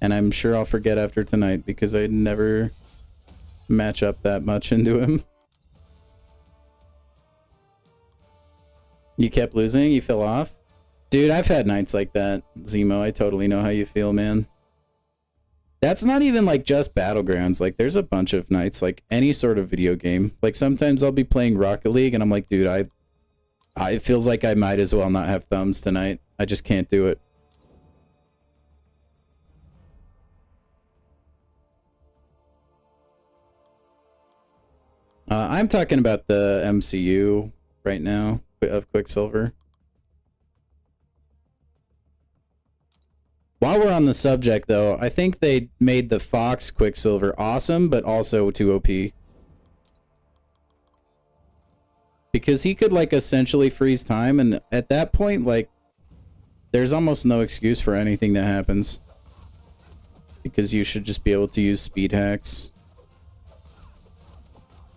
And I'm sure I'll forget after tonight because I never match up that much into him. You kept losing? You fell off? Dude, I've had nights like that, Zemo. I totally know how you feel, man. That's not even like just Battlegrounds. Like there's a bunch of nights, like any sort of video game. Like sometimes I'll be playing Rocket League and I'm like, dude, it feels like I might as well not have thumbs tonight. I just can't do it. I'm talking about the MCU right now of Quicksilver. While we're on the subject, though, I think they made the Fox Quicksilver awesome, but also too OP. Because he could, like, essentially freeze time, and at that point, like, there's almost no excuse for anything that happens. Because you should just be able to use speed hacks.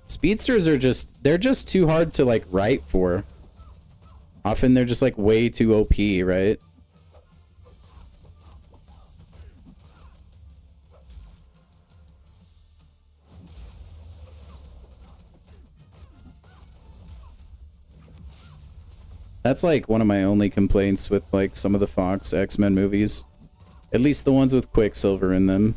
Speedsters are they're just too hard to, like, write for. Often they're just, like, way too OP, right? That's like one of my only complaints with like some of the Fox X-Men movies. At least the ones with Quicksilver in them.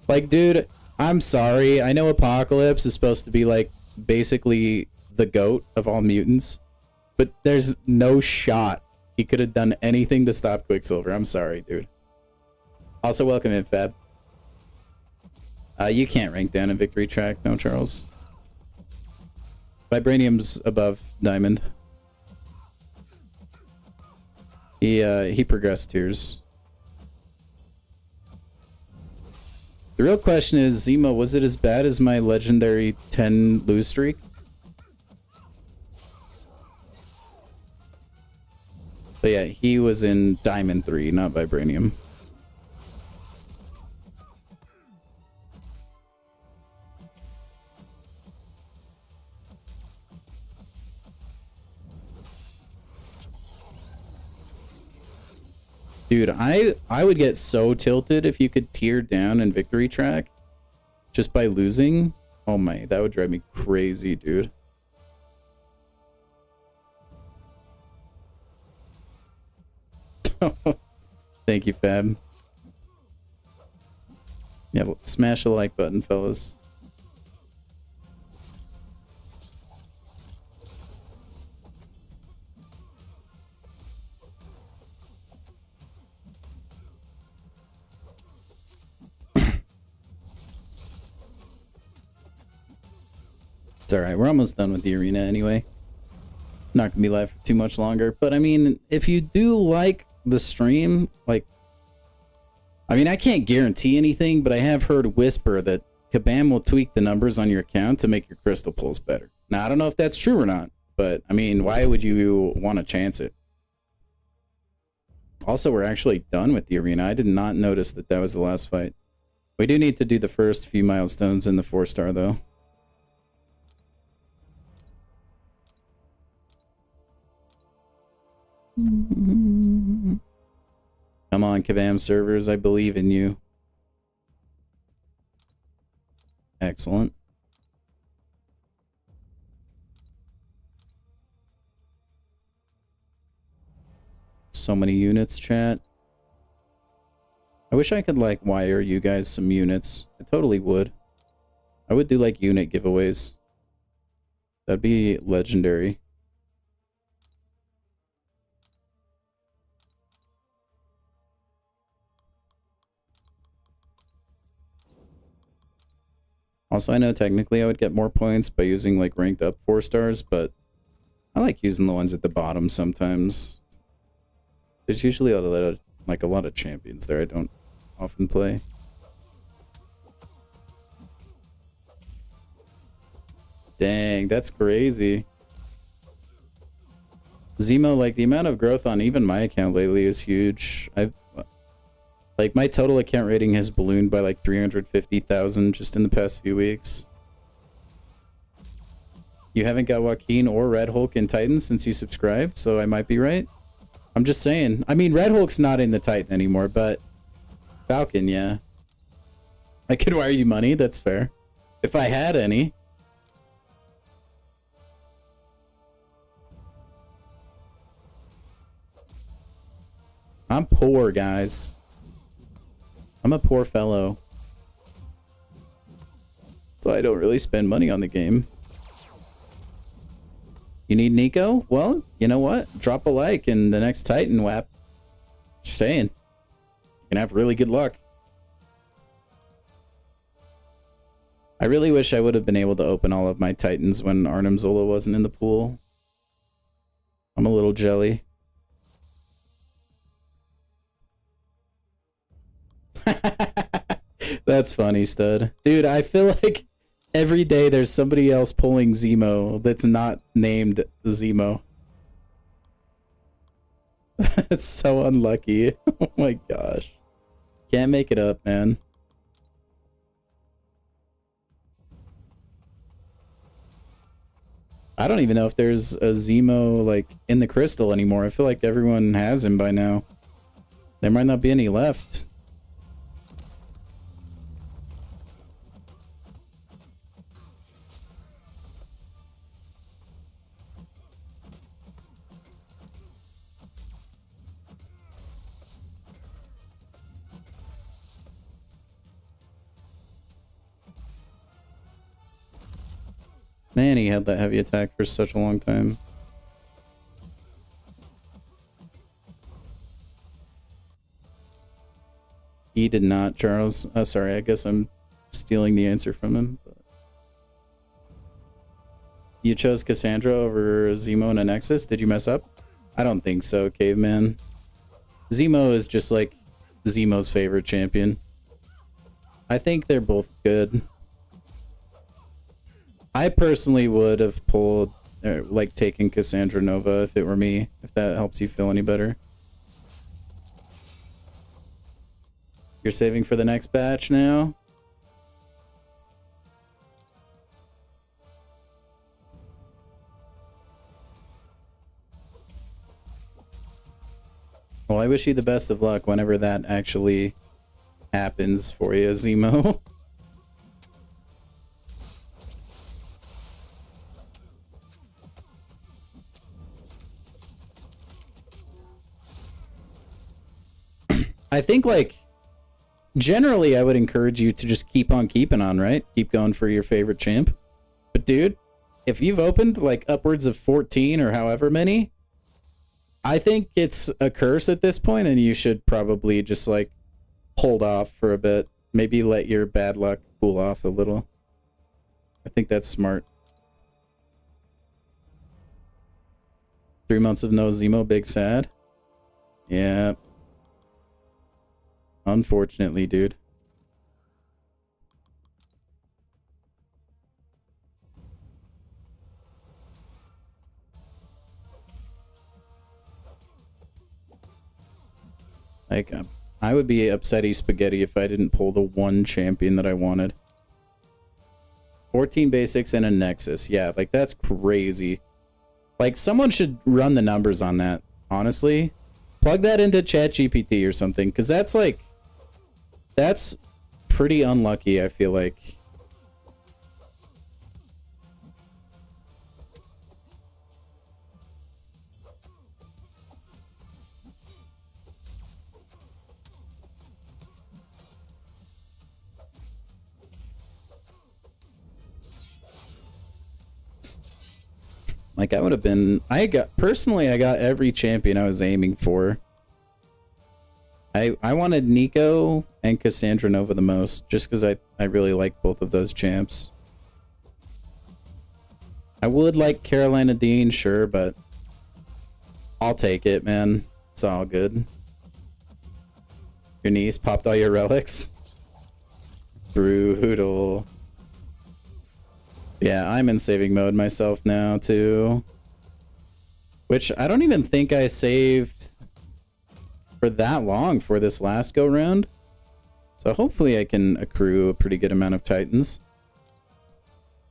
Like, dude, I'm sorry. I know Apocalypse is supposed to be like basically the GOAT of all mutants. But there's no shot he could have done anything to stop Quicksilver. I'm sorry, dude. Also, welcome in, Fab. You can't rank down in Victory Track, no, Charles. Vibranium's above Diamond. He progressed tiers. The real question is, Zemo, was it as bad as my legendary 10 lose streak? But yeah, he was in Diamond 3, not Vibranium. Dude, I would get so tilted if you could tier down in Victory Track just by losing. Oh my, that would drive me crazy, dude. Thank you, Fab. Yeah, smash the like button, fellas. It's alright, we're almost done with the arena anyway. Not gonna be live for too much longer, but I mean, if you do like the stream, like, I mean, I can't guarantee anything, but I have heard whisper that Kabam will tweak the numbers on your account to make your crystal pulls better. Now, I don't know if that's true or not, but I mean, why would you want to chance it? Also, we're actually done with the arena. I did not notice that that was the last fight. We do need to do the first few milestones in the 4-star, though. Come on, Kabam servers, I believe in you. Excellent. So many units, chat. I wish I could, like, wire you guys some units. I totally would. I would do, like, unit giveaways. That'd be legendary. Also, I know technically I would get more points by using like ranked up 4 stars, but I like using the ones at the bottom sometimes. There's usually a lot of champions there I don't often play. Dang, that's crazy. Zemo, like the amount of growth on even my account lately is huge. Like my total account rating has ballooned by like 350,000 just in the past few weeks. You haven't got Joaquin or Red Hulk in Titan since you subscribed, so I might be right. I'm just saying. I mean, Red Hulk's not in the Titan anymore, but Falcon, yeah. I could wire you money, that's fair. If I had any. I'm poor, guys. I'm a poor fellow. So I don't really spend money on the game. You need Nico? Well, you know what? Drop a like in the next Titan WAP. Just saying. You can have really good luck. I really wish I would have been able to open all of my Titans when Arnim Zola wasn't in the pool. I'm a little jelly. That's funny, stud. Dude, I feel like every day there's somebody else pulling Zemo that's not named Zemo. That's so unlucky. Oh my gosh. Can't make it up, man. I don't even know if there's a Zemo like in the crystal anymore. I feel like everyone has him by now. There might not be any left. Man, he had that heavy attack for such a long time. He did not, Charles. Sorry, I guess I'm stealing the answer from him. But... You chose Cassandra over Zemo and a Nexus? Did you mess up? I don't think so, Caveman. Zemo is just like Zemo's favorite champion. I think they're both good. I personally would have pulled, like, taken Cassandra Nova if it were me, if that helps you feel any better. You're saving for the next batch now? Well, I wish you the best of luck whenever that actually happens for you, Zemo. I think, like, generally I would encourage you to just keep on keeping on, right? Keep going for your favorite champ. But dude, if you've opened like upwards of 14 or however many, I think it's a curse at this point and you should probably just like hold off for a bit. Maybe let your bad luck cool off a little. I think that's smart. 3 months of no Zemo, big sad. Yeah. Unfortunately, dude. Like, I would be upsetty spaghetti if I didn't pull the one champion that I wanted. 14 basics and a Nexus. Yeah, like, that's crazy. Like, someone should run the numbers on that, honestly. Plug that into ChatGPT or something, because that's, like... That's pretty unlucky, I feel like. Like, I would have been... personally, I got every champion I was aiming for. I wanted Nico and Cassandra Nova the most, just because I really like both of those champs. I would like Carolina Dean, sure, but I'll take it, man. It's all good. Your niece popped all your relics? Brutal. Yeah, I'm in saving mode myself now, too. Which I don't even think I saved for that long for this last go round. So hopefully I can accrue a pretty good amount of Titans.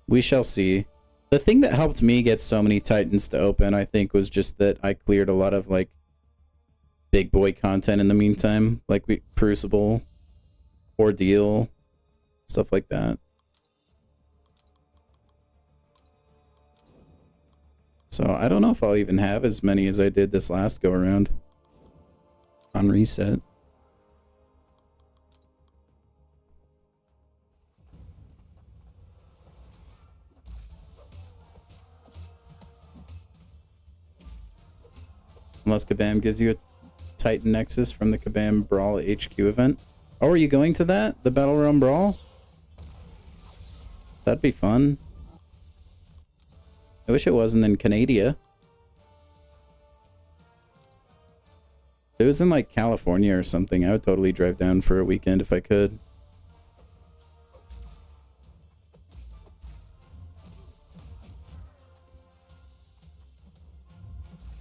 We shall see. The thing that helped me get so many Titans to open, I think, was just that I cleared a lot of, like, big boy content in the meantime. Like, Crucible, Ordeal, stuff like that. So I don't know if I'll even have as many as I did this last go around on reset. Unless Kabam gives you a Titan Nexus from the Kabam Brawl HQ event. Oh, are you going to that? The Battle Realm Brawl? That'd be fun. I wish it wasn't in Canada. If it was in, like, California or something, I would totally drive down for a weekend if I could.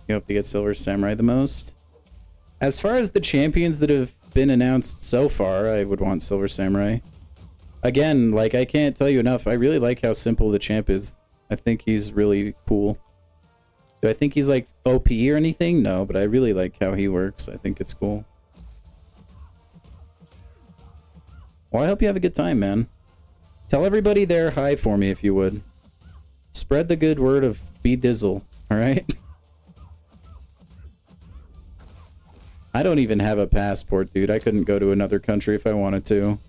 You hope to get Silver Samurai the most? As far as the champions that have been announced so far, I would want Silver Samurai. Again, like, I can't tell you enough. I really like how simple the champ is. I think he's really cool. Do I think he's, like, OP or anything? No, but I really like how he works. I think it's cool. Well, I hope you have a good time, man. Tell everybody there hi for me if you would. Spread the good word of Be Dizzle, alright? I don't even have a passport, dude. I couldn't go to another country if I wanted to.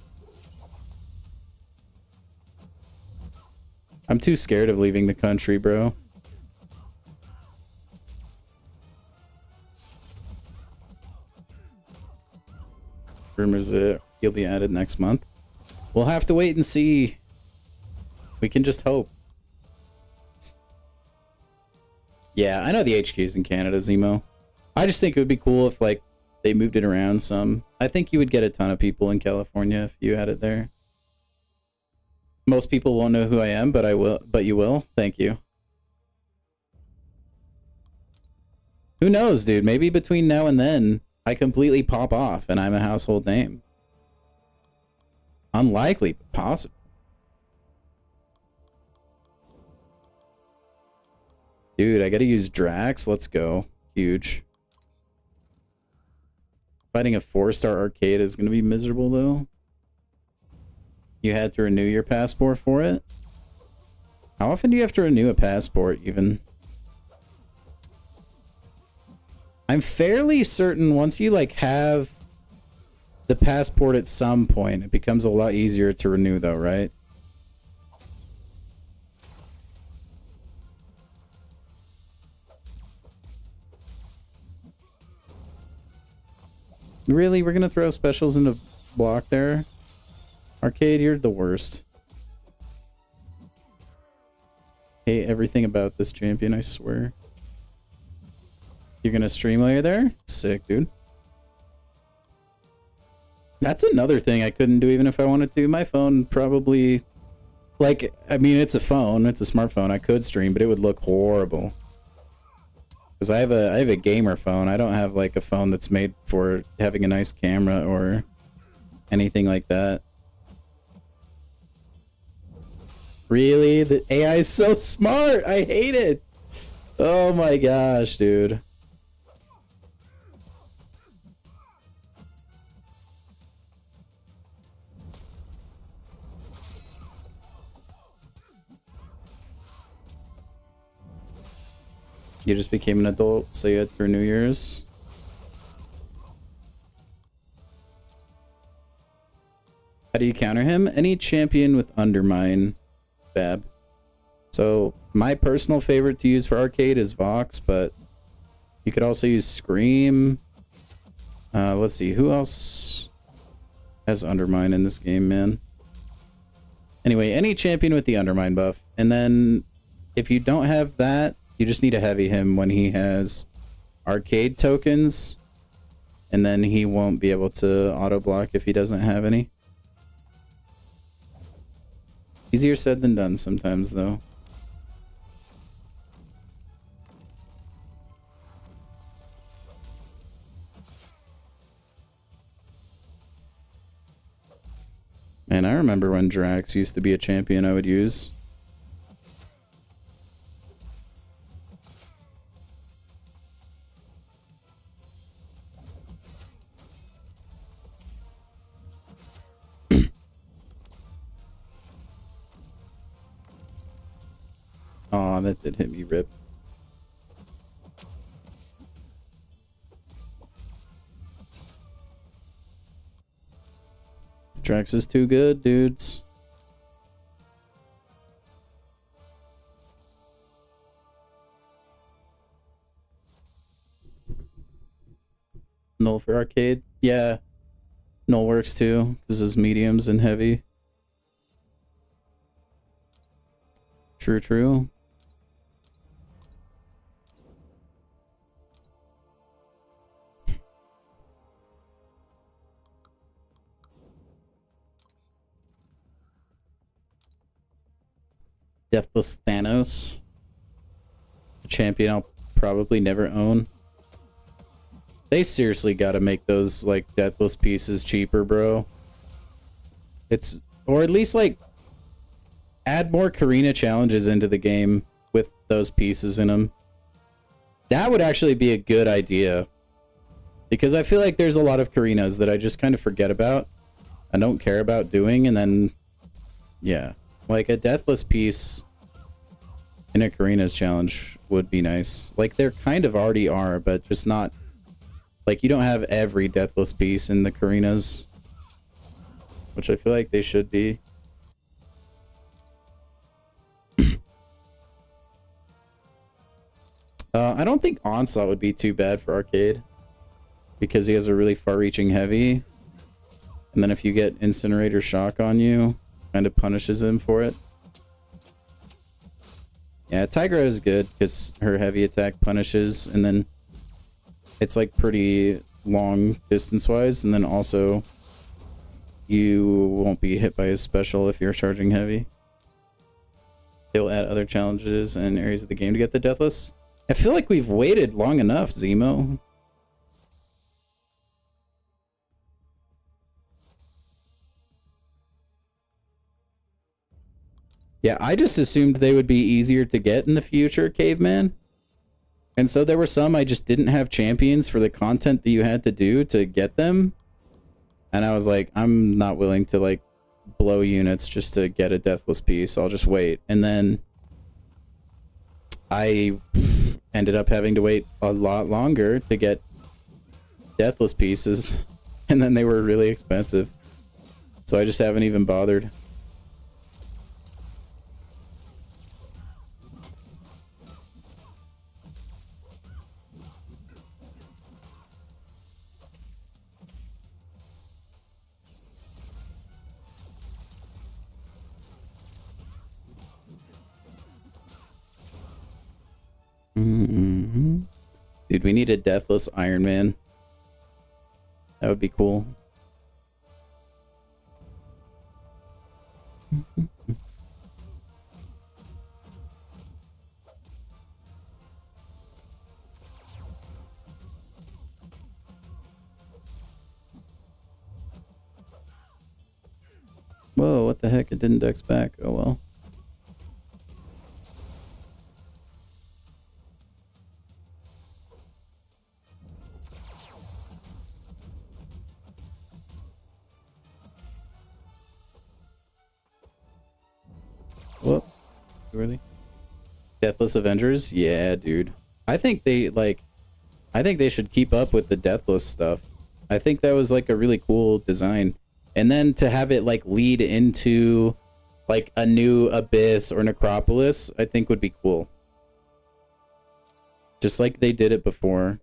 I'm too scared of leaving the country, bro. Rumors that he'll be added next month. We'll have to wait and see. We can just hope. Yeah, I know the HQ's in Canada, Zemo. I just think it would be cool if, like, they moved it around some. I think you would get a ton of people in California if you had it there. Most people won't know who I am, but I will. But you will. Thank you. Who knows, dude? Maybe between now and then, I completely pop off and I'm a household name. Unlikely, but possible. Dude, I gotta use Drax. Let's go. Huge. Fighting a 4-star arcade is gonna be miserable, though. You had to renew your passport for it? How often do you have to renew a passport, even? I'm fairly certain once you, like, have the passport at some point, it becomes a lot easier to renew, though, right? Really? We're gonna throw specials into block there? Arcade, you're the worst. Hate everything about this champion, I swear. You're gonna stream while you're there? Sick, dude. That's another thing I couldn't do even if I wanted to. My phone probably... Like, I mean, it's a phone. It's a smartphone. I could stream, but it would look horrible. Because I have a gamer phone. I don't have, like, a phone that's made for having a nice camera or anything like that. Really? The AI is so smart! I hate it! Oh my gosh, dude. You just became an adult, so you had for New Year's. How do you counter him? Any champion with Undermine, Bab. So, my personal favorite to use for arcade is Vox, but you could also use Scream. Let's see, who else has Undermine in this game, man? Anyway, any champion with the Undermine buff. And then if you don't have that, you just need to heavy him when he has arcade tokens. And then he won't be able to auto block if he doesn't have any. Easier said than done sometimes, though. Man, I remember when Drax used to be a champion I would use. Aw, that did hit me, rip. Drax is too good, dudes. Null for arcade? Yeah. Null works too. This is mediums and heavy. True, true. Deathless Thanos. A champion I'll probably never own. They seriously gotta make those, like, deathless pieces cheaper, bro. It's... Or at least, like, add more Karina challenges into the game with those pieces in them. That would actually be a good idea. Because I feel like there's a lot of Karinas that I just kind of forget about. I don't care about doing, and then... Yeah. Like, a deathless piece in a Karina's challenge would be nice. Like, there kind of already are, but just not... Like, you don't have every deathless piece in the Karinas. Which I feel like they should be. I don't think Onslaught would be too bad for arcade. Because he has a really far-reaching heavy. And then if you get Incinerator Shock on you, kind of punishes him for it. Yeah, Tigra is good because her heavy attack punishes, and then it's like pretty long distance-wise, and then also you won't be hit by his special if you're charging heavy. He'll add other challenges and areas of the game to get the Deathless. I feel like we've waited long enough, Zemo. Yeah, I just assumed they would be easier to get in the future, Caveman. And so there were some I just didn't have champions for the content that you had to do to get them. And I was like, I'm not willing to, like, blow units just to get a deathless piece. I'll just wait. And then I ended up having to wait a lot longer to get deathless pieces. And then they were really expensive. So I just haven't even bothered. Mm-hmm. Dude, we need a deathless Iron Man. That would be cool. Whoa, what the heck? It didn't dex back. Oh well. Whoop. Really? Deathless Avengers? Yeah, dude. I think they, like... I think they should keep up with the Deathless stuff. I think that was, like, a really cool design. And then to have it, like, lead into, like, a new Abyss or Necropolis, I think would be cool. Just like they did it before.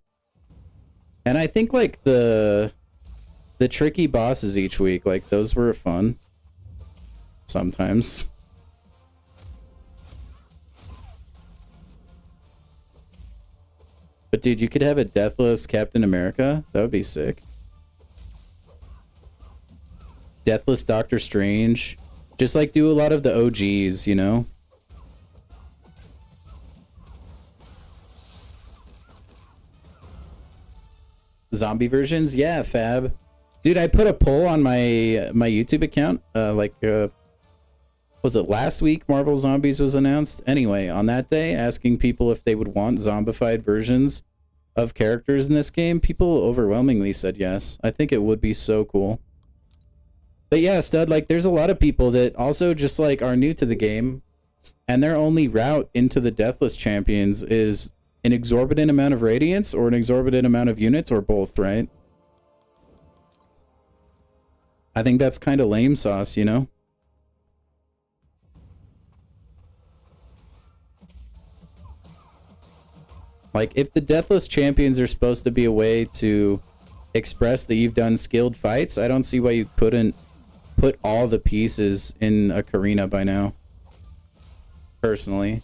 And I think like the tricky bosses each week, like those were fun. Sometimes. But dude, you could have a deathless Captain America. That would be sick. Deathless Doctor Strange. Just like do a lot of the OGs, you know? Zombie versions? Yeah, fab. Dude, I put a poll on my YouTube account. Was it last week Marvel Zombies was announced? Anyway, on that day, asking people if they would want zombified versions of characters in this game, people overwhelmingly said yes. I think it would be so cool. But yeah, Stud, like there's a lot of people that also just like are new to the game, and their only route into the Deathless Champions is an exorbitant amount of radiance or an exorbitant amount of units or both, right? I think that's kind of lame sauce, you know? Like, if the Deathless Champions are supposed to be a way to express that you've done skilled fights, I don't see why you couldn't put all the pieces in a Karina by now. Personally.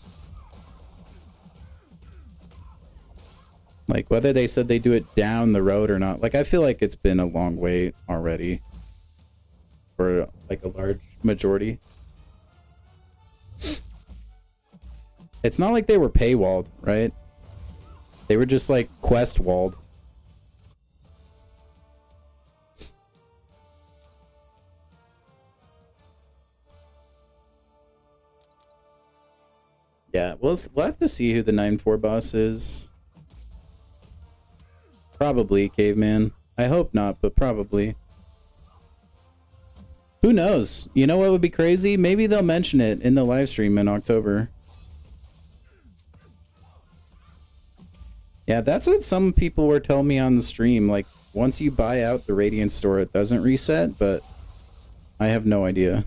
Like, whether they said they do it down the road or not. Like, I feel like it's been a long wait already. For, like, a large majority. It's not like they were paywalled, right? They were just like quest walled. Yeah, we'll have to see who the 9-4 boss is. Probably Caveman. I hope not, but probably. Who knows? You know what would be crazy? Maybe they'll mention it in the live stream in October. Yeah, that's what some people were telling me on the stream. Like, once you buy out the Radiant store, it doesn't reset, but I have no idea.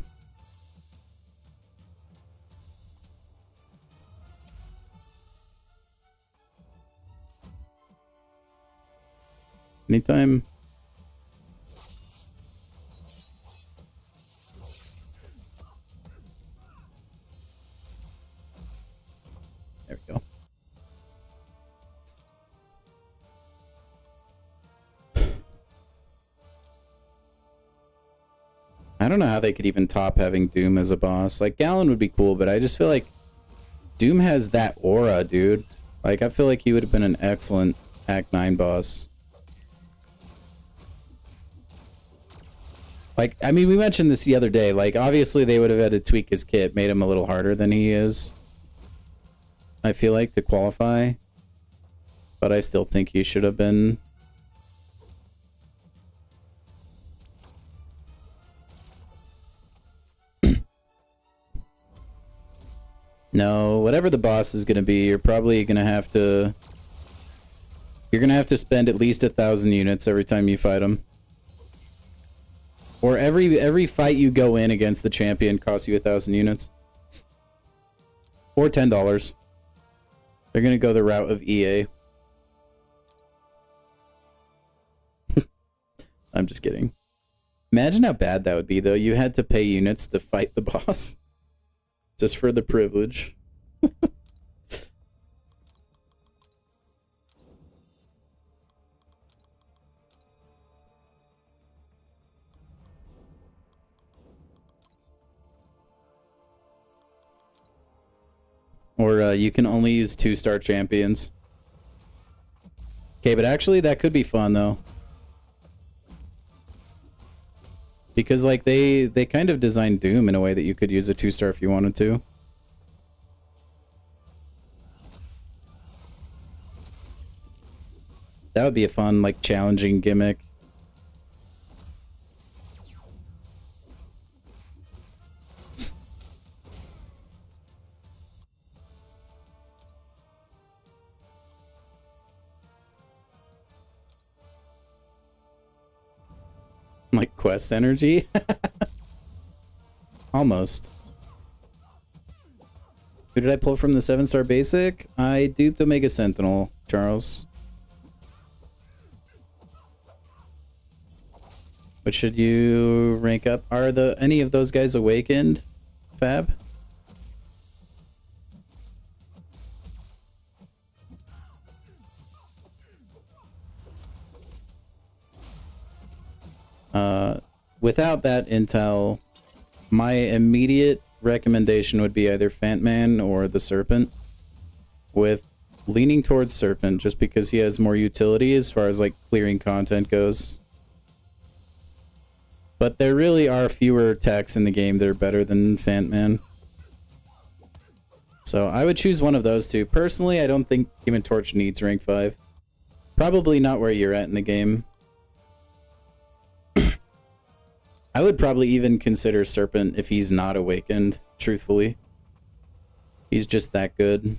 Anytime. There we go. I don't know how they could even top having Doom as a boss. Like, Gallon would be cool, but I just feel like Doom has that aura, dude. Like, I feel like he would have been an excellent Act 9 boss. Like, I mean, we mentioned this the other day. Like, obviously they would have had to tweak his kit, made him a little harder than he is. I feel like, to qualify. But I still think he should have been... No, whatever the boss is going to be, you're probably going to have to... You're going to have to spend at least 1,000 units every time you fight him. Or every fight you go in against the champion costs you 1,000 units. Or $10. They're going to go the route of EA. I'm just kidding. Imagine how bad that would be, though. You had to pay units to fight the boss. Just for the privilege. Or you can only use 2-star champions. Okay, but actually that could be fun, though. Because, like, they kind of designed Doom in a way that you could use a 2-star if you wanted to. That would be a fun, like, challenging gimmick. Like quest energy? Almost. Who did I pull from the 7-star basic? I duped Omega Sentinel, Charles. What should you rank up? Are any of those guys awakened, Fab? Without that intel, my immediate recommendation would be either Fantman or the Serpent, with leaning towards Serpent just because he has more utility as far as like clearing content goes. But there really are fewer attacks in the game that are better than Fantman. So I would choose one of those two. Personally, I don't think Human Torch needs rank 5. Probably not where you're at in the game. I would probably even consider Serpent if he's not awakened, truthfully. He's just that good.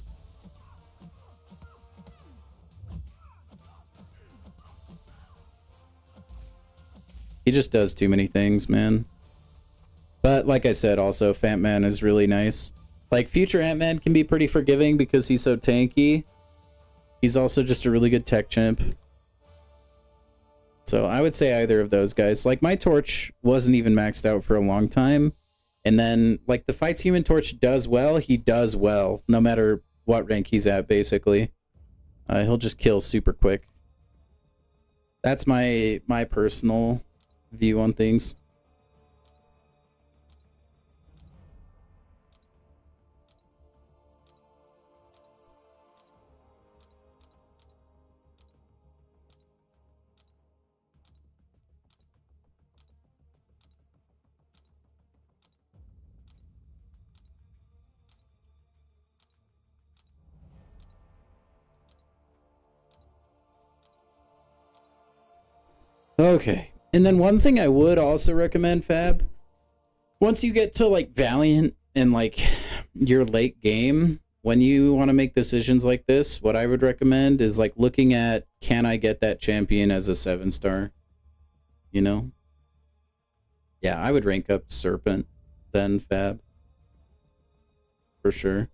He just does too many things, man. But like I said, also, Fantman is really nice. Like, future Ant-Man can be pretty forgiving because he's so tanky. He's also just a really good tech chimp. So I would say either of those guys. Like, my Torch wasn't even maxed out for a long time. And then, like, the fights Human Torch does well, he does well. No matter what rank he's at, basically. He'll just kill super quick. That's my personal view on things. Okay. And then one thing I would also recommend, Fab, once you get to like Valiant and like your late game, when you want to make decisions like this, what I would recommend is like looking at, can I get that champion as a 7-star? You know? Yeah, I would rank up Serpent, then Fab. For sure.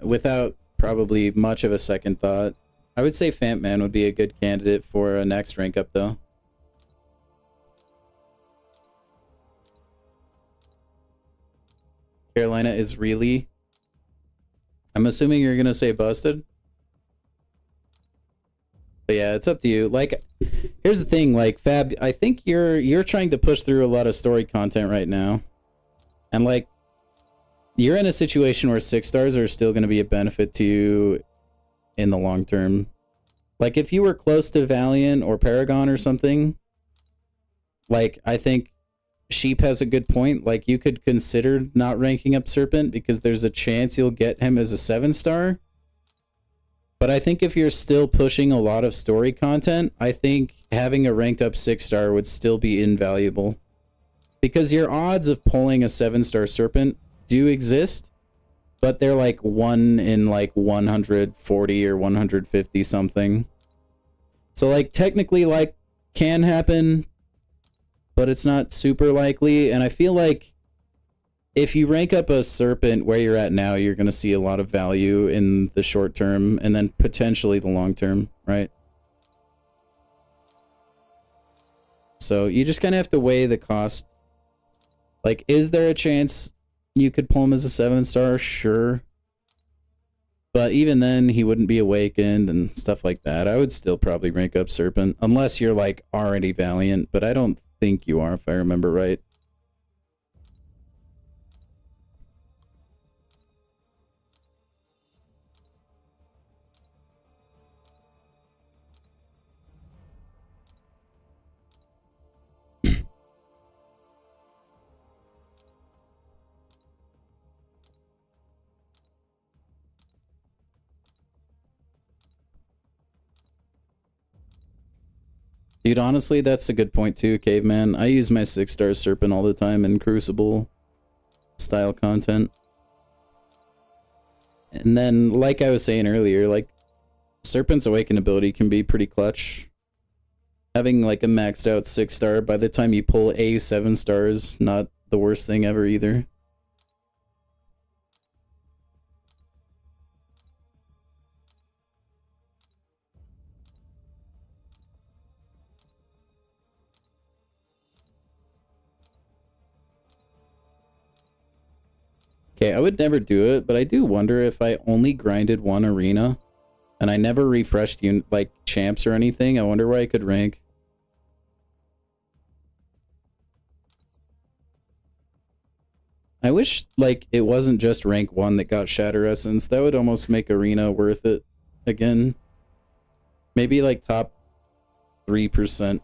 Without probably much of a second thought. I would say Fantman would be a good candidate for a next rank up though. Carolina is really... I'm assuming you're gonna say busted? But yeah, it's up to you. Like, here's the thing, like, Fab, I think you're trying to push through a lot of story content right now. And like, you're in a situation where 6 stars are still gonna be a benefit to you in the long term. Like, if you were close to Valiant or Paragon or something, like, I think Sheep has a good point. Like, you could consider not ranking up Serpent because there's a chance you'll get him as a 7-star. But I think if you're still pushing a lot of story content, I think having a ranked up 6-star would still be invaluable. Because your odds of pulling a 7-star Serpent do exist, but they're like 1 in like 140 or 150 something. So like technically like can happen, but it's not super likely. And I feel like if you rank up a Serpent where you're at now, you're going to see a lot of value in the short term and then potentially the long term, right? So you just kind of have to weigh the cost. Like, is there a chance you could pull him as a 7-star? Sure. But even then, he wouldn't be awakened and stuff like that. I would still probably rank up Serpent, unless you're, like, already Valiant. But I don't think you are, if I remember right. Dude, honestly, that's a good point too, Caveman. I use my 6-star Serpent all the time in Crucible style content. And then, like I was saying earlier, like, Serpent's Awaken ability can be pretty clutch. Having, like, a maxed out 6-star by the time you pull a 7-star is not the worst thing ever either. Okay, I would never do it, but I do wonder if I only grinded one arena and I never refreshed like champs or anything. I wonder where I could rank. I wish like it wasn't just rank 1 that got Shatter Essence. That would almost make arena worth it again. Maybe like top 3%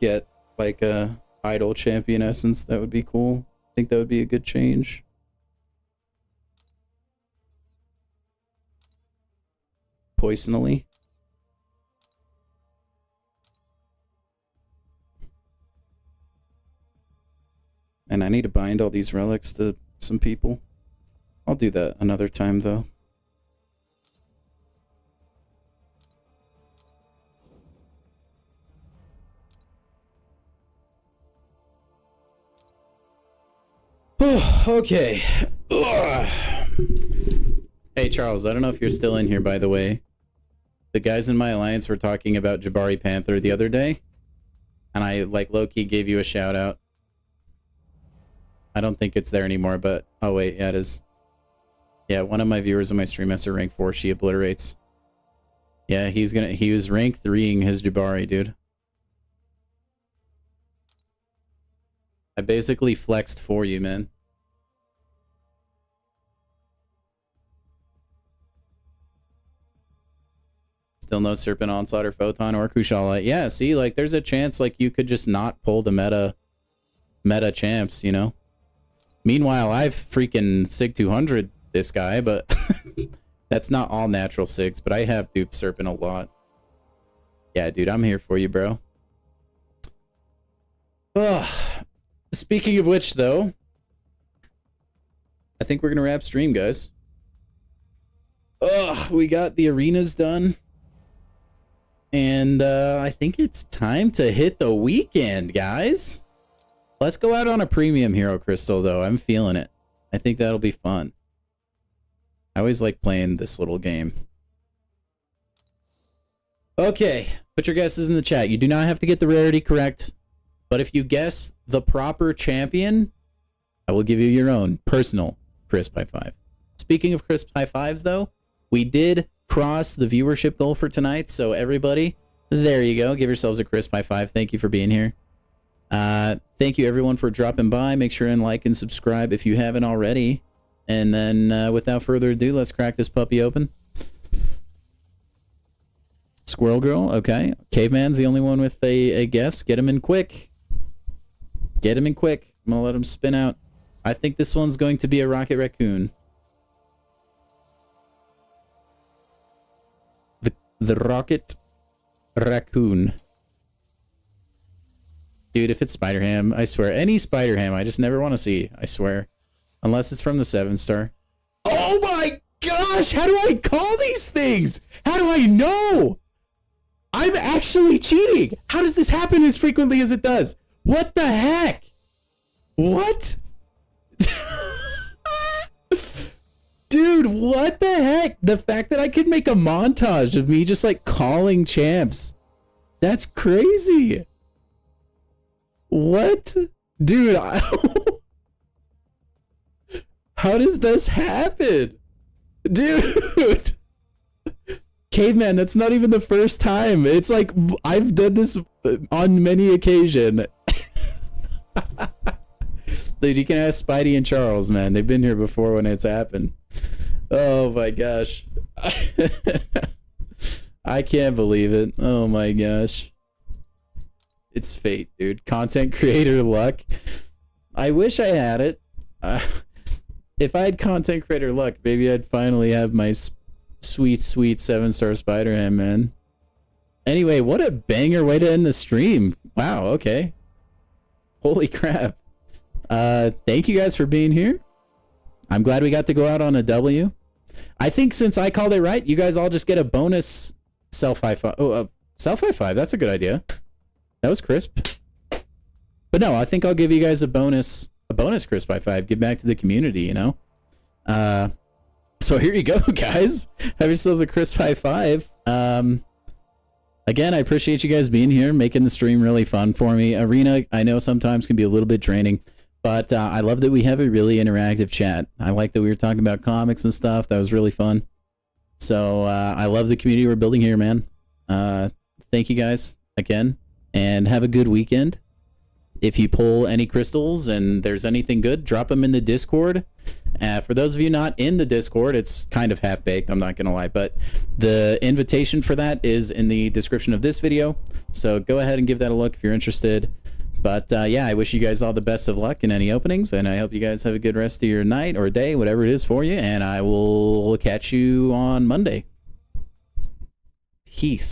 get like a idol champion essence. That would be cool. I think that would be a good change. Poisonally. And I need to bind all these relics to some people. I'll do that another time though. Okay. Ugh. Hey Charles, I don't know if you're still in here, by the way. The guys in my alliance were talking about Jabari Panther the other day, and I like low-key gave you a shout out. I don't think it's there anymore, but oh wait, yeah it is. Yeah, one of my viewers on my stream has a rank 4. She obliterates. Yeah, he was rank 3ing his Jabari, dude. I basically flexed for you, man. Still no Serpent Onslaught or Photon or Kushala. Yeah, see, like there's a chance like you could just not pull the meta champs, you know? Meanwhile, I've freaking Sig 200 this guy, but that's not all natural Sigs, but I have duped Serpent a lot. Yeah, dude, I'm here for you, bro. Ugh. Speaking of which, though, I think we're going to wrap stream, guys. Ugh, we got the arenas done. And I think it's time to hit the weekend, guys. Let's go out on a premium hero crystal, though. I'm feeling it. I think that'll be fun. I always like playing this little game. Okay, put your guesses in the chat. You do not have to get the rarity correct. But if you guess the proper champion, I will give you your own personal crisp high 5. Speaking of crisp high 5s, though, we did cross the viewership goal for tonight. So everybody, there you go. Give yourselves a crisp high 5. Thank you for being here. Thank you, everyone, for dropping by. Make sure and like and subscribe if you haven't already. And then, without further ado, let's crack this puppy open. Squirrel Girl, okay. Caveman's the only one with a guess. Get him in quick. Get him in quick. I'm gonna let him spin out. I think this one's going to be a Rocket Raccoon. The Rocket Raccoon. Dude, if it's Spider-Ham, I swear. Any Spider-Ham, I just never want to see. I swear. Unless it's from the 7-star. Oh my gosh! How do I call these things? How do I know? I'm actually cheating! How does this happen as frequently as it does? What the heck? What? Dude, what the heck? The fact that I could make a montage of me just like calling champs. That's crazy. What? Dude, how does this happen? Dude. Caveman, that's not even the first time. It's like, I've done this on many occasions. Dude, you can ask Spidey and Charles, man. They've been here before when it's happened. Oh my gosh. I can't believe it. Oh my gosh. It's fate, dude. Content creator luck. I wish I had it. If I had content creator luck, maybe I'd finally have my sweet, sweet 7-star Spider-Ham, man. Anyway, what a banger way to end the stream. Wow, okay. Holy crap. Thank you guys for being here. I'm glad we got to go out on a W. I think since I called it right, you guys all just get a bonus self high 5. Oh, self high 5. That's a good idea. That was crisp. But no, I think I'll give you guys a bonus crisp high 5. Give back to the community, you know? So here you go, guys. Have yourselves a crisp high 5. Again, I appreciate you guys being here, making the stream really fun for me. Arena, I know sometimes can be a little bit draining, But I love that we have a really interactive chat. I like that we were talking about comics and stuff. That was really fun. So I love the community we're building here, man. Thank you guys again, and have a good weekend. If you pull any crystals and there's anything good, drop them in the Discord. For those of you not in the Discord, it's kind of half-baked, I'm not going to lie, but the invitation for that is in the description of this video. So go ahead and give that a look if you're interested. But yeah, I wish you guys all the best of luck in any openings, and I hope you guys have a good rest of your night or day, whatever it is for you, and I will catch you on Monday. Peace.